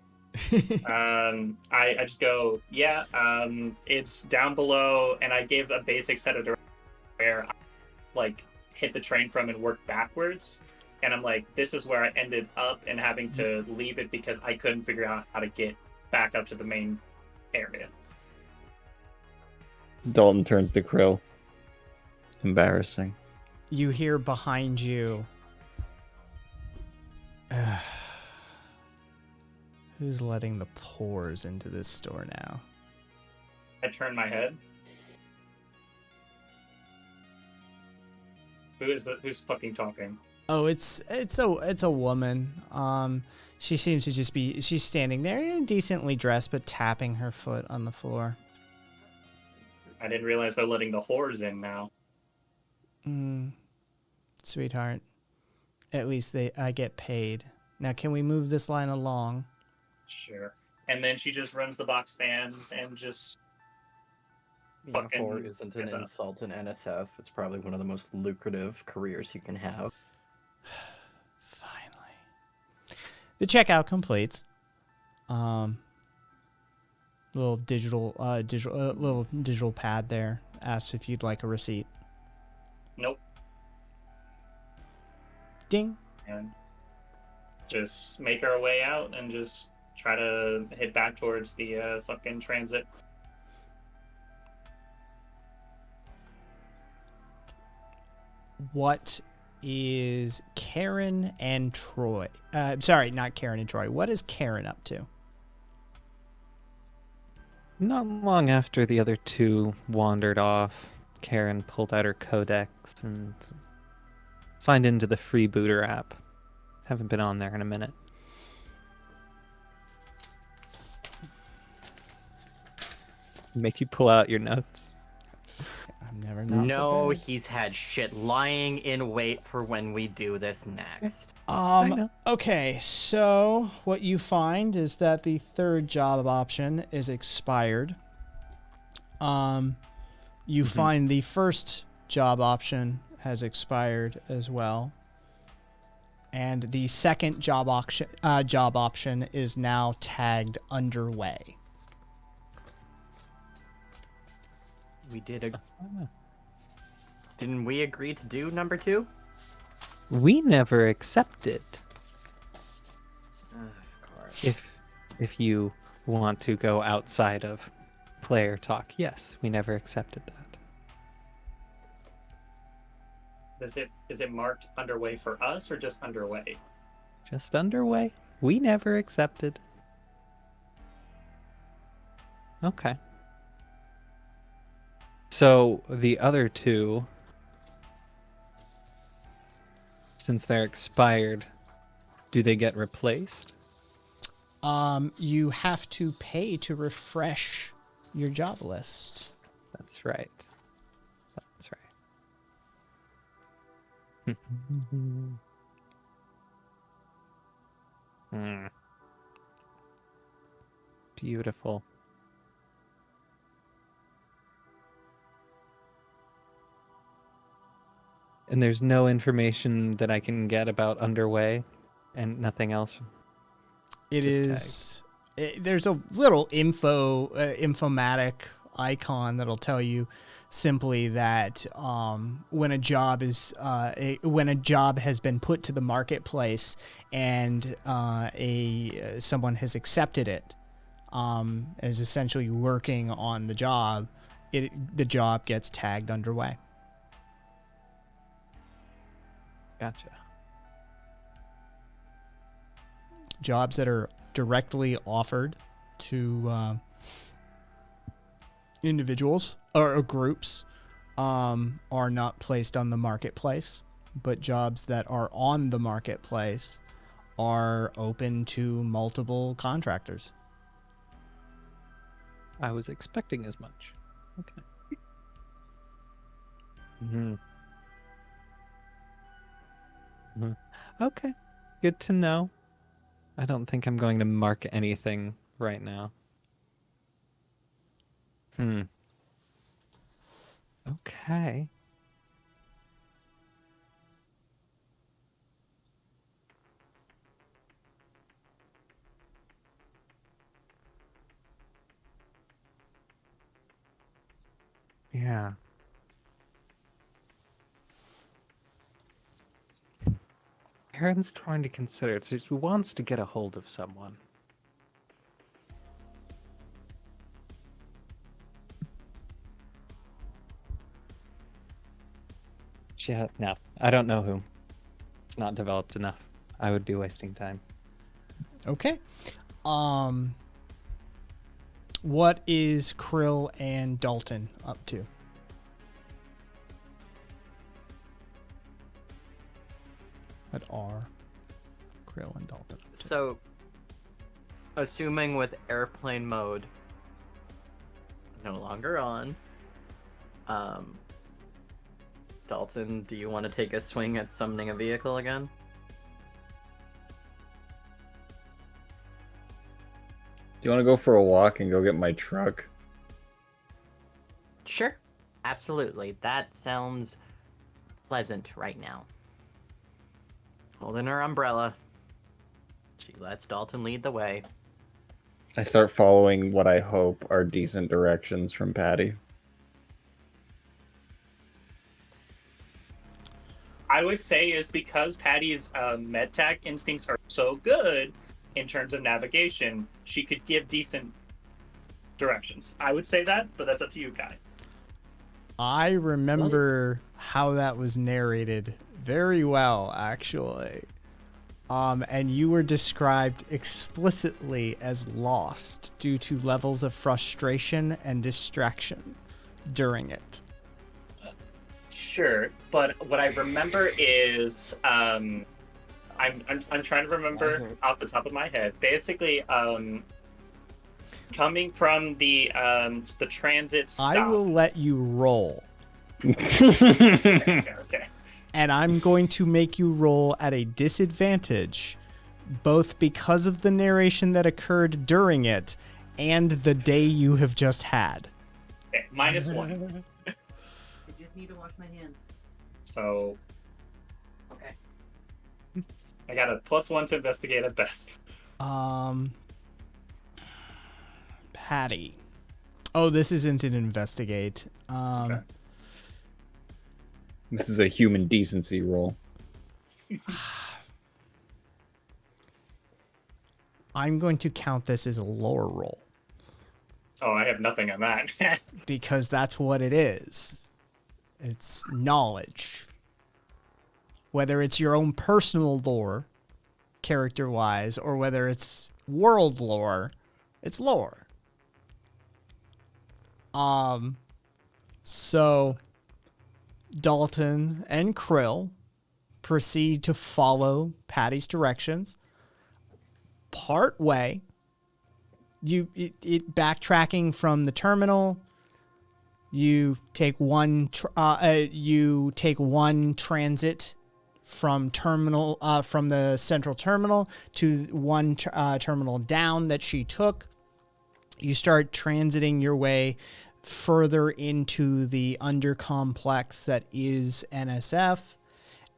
I just go, yeah, it's down below, and I gave a basic set of directions where I hit the train from and work backwards. And I'm like, this is where I ended up and having to leave it because I couldn't figure out how to get back up to the main area. Dalton turns to Krill. Embarrassing. you hear behind you. Who's letting the pores into this store now? I turn my head. Who's fucking talking? Oh, it's a woman. She seems to just be, she's standing there, decently dressed, but tapping her foot on the floor. I didn't realize they're letting the whores in now. Sweetheart, at least I get paid. Now, can we move this line along? Sure. And then she just runs the box fans and just fucking. Whore isn't an insult in NSF. It's probably one of the most lucrative careers you can have. Finally. The checkout completes. Little digital pad there. Asks if you'd like a receipt. Nope. Ding. And just make our way out and just try to head back towards the fucking transit. What is Karen and Troy? Sorry, not Karen and Troy. What is Karen up to? Not long after the other two wandered off, Karen pulled out her codex and signed into the Freebooter app. Haven't been on there in a minute. Make you pull out your notes. I'm never not No, prepared. he's had shit lying in wait for when we do this next. Okay, so what you find is that the third job option is expired. You find the first job option has expired as well. And the second job option is now tagged underway. We did Didn't we agree to do number 2? We never accepted. Of course. If you want to go outside of player talk, yes, we never accepted that. Is it marked underway for us or just underway? Just underway. We never accepted. Okay. So the other two, since they're expired, do they get replaced? You have to pay to refresh your job list. That's right. That's right. Beautiful. And there's no information that I can get about underway and nothing else. It Just is. There's a little infomatic icon that'll tell you simply that when a job has been put to the marketplace and someone has accepted it, is essentially working on the job, the job gets tagged underway. Gotcha. Jobs that are directly offered to individuals or groups are not placed on the marketplace, but jobs that are on the marketplace are open to multiple contractors. I was expecting as much. Okay. Mm-hmm. Okay. Good to know. I don't think I'm going to mark anything right now. Okay. Yeah. Aaron's trying to consider it, so he wants to get a hold of someone. Yeah, no, I don't know who. It's not developed enough. I would be wasting time. Okay. What is Krill and Dalton up to? What are Krill and Dalton up to? So, assuming with airplane mode no longer on, Dalton, do you want to take a swing at summoning a vehicle again? Do you want to go for a walk and go get my truck? Sure. Absolutely. That sounds pleasant right now. Holding her umbrella, she lets Dalton lead the way. I start following what I hope are decent directions from Patty. I would say is because Patty's medtech instincts are so good in terms of navigation, she could give decent directions. I would say that, but that's up to you, Kai. I remember how that was narrated very well, actually. And you were described explicitly as lost due to levels of frustration and distraction during it. Sure, but what I remember is I'm trying to remember off the top of my head. Basically, coming from the transit stop. I will let you roll. Okay. And I'm going to make you roll at a disadvantage, both because of the narration that occurred during it and the day you have just had. Okay, -1. I just need to wash my hands. So Okay. I got a +1 to investigate at best. Patty. Oh, this isn't an investigate. Okay. This is a human decency roll. I'm going to count this as a lore roll Oh, I have nothing on that. because that's what it is. It's knowledge. Whether it's your own personal lore, character-wise, or whether it's world lore, it's lore. So Dalton and Krill proceed to follow Patty's directions. Part way, it backtracking from the terminal. You take one transit from from the central terminal to one terminal down that she took. You start transiting your way further into the undercomplex that is NSF,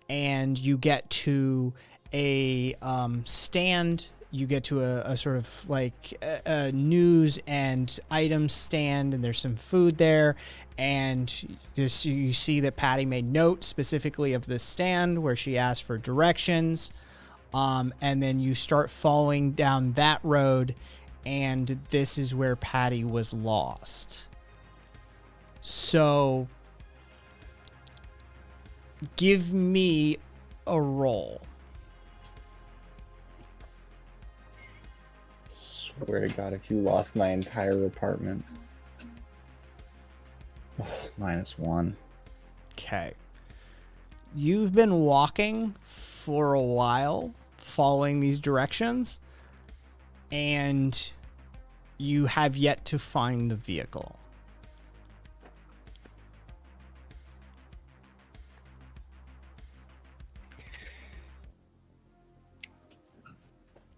and you get to a stand. You get to a sort of like a news and items stand, and there's some food there. And this, you see that Patty made note specifically of this stand where she asked for directions. And then you start following down that road, and this is where Patty was lost. So give me a roll. Swear to God, if you lost my entire apartment. Oh, -1. Okay. You've been walking for a while, following these directions, and you have yet to find the vehicle.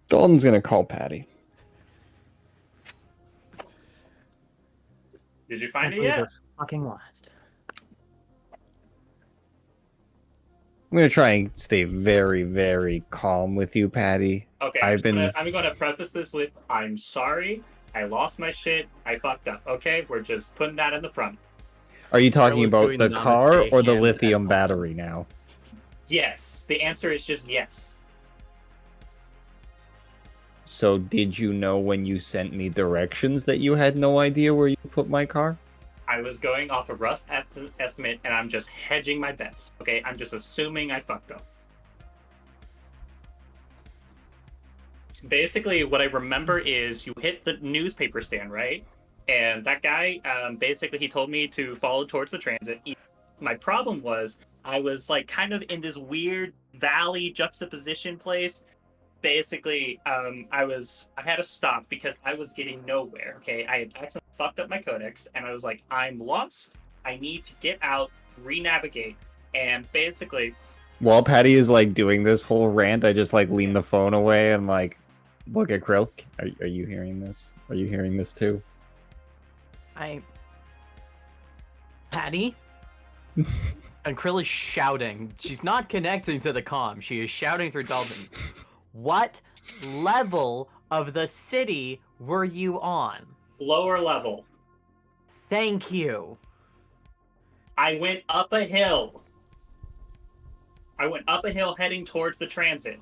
Dalton's gonna call Patty. Did you find it believe yet? we're fucking lost. I'm gonna try and stay very, very calm with you, Patty. Okay, I'm gonna preface this with I'm sorry. I lost my shit. I fucked up. Okay, we're just putting that in the front. Are you talking was about doing the car namaste or the hands lithium at battery now? Yes. The answer is just yes. So did you know when you sent me directions that you had no idea where you put my car? I was going off a rough estimate, and I'm just hedging my bets. Okay, I'm just assuming I fucked up. Basically, what I remember is you hit the newspaper stand, right? And that guy, basically, he told me to follow towards the transit. My problem was I was like kind of in this weird valley juxtaposition place. Basically, I had to stop because I was getting nowhere. Okay, I had accidentally fucked up my codex, and I was like, I'm lost. I need to get out, re-navigate, and basically, While Patty is like doing this whole rant, I just like lean the phone away and like look at Krill. Are you hearing this? Are you hearing this too? Patty? And Krill is shouting. She's not connecting to the comm. She is shouting through Dalton's. What level of the city were you on? lower level. Thank you. I went up a hill. Heading towards the transit.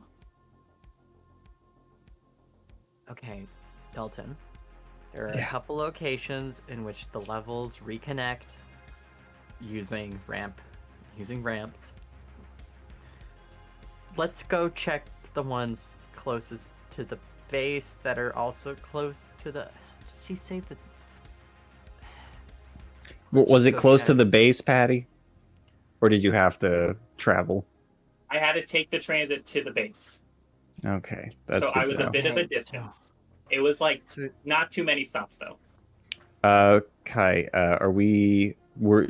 Okay, Dalton. There are a couple locations in which the levels reconnect using ramps. Let's go check the ones closest to the base that are also close to the... Did she say that... Was it go close check. to the base, Patty? Or did you have to travel? I had to take the transit to the base. Okay, that's So good I was to a know. bit of a Okay, so- distance. It was like not too many stops though. Kai,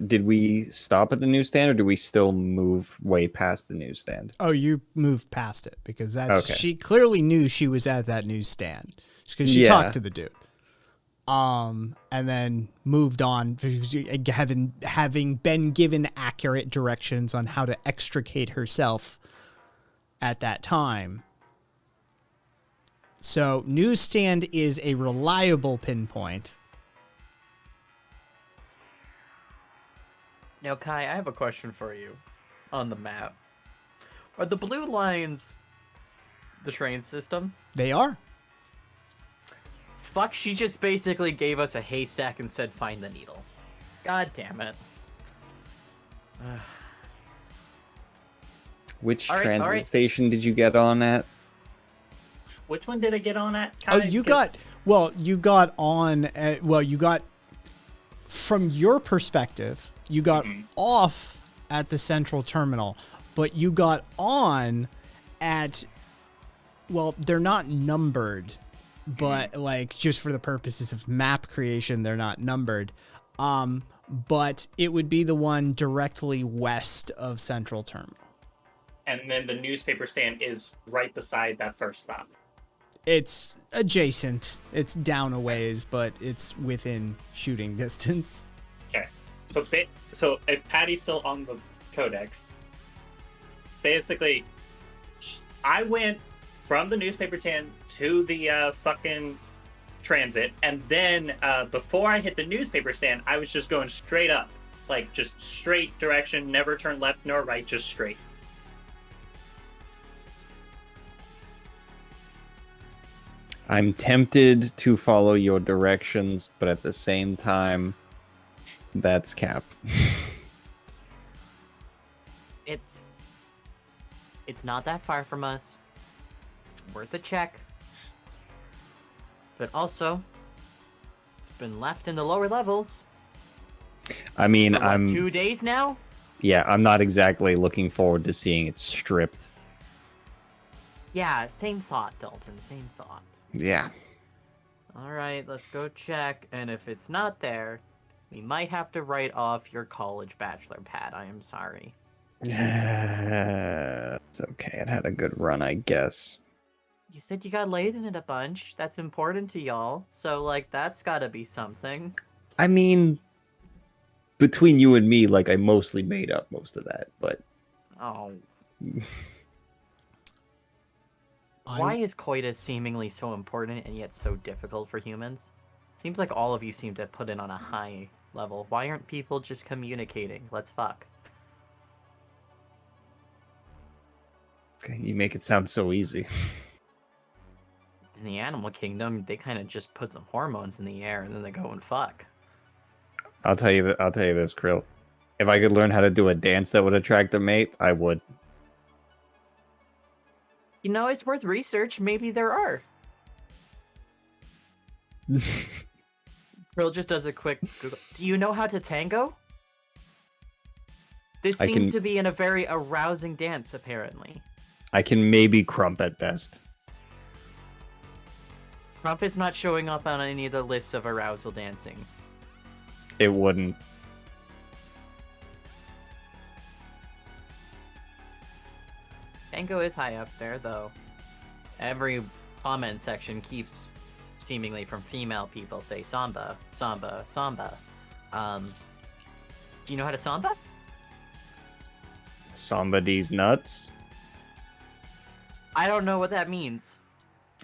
did we stop at the newsstand or do we still move way past the newsstand? Oh, you moved past it because that's Okay. she clearly knew she was at that newsstand because she Yeah. talked to the dude. And then moved on, having been given accurate directions on how to extricate herself at that time. So newsstand is a reliable pinpoint. Now, Kai, I have a question for you on the map. Are the blue lines the train system? They are. Fuck, she just basically gave us a haystack and said find the needle. God damn it. Which All right, transit all right. station did you get on at? Which one did I get on at? Oh, Kai? you 'Cause got on. You got from your perspective, you got off at the central terminal, but you got on at. Well, they're not numbered, but like just for the purposes of map creation, they're not numbered. But it would be the one directly west of central terminal. And then the newspaper stand is right beside that first stop. It's adjacent. It's down a ways, but it's within shooting distance. Okay. So if Patty's still on the codex, basically, I went from the newspaper stand to the fucking transit, and then before I hit the newspaper stand, I was just going straight up, like just straight direction, never turn left nor right, just straight. I'm tempted to follow your directions, but at the same time, that's cap. It's not that far from us. It's worth a check. But also, it's been left in the lower levels I mean, for what, 2 days now? I'm not exactly looking forward to seeing it stripped. Yeah, same thought, Dalton, same thought. Yeah. Alright, let's go check, and if it's not there, we might have to write off your college bachelor pad. I am sorry. It's okay. It had a good run, I guess. You said you got laid in it a bunch. That's important to y'all. So, like, that's gotta be something. I mean, between you and me, like, I mostly made up most of that, but... Oh. Why is coitus seemingly so important and yet so difficult for humans? Seems like all of you seem to put it on a high level. Why aren't people just communicating? Let's fuck. Okay, you make it sound so easy. In the animal kingdom, they kind of just put some hormones in the air and then they go and fuck. I'll tell you this, Krill. If I could learn how to do a dance that would attract a mate, I would. You know, it's worth research. Maybe there are. Krill just does a quick Google. Do you know how to tango? This seems to be in a very arousing dance, apparently. I can maybe crump at best. Crump is not showing up on any of the lists of arousal dancing. It wouldn't. Tango is high up there, though. Every comment section keeps seemingly from female people say samba, samba, samba. Do you know how to samba? Somebody's nuts? I don't know what that means.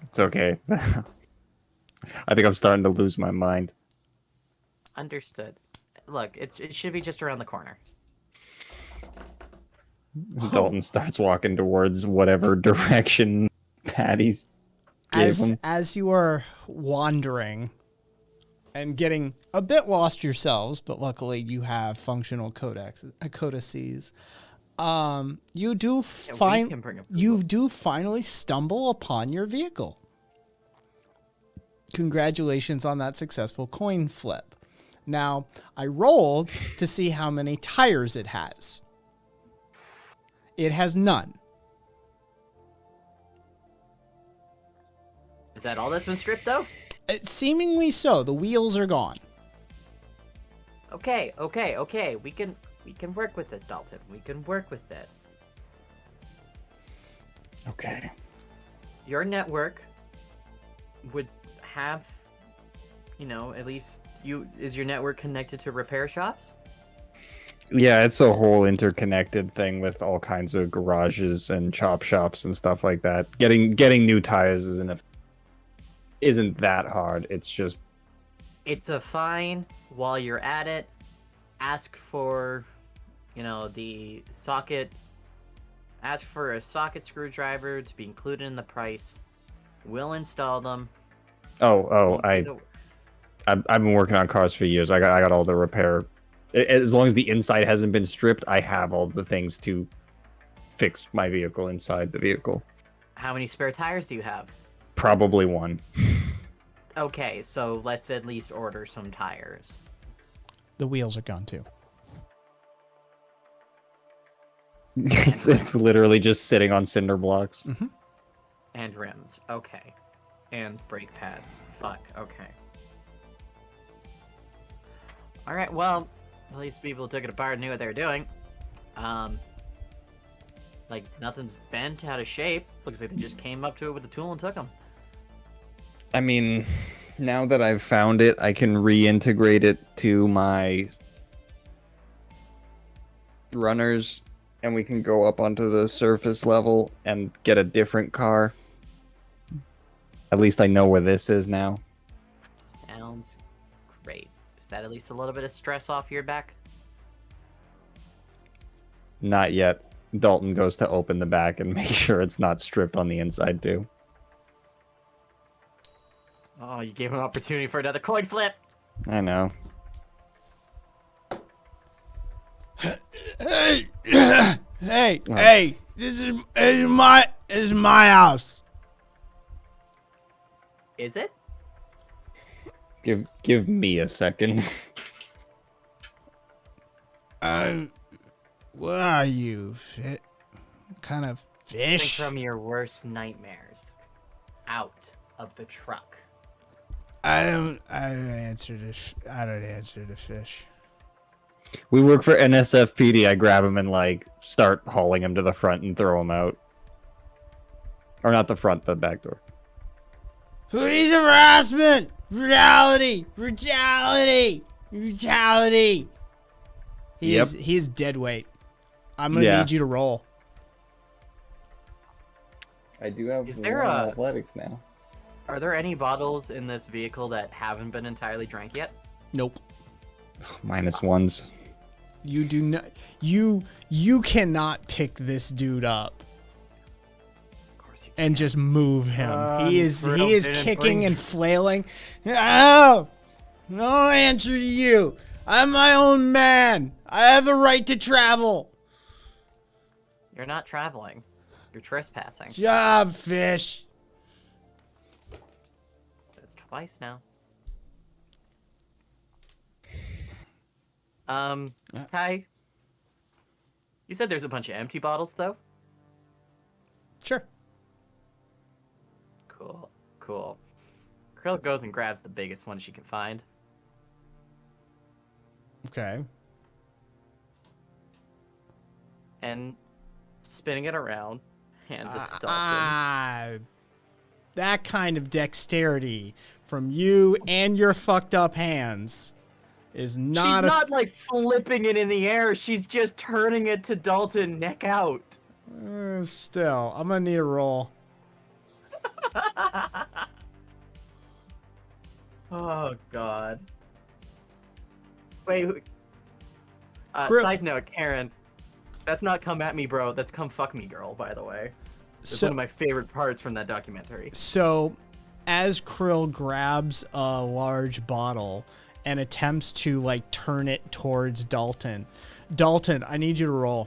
It's okay. I think I'm starting to lose my mind. Understood. Look, it should be just around the corner. Dalton starts walking towards whatever direction Patty's gave him. As you are wandering and getting a bit lost yourselves, but luckily you have functional codices. You do finally stumble upon your vehicle. Congratulations on that successful coin flip. Now, I rolled to see how many tires it has. It has none. Is that all that's been stripped, though? Seemingly so. The wheels are gone. Okay. We can work with this, Dalton. We can work with this. Okay. Your network would have, at least is your network connected to repair shops? Yeah, it's a whole interconnected thing with all kinds of garages and chop shops and stuff like that. Getting new tires isn't that hard. It's just... It's a fine. While you're at it, ask for, the socket. Ask for a socket screwdriver to be included in the price. We'll install them. I've been working on cars for years. I got all the repair. As long as the inside hasn't been stripped, I have all the things to fix my vehicle inside the vehicle. How many spare tires do you have? Probably one. Okay, so let's at least order some tires. The wheels are gone too. It's literally just sitting on cinder blocks. Mm-hmm. And rims. Okay. And brake pads. Fuck. Okay. Alright, well, at least people took it apart and knew what they were doing. Nothing's bent out of shape. Looks like they just came up to it with a tool and took them. I mean, now that I've found it, I can reintegrate it to my runners, and we can go up onto the surface level and get a different car. At least I know where this is now. Sounds great. Is that at least a little bit of stress off your back? Not yet. Dalton goes to open the back and make sure it's not stripped on the inside too. Oh, you gave him an opportunity for another coin flip. I know. Hey, this is my house. Is it? Give me a second. What are you? What kind of Think fish? from your worst nightmares. Out of the truck. I don't answer to fish. We work for NSFPD. I grab him and start hauling him to the front and throw him out. Or not the front, the back door. Police harassment! Brutality! He is dead weight. I'm gonna need you to roll. I do have Is there a- athletics now. Are there any bottles in this vehicle that haven't been entirely drank yet? Nope. -1s. You do not. You cannot pick this dude up Of course you and just move him. He is didn't kicking bring- and flailing. No answer to you. I'm my own man. I have a right to travel. You're not traveling. You're trespassing. Job, fish. It's twice now. Kai, you said there's a bunch of empty bottles, though? Sure. Cool, cool. Krill goes and grabs the biggest one she can find. Okay. And spinning it around, hands it to Dalton. That kind of dexterity from you and your fucked up hands is not. She's not like flipping it in the air. She's just turning it to Dalton, neck out. Still, I'm gonna need a roll. Oh God. Wait. Side note, Karen. That's not come at me, bro. That's come fuck me, girl. By the way, it's one of my favorite parts from that documentary. So, as Krill grabs a large bottle and attempts to like turn it towards Dalton, I need you to roll.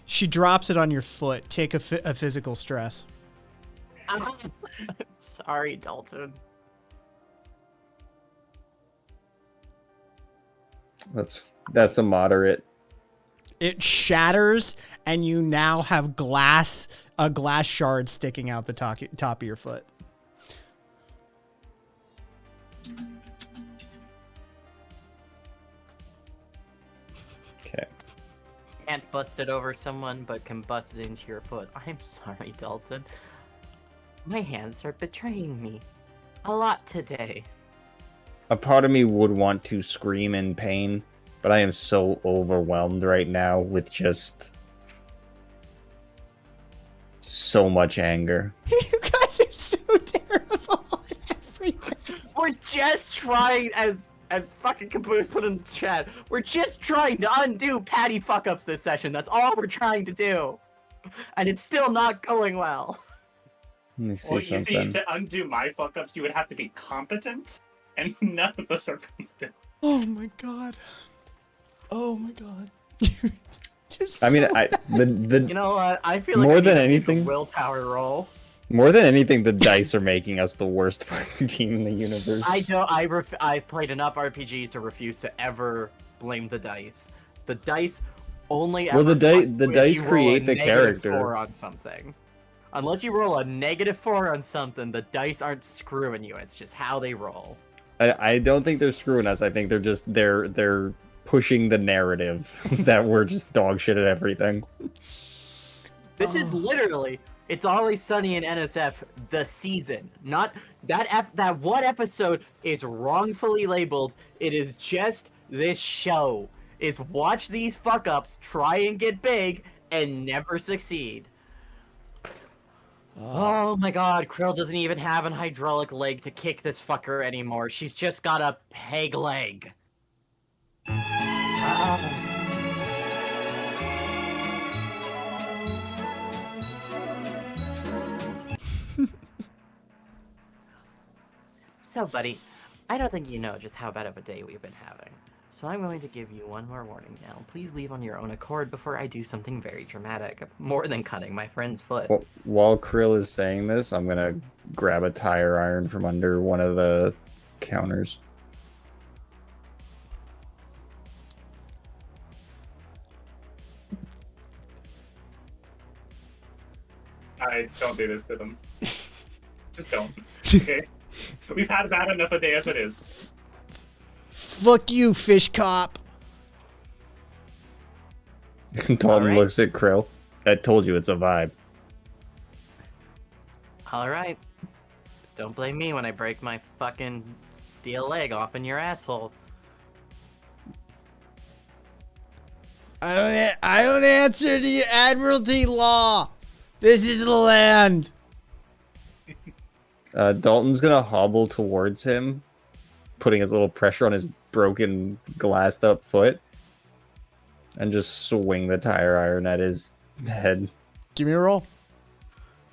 She drops it on your foot. Take a physical stress. Sorry, Dalton. That's a moderate. It shatters, and you now have a glass shard sticking out the top of your foot. Okay. Can't bust it over someone, but can bust it into your foot. I'm sorry, Dalton. My hands are betraying me. A lot today. A part of me would want to scream in pain, but I am so overwhelmed right now with just so much anger. You guys are so terrible in every way. We're just trying, as fucking Caboose put in the chat, we're just trying to undo Patty fuck-ups this session. That's all we're trying to do. And it's still not going well. Let me see Well, you something. see, to undo my fuck-ups, you would have to be competent, and none of us are competent. Oh my god. Oh my god. I mean, You know what? I feel like more I need than to make a anything, willpower roll. more than anything, the dice are making us the worst fucking team in the universe. I've played enough RPGs to refuse to ever blame the dice. The dice only ever. Well, the if dice you roll create a the negative character. 4 on something. Unless you roll a -4 on something, the dice aren't screwing you. It's just how they roll. I don't think they're screwing us. I think they're pushing the narrative that we're just dog shit at everything. This is literally It's Always Sunny in NSF the season. Not that one episode is wrongfully labeled. It is just this show. Is watch these fuck ups try and get big and never succeed. Oh my god, Krill doesn't even have an hydraulic leg to kick this fucker anymore. She's just got a peg leg. So, buddy, I don't think you know just how bad of a day we've been having. So I'm going to give you one more warning now. Please leave on your own accord before I do something very dramatic. More than cutting my friend's foot. Well, while Krill is saying this, I'm gonna grab a tire iron from under one of the counters. I don't do this to them. Just don't. Okay? We've had bad enough a day as it is. Fuck you, fish cop. Dalton Alright. looks at Krill. I told you it's a vibe. Alright. Don't blame me when I break my fucking steel leg off in your asshole. I don't answer to your admiralty law. This is the land. Dalton's gonna hobble towards him, putting his little pressure on his broken, glassed up foot, and just swing the tire iron at his head. Give me a roll.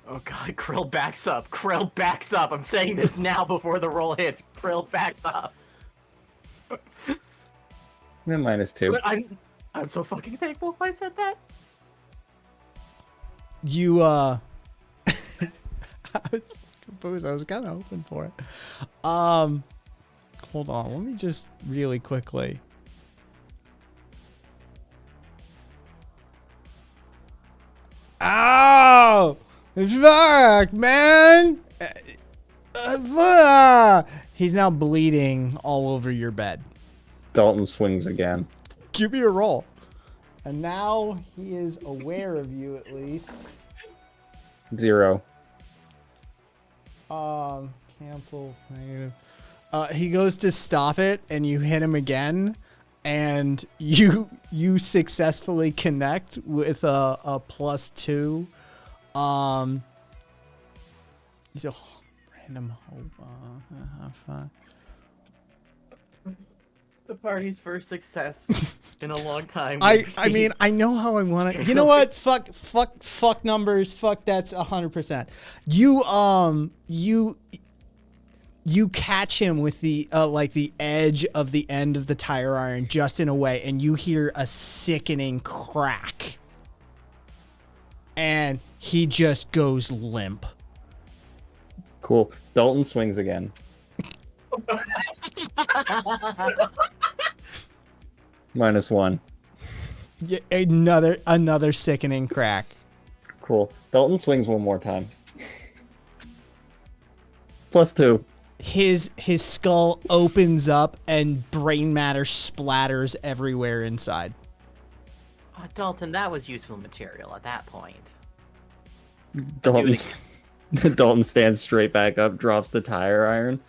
Oh god, Krill backs up. Krill backs up. I'm saying this now before the roll hits. Krill backs up. Then -2. But I'm so fucking thankful I said that. You I was composed. I was kind of hoping for it. Hold on. Let me just really quickly. Ow! Fuck, man! He's now bleeding all over your bed. Dalton swings again. Give me a roll. And now he is aware of you at least. 0. Cancel. Negative. He goes to stop it, and you hit him again, and you successfully connect with a +2. He's a random hope. The party's first success in a long time. I mean, I know how I want to. You know what? Fuck numbers. Fuck, that's 100%. You catch him with the like the edge of the end of the tire iron just in a way, and you hear a sickening crack, and he just goes limp. Cool. Dalton swings again. -1. Yeah, another sickening crack. Cool. Dalton swings one more time. +2. His skull opens up and brain matter splatters everywhere inside. Oh, Dalton, that was useful material at that point. Dalton stands straight back up, drops the tire iron,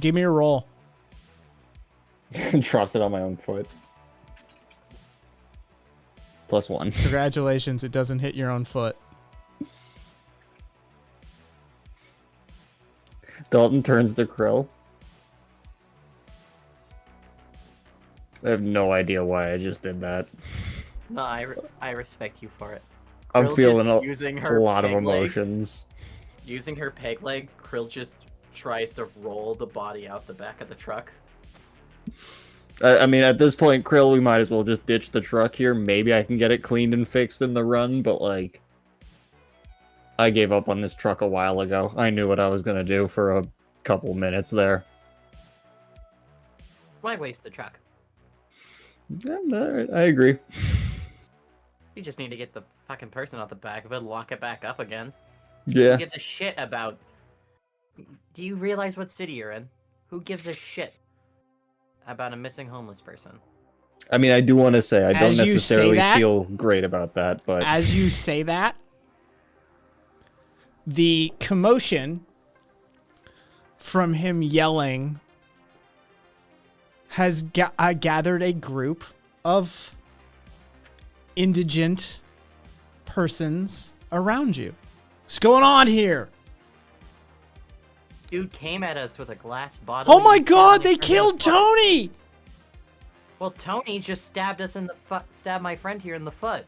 Give me a roll. drops it on my own foot. +1. Congratulations, it doesn't hit your own foot. Dalton turns to Krill. I have no idea why I just did that. No, I respect you for it. I'm Krill feeling just using her a lot of peg leg- emotions. Using her peg leg, Krill just tries to roll the body out the back of the truck. I mean, at this point, Krill, we might as well just ditch the truck here. Maybe I can get it cleaned and fixed in the run, but like, I gave up on this truck a while ago. I knew what I was gonna do for a couple minutes there. Why waste the truck? Yeah, alright, I agree. You just need to get the fucking person out the back of it, lock it back up again. Yeah. Who gives a shit about... Do you realize what city you're in? Who gives a shit about a missing homeless person? I mean, I do want to say I don't As you say necessarily that- feel great about that, but As you say that, the commotion from him yelling has gathered a group of indigent persons around you. What's going on here? Dude came at us with a glass bottle. Oh my and god, stabbed they my friend in the killed foot. Tony! Well, Tony just stabbed us in the foot. Stabbed my friend here in the foot.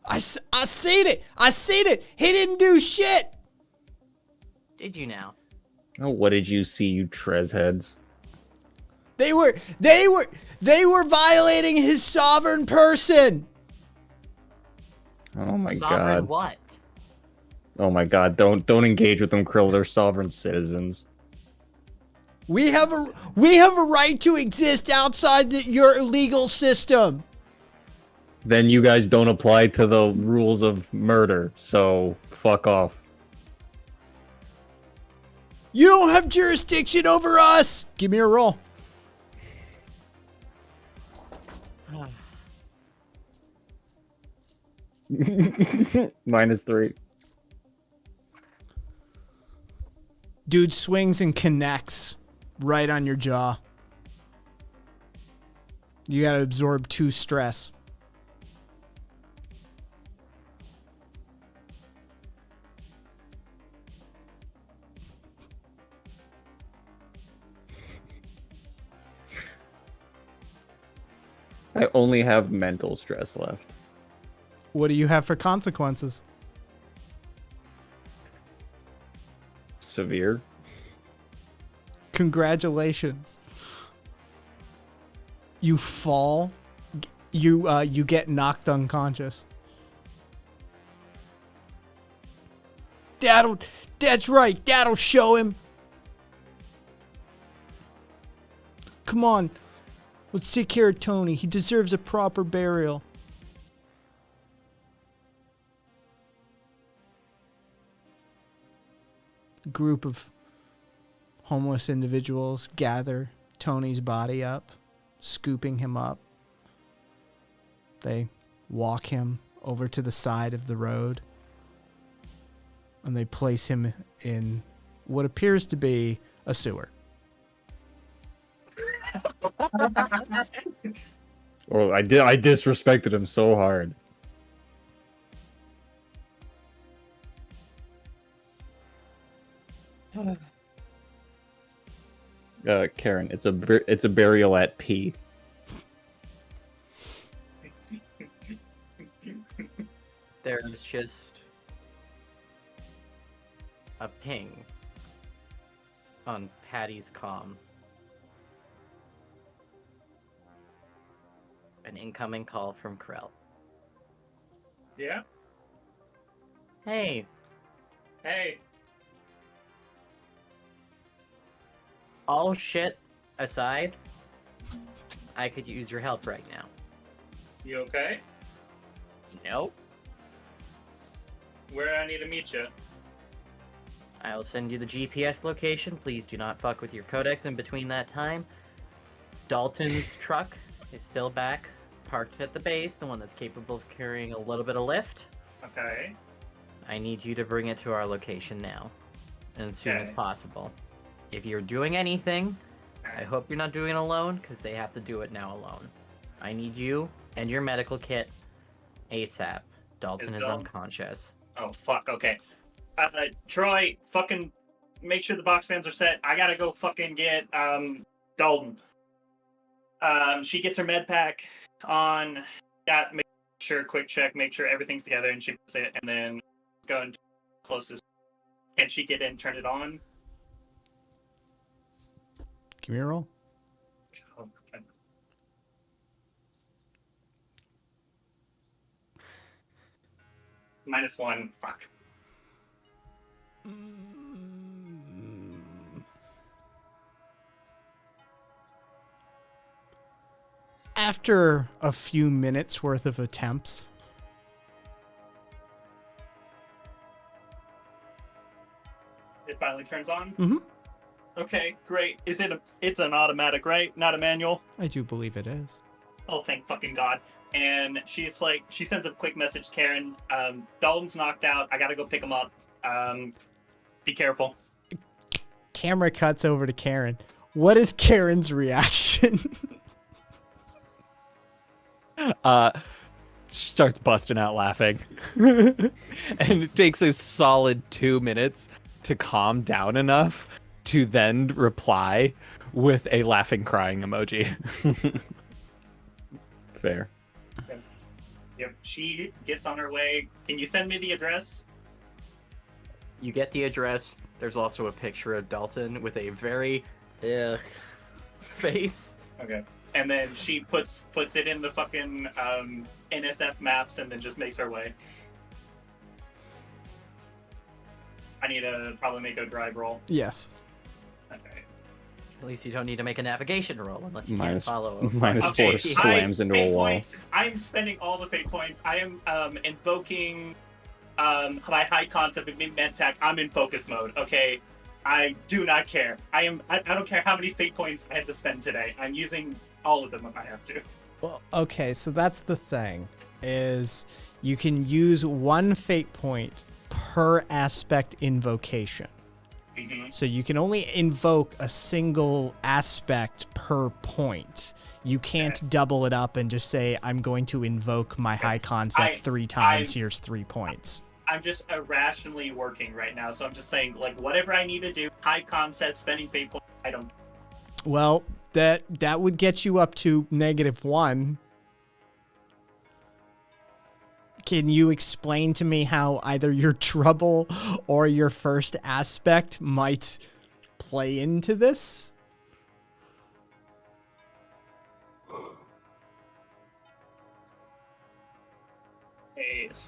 I seen it! I seen it! He didn't do shit! Did you now? oh, what did you see, you Trez heads? They were violating his sovereign person! Oh my Sovereign god. what? Oh my god, don't engage with them, Krill. They're sovereign citizens. We have a right to exist outside your legal system. Then you guys don't apply to the rules of murder, so fuck off. You don't have jurisdiction over us. Give me a roll. -3. Dude swings and connects right on your jaw. You gotta absorb 2 stress. I only have mental stress left. What do you have for consequences? Severe. Congratulations. You fall. You get knocked unconscious. That's right. That'll show him. Come on. Let's take care of Tony. He deserves a proper burial. A group of homeless individuals gather Tony's body up, scooping him up. They walk him over to the side of the road, and they place him in what appears to be a sewer. Oh, I disrespected him so hard. Karen, it's a burial at P. There's just a ping on Patty's comm. An incoming call from Krell. Yeah. Hey, Hey. all shit aside, I could use your help right now. You okay? Nope. Where do I need to meet you? I'll send you the GPS location. Please do not fuck with your codex in between that time. Dalton's truck is still back, parked at the base, the one that's capable of carrying a little bit of lift. Okay. I need you to bring it to our location now, and as soon as Okay. possible. If you're doing anything, I hope you're not doing it alone, because they have to do it now alone. I need you and your medical kit ASAP. Dalton is Dalton- unconscious. Oh, fuck, okay. Troy, fucking make sure the box fans are set. I gotta go fucking get, Dalton. She gets her med pack on, make sure, quick check, make sure everything's together, and she puts it, and then go into closest. Can she get in, turn it on? Give me a roll. Oh, okay. -1, fuck. After a few minutes worth of attempts, It finally turns on? Mhm. Okay, great. It's an automatic, right? Not a manual? I do believe it is. Oh, thank fucking God. And she sends a quick message to Karen. Dalton's knocked out. I gotta go pick him up. Be careful. Camera cuts over to Karen. What is Karen's reaction? Starts busting out laughing. And it takes a solid 2 minutes to calm down enough to then reply with a laughing crying emoji. Fair. Yep, she gets on her way. Can you send me the address? You get the address. There's also a picture of Dalton with a very face. Okay. And then she puts it in the fucking NSF maps and then just makes her way. I need to probably make a drive roll. Yes. Okay. At least you don't need to make a navigation roll unless you Minus- can't follow. minus Okay, 4 slams into a fate wall. points. I'm spending all the fate points. I am invoking my high concept of Medtech. I'm in focus mode. Okay, I do not care. I don't care how many fate points I had to spend today. I'm using all of them if I have to. Well, okay, so that's the thing, is you can use 1 fate point per aspect invocation. Mm-hmm. So you can only invoke a single aspect per point. You can't double it up and just say, I'm going to invoke my high concept 3 times, here's 3 points. I'm just irrationally working right now, so I'm just saying, like, whatever I need to do, high concept, spending fate points, I don't. Well, that would get you up to -1. can you explain to me how either your trouble or your first aspect might play into this?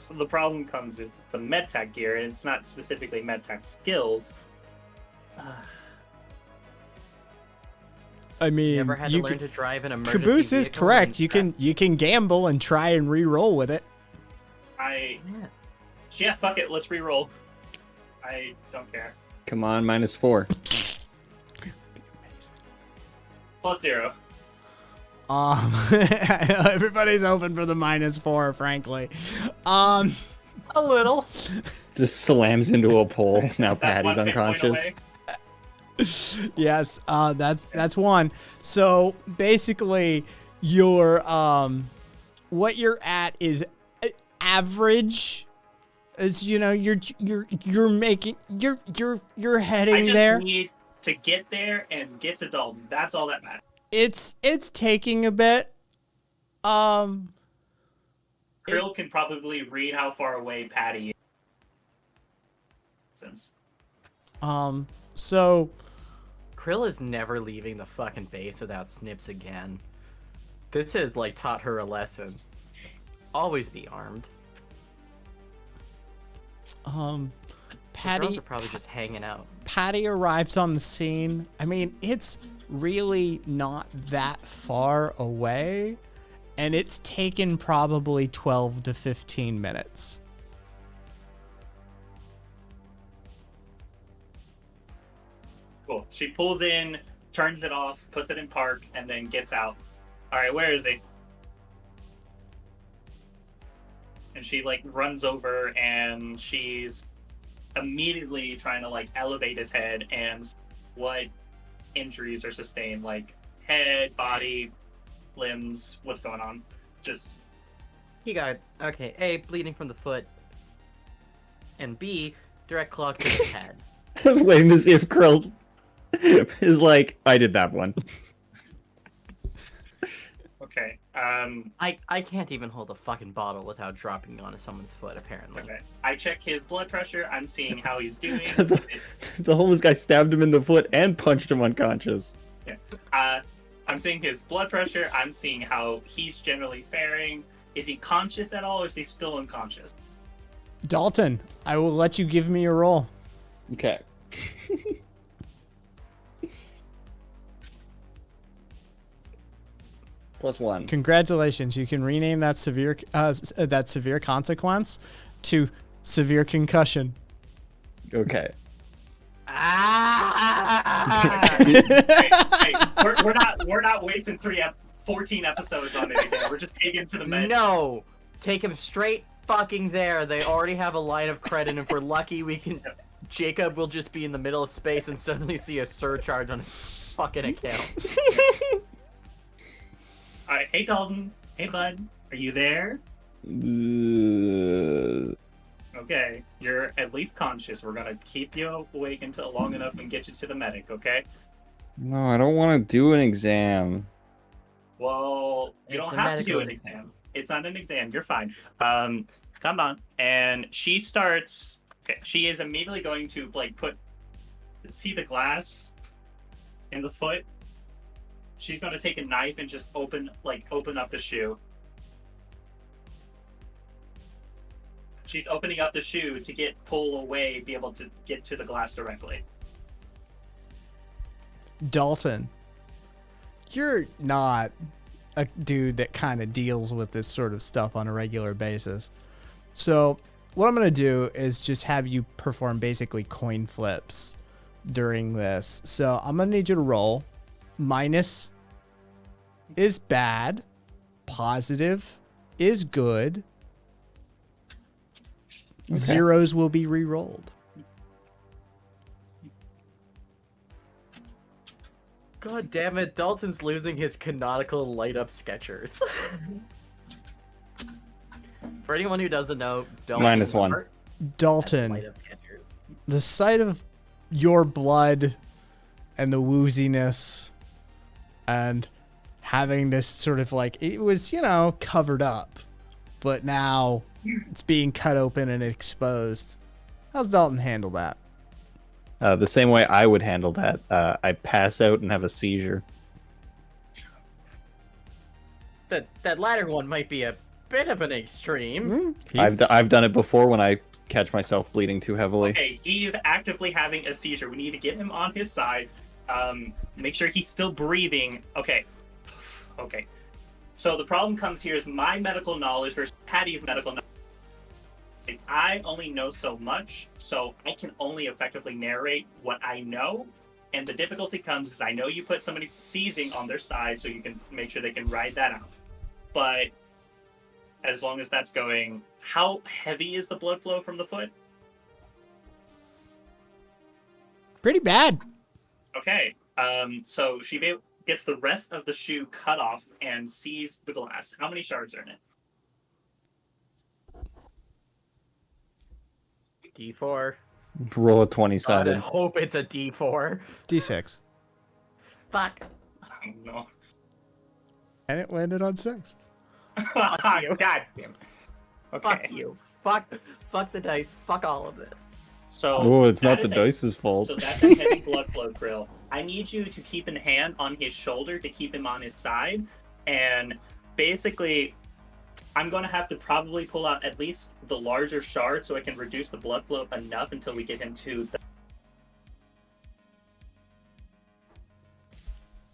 The problem comes is it's the medtech gear, and it's not specifically medtech skills. I mean, You ever had to you learn can, to drive an emergency Caboose is vehicle correct. and You can gamble and try and re-roll with it. Yeah, fuck it. Let's re-roll. I don't care. Come on, -4. +0. Everybody's hoping for the -4, frankly. A little. Just slams into a pole. Now That's Patty's 1 hit point unconscious. away. Yes, that's one. So basically, your what you're at is average. As you know, you're making you're heading I just there. need to get there and get to Dalton. That's all that matters. It's taking a bit. Krill can probably read how far away Patty is. So Krill is never leaving the fucking base without snips again. This has like taught her a lesson. Always be armed. The girls Patty are probably just hanging out. Patty arrives on the scene. I mean, it's really not that far away, and it's taken probably 12 to 15 minutes. Cool. She pulls in, turns it off, puts it in park, and then gets out. All right, where is he? And she like runs over, and she's immediately trying to like elevate his head and see what injuries are sustained, like head, body, limbs. What's going on? Just He got okay. A, bleeding from the foot, and B, direct claw to the head. I was waiting to see if Krill is like, I did that one. okay. I can't even hold a fucking bottle without dropping onto someone's foot. Apparently. Okay. I check his blood pressure. I'm seeing how he's doing. The homeless guy stabbed him in the foot and punched him unconscious. Yeah. I'm seeing his blood pressure. I'm seeing how he's generally faring. Is he conscious at all, or is he still unconscious? Dalton, I will let you give me a roll. Okay. +1. Congratulations, you can rename that severe consequence to severe concussion. Okay. Hey, we're not wasting 14 episodes on it again. We're just taking to the med. No, take him straight fucking there. They already have a line of credit, and if we're lucky, we can. Jacob will just be in the middle of space and suddenly see a surcharge on his fucking account. All right, hey Dalton, hey bud, are you there? Okay, you're at least conscious. We're gonna keep you awake until long enough and get you to the medic. Okay? No, I don't want to do an exam. Well, you It's don't a have to do medical an exam. It's not an exam. You're fine. Come on. And she starts. Okay, she is immediately going to like see the glass in the foot. She's going to take a knife and just open up the shoe. She's opening up the shoe to pull away, be able to get to the glass directly. Dalton, you're not a dude that kind of deals with this sort of stuff on a regular basis. So what I'm going to do is just have you perform basically coin flips during this. So I'm going to need you to roll. Minus is bad. Positive is good. Okay. Zeros will be re-rolled. God damn it, Dalton's losing his canonical light up Skechers. For anyone who doesn't know, Dalton's -1. art has Dalton, light up Skechers. the sight of your blood and the wooziness and having this sort of like, it was, covered up, but now It's being cut open and exposed. How's Dalton handle that? The same way I would handle that. I pass out and have a seizure. That latter one might be a bit of an extreme. I've done it before when I catch myself bleeding too heavily. Okay, he is actively having a seizure. We need to get him on his side. Make sure he's still breathing. Okay. Okay. So the problem comes here is my medical knowledge versus Patty's medical knowledge. See, I only know so much, so I can only effectively narrate what I know. And the difficulty comes is I know you put somebody seizing on their side so you can make sure they can ride that out. But as long as that's going, how heavy is the blood flow from the foot? Pretty bad. Okay. So she gets the rest of the shoe cut off and sees the glass. How many shards are in it? D4. Roll a God, I 20-sided. hope it's a D4. D6. Fuck. Oh, no. And it landed on 6. God damn it. Okay. Fuck you. Fuck the dice. Fuck all of this. So Oh, it's not that the is dice's fault. So that's a heavy blood flow, Krill. I need you to keep a hand on his shoulder to keep him on his side. And basically, I'm going to have to probably pull out at least the larger shard so I can reduce the blood flow enough until we get him to the...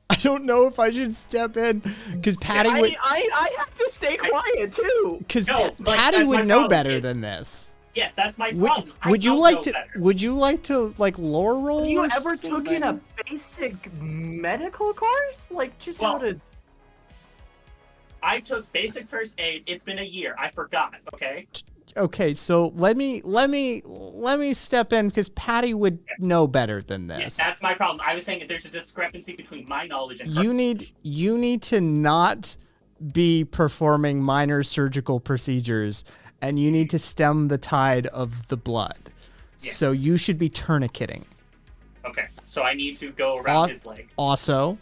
I don't know if I should step in because Patty would. I have to stay quiet too. Because No, like, Patty that's would my know problem better is- than this. Yes, that's my Would, problem. I would you don't like know to? better. Would you like to like lore roll? Have you or ever taken a something? basic medical course? Like just how Well, to... I took basic first aid. It's been a year. I forgot, okay? Okay, so let me step in because Patty would know better than this. Yes, that's my problem. I was saying that there's a discrepancy between my knowledge and her you need to not be performing minor surgical procedures, and you need to stem the tide of the blood. Yes. So you should be tourniqueting. Okay, so I need to go around his leg. Also,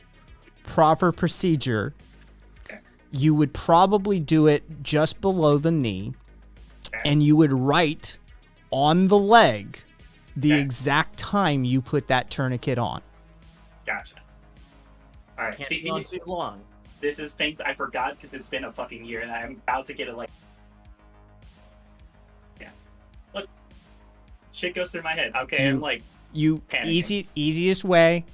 proper procedure. Okay. You would probably do it just below the knee, Okay. and you would write on the leg the Okay. exact time you put that tourniquet on. Gotcha. All right. Can't See, be on too long. this is things I forgot because it's been a fucking year, and I'm about to get it. Like, yeah. Look, shit goes through my head. Okay, I'm like, You Panicking. easiest way,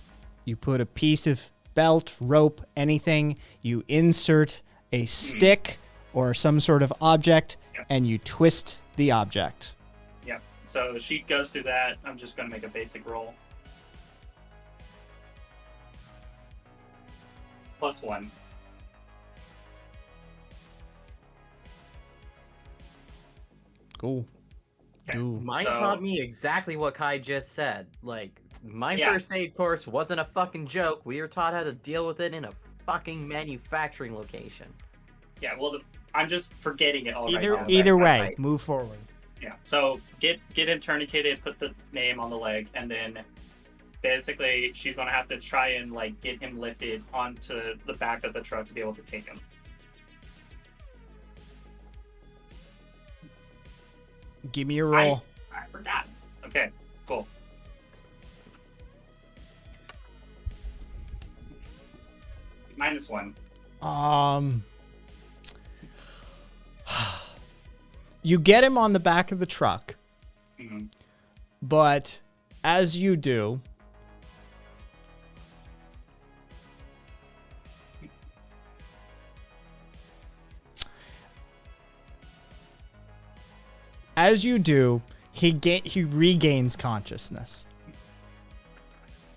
you put a piece of belt, rope, anything, you insert a stick or some sort of object, Yep. and you twist the object. yeah. So she goes through that. I'm just gonna make a basic roll. +1. Cool. Okay. Ooh. Mine So- taught me exactly what Kai just said. Like, my Yeah. first aid course wasn't a fucking joke. We were taught how to deal with it in a fucking manufacturing location. Yeah. Well, I'm just forgetting it all right now. Either right, way, right. move forward. Yeah. So get him tourniqueted, put the name on the leg, and then basically she's gonna have to try and like get him lifted onto the back of the truck to be able to take him. Give me a roll. I forgot. Okay. Cool. -1. You get him on the back of the truck, Mhm. but as you do, he regains consciousness.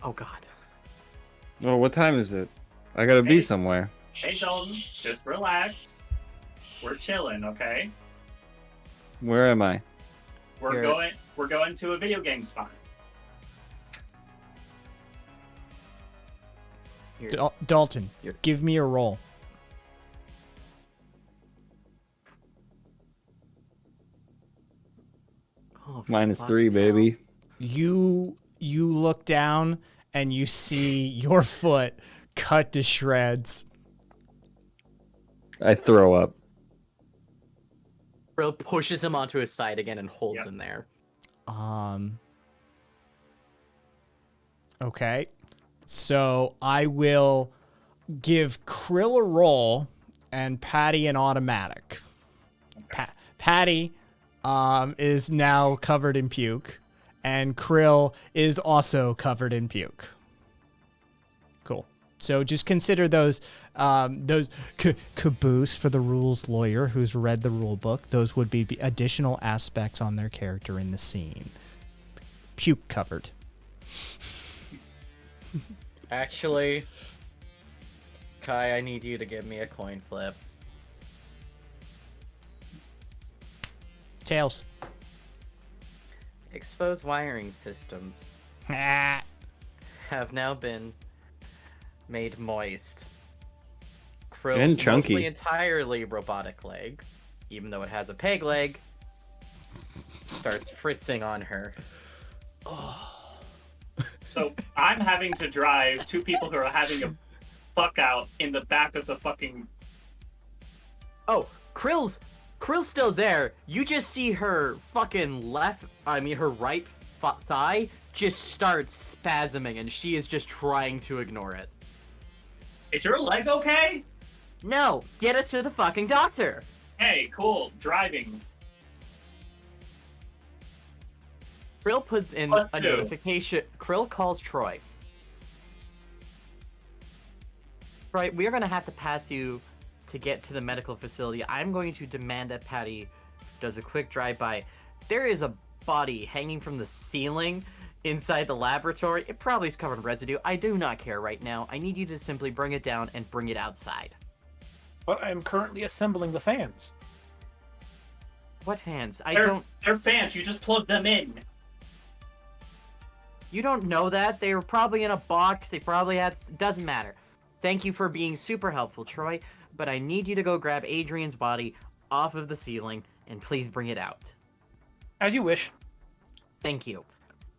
Oh god. Oh, what time is it? I gotta be Hey. somewhere. Hey Dalton, just relax. We're chilling, okay? Where am I? We're going to a video game spot. You're- Dalton, You're- give me a roll. oh, -3, fuck no. baby. You look down and you see your foot cut to shreds. I throw up. Krill pushes him onto his side again and holds Yep. him there. Okay. So I will give Krill a roll and Patty an automatic. Patty is now covered in puke, and Krill is also covered in puke. Cool. So just consider those caboose for the rules lawyer who's read the rule book. Those would be additional aspects on their character in the scene. Puke covered. Actually, Kai, I need you to give me a coin flip. Tails. Exposed wiring systems Ah. have now been made moist. And Krill's chunky. mostly entirely robotic leg, even though it has a peg leg, starts fritzing on her. So I'm having to drive two people who are having a fuck out in the back of the fucking. Oh, Krill's still there. You just see her fucking her right thigh just start spasming, and she is just trying to ignore it. Is your leg okay? No, get us to the fucking doctor. Hey, cool. Driving. Krill puts in Plus a two. notification. Krill calls Troy. Troy, we are going to have to pass you to get to the medical facility. I'm going to demand that Patty does a quick drive-by. There is a body hanging from the ceiling inside the laboratory. It probably is covered in residue. I do not care right now. I need you to simply bring it down and bring it outside. But I'm currently assembling the fans. What fans? They're fans. You just plug them in. You don't know that. They were probably in a box. They probably had... Doesn't matter. Thank you for being super helpful, Troy. But I need you to go grab Adrian's body off of the ceiling and please bring it out. As you wish. Thank you.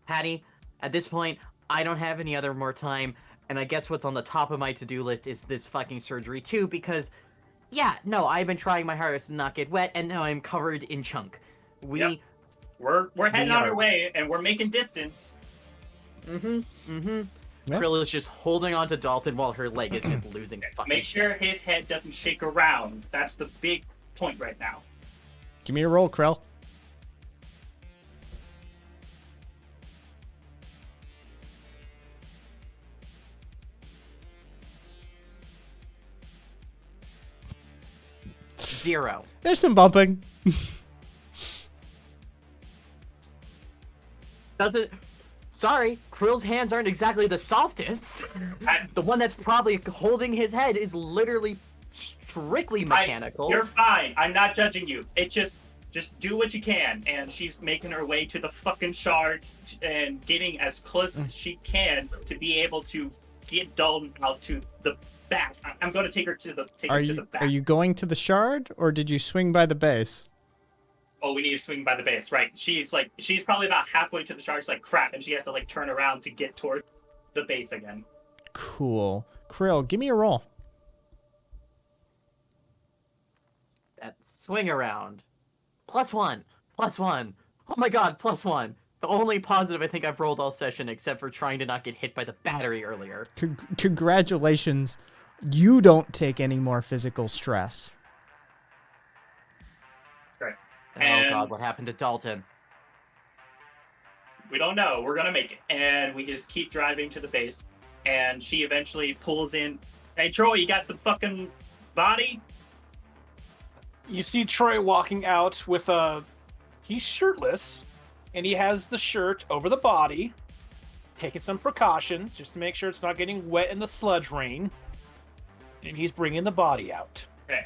Patty, at this point, I don't have any more time. And I guess what's on the top of my to-do list is this fucking surgery too, because... Yeah, no, I've been trying my hardest to not get wet, and now I'm covered in chunk. Yep. We're heading we on are- our way, and we're making distance. Mm-hmm. Yep. Krill is just holding on to Dalton while her leg is just losing fucking Make sure his head doesn't shake around. That's the big point right now. Give me a roll, Krill. Zero. There's some bumping. Doesn't... Sorry, Krill's hands aren't exactly the softest. The one that's probably holding his head is literally strictly mechanical. You're fine. I'm not judging you. It just do what you can. And she's making her way to the fucking shard and getting as close as she can to be able to get Dalton out to the back. I'm going to take her to the back. Are you going to the shard, or did you swing by the base? Oh, we need to swing by the base, right? She's probably about halfway to the shard. She's like, crap, and she has to like turn around to get toward the base again. Cool. Krill, give me a roll. That swing around. +1. +1. Oh my god, +1. The only positive I think I've rolled all session, except for trying to not get hit by the battery earlier. Congratulations. You don't take any more physical stress. Right. Oh And god, what happened to Dalton? we don't know. We're going to make it. And we just keep driving to the base. And she eventually pulls in. Hey, Troy, you got the fucking body? You see Troy walking out with he's shirtless, and he has the shirt over the body, taking some precautions just to make sure it's not getting wet in the sludge rain, and he's bringing the body out. Okay.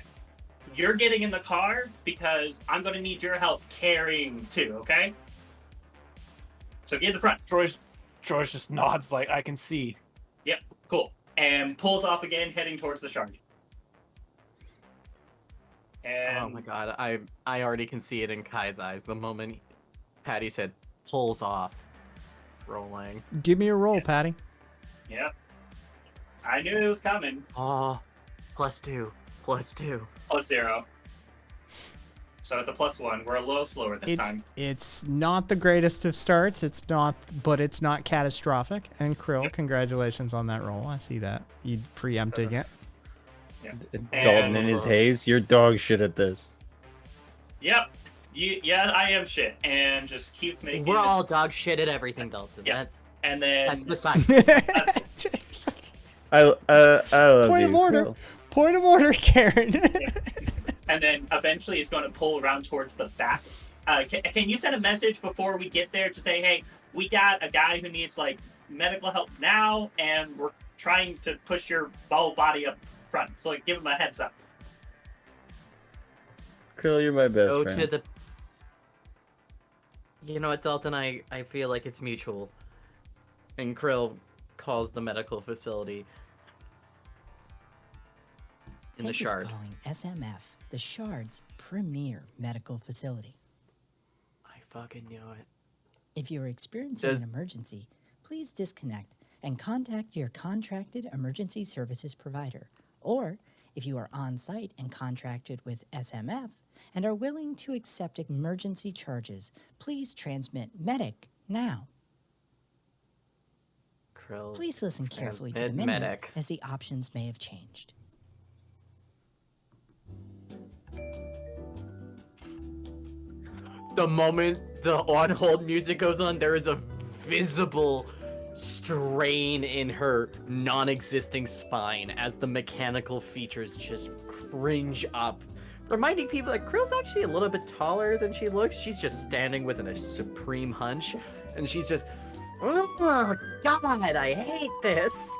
You're getting in the car because I'm going to need your help carrying too, okay? So get in the front. Troy just nods like, I can see. Yep, cool. And pulls off again, heading towards the shard. And Oh my god, I already can see it in Kai's eyes the moment Patty said pulls off. Rolling. Give me a roll, Patty. Yep. I knew it was coming. Oh, +2. +2. +0. So it's a +1. We're a little slower this time. It's not the greatest of starts. But it's not catastrophic. And Krill, congratulations on that roll. I see that. You preempting it. Yeah. Dalton and his haze, you're dog shit at this. Yep. Yeah, I am shit. And just keeps making We're all dog shit at everything, Dalton. Yeah. And then That's beside. I love Point you, of order. Krill. Point of order, Karen. And then eventually he's going to pull around towards the back. Can you send a message before we get there to say, hey, we got a guy who needs like medical help now, and we're trying to push your whole body up front. So like, give him a heads up. Krill, you're my best Go friend. to the. You know what, Dalton? I feel like it's mutual. And Krill calls the medical facility. In the Thank you shard. for calling SMF, the Shard's premier medical facility. I fucking knew it. If you are experiencing an emergency, please disconnect and contact your contracted emergency services provider. Or, if you are on site and contracted with SMF and are willing to accept emergency charges, please transmit medic now. Krill. Please listen carefully to the Transmit menu medic. as the options may have changed. The moment the on-hold music goes on, there is a visible strain in her non-existing spine as the mechanical features just cringe up. Reminding people that Krill's actually a little bit taller than she looks. She's just standing with a supreme hunch, and she's just, oh god, I hate this.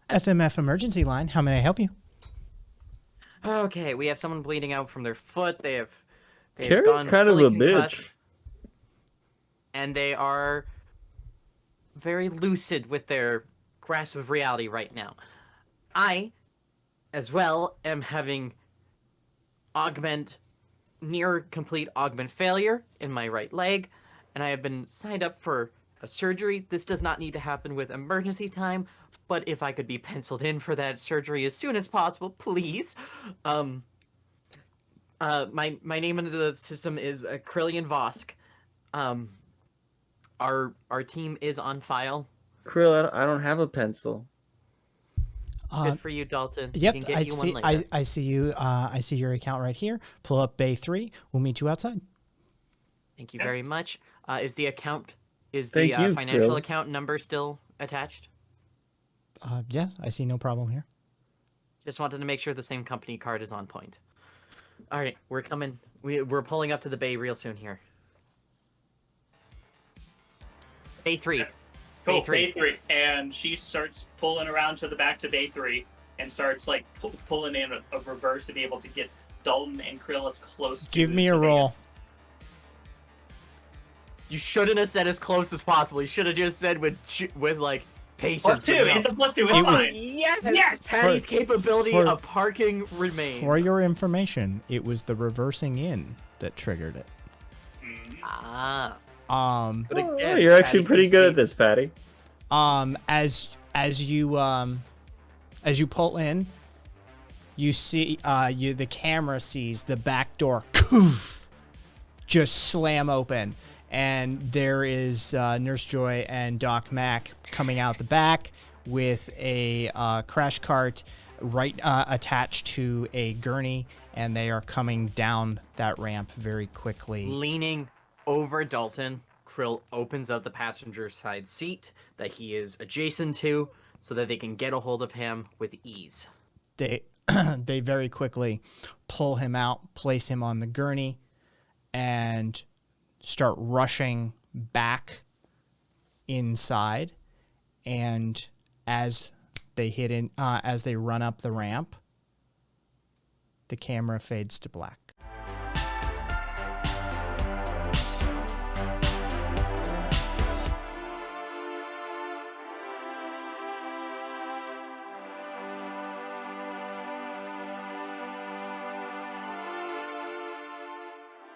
SMF emergency line. How may I help you? Okay, we have someone bleeding out from their foot. They've Karen's gone kind of fully a concussed, bitch. and they are very lucid with their grasp of reality right now. I, as well, am having near complete augment failure in my right leg, and I have been signed up for a surgery. This does not need to happen with emergency time, but if I could be penciled in for that surgery as soon as possible, please. My name into the system is Krillian Vosk. Our team is on file. Krill, I don't have a pencil. Good for you, Dalton. Yep, We can get I you see. one later. I see you. I see your account right here. Pull up Bay 3. We'll meet you outside. Thank you very much. Is the Thank you, financial Krill. account number still attached? Yeah, I see no problem here. Just wanted to make sure the same company card is on point. All right, we're coming. We're pulling up to the bay real soon here. Bay 3. Cool, Bay 3. Bay 3. And she starts pulling around to the back to Bay 3 and starts like pulling in a reverse to be able to get Dalton and Krill as close to Give me a the van. roll. You shouldn't have said as close as possible. You should have just said with like patience. +2. It's a +2. It's It was- fine. Yes. Yes! Patty's capability for- of parking remains. For your information, it was the reversing in that triggered it. Mhm. Ah. But again, You're actually Patty pretty seems good to at this, Patty. As you pull in, you see the camera sees the back door just slam open, and there is Nurse Joy and Doc Mack coming out the back with a crash cart right attached to a gurney, and they are coming down that ramp very quickly. Leaning over Dalton, Krill opens up the passenger side seat that he is adjacent to so that they can get a hold of him with ease. They they very quickly pull him out, place him on the gurney, and start rushing back inside. And as they run up the ramp, the camera fades to black.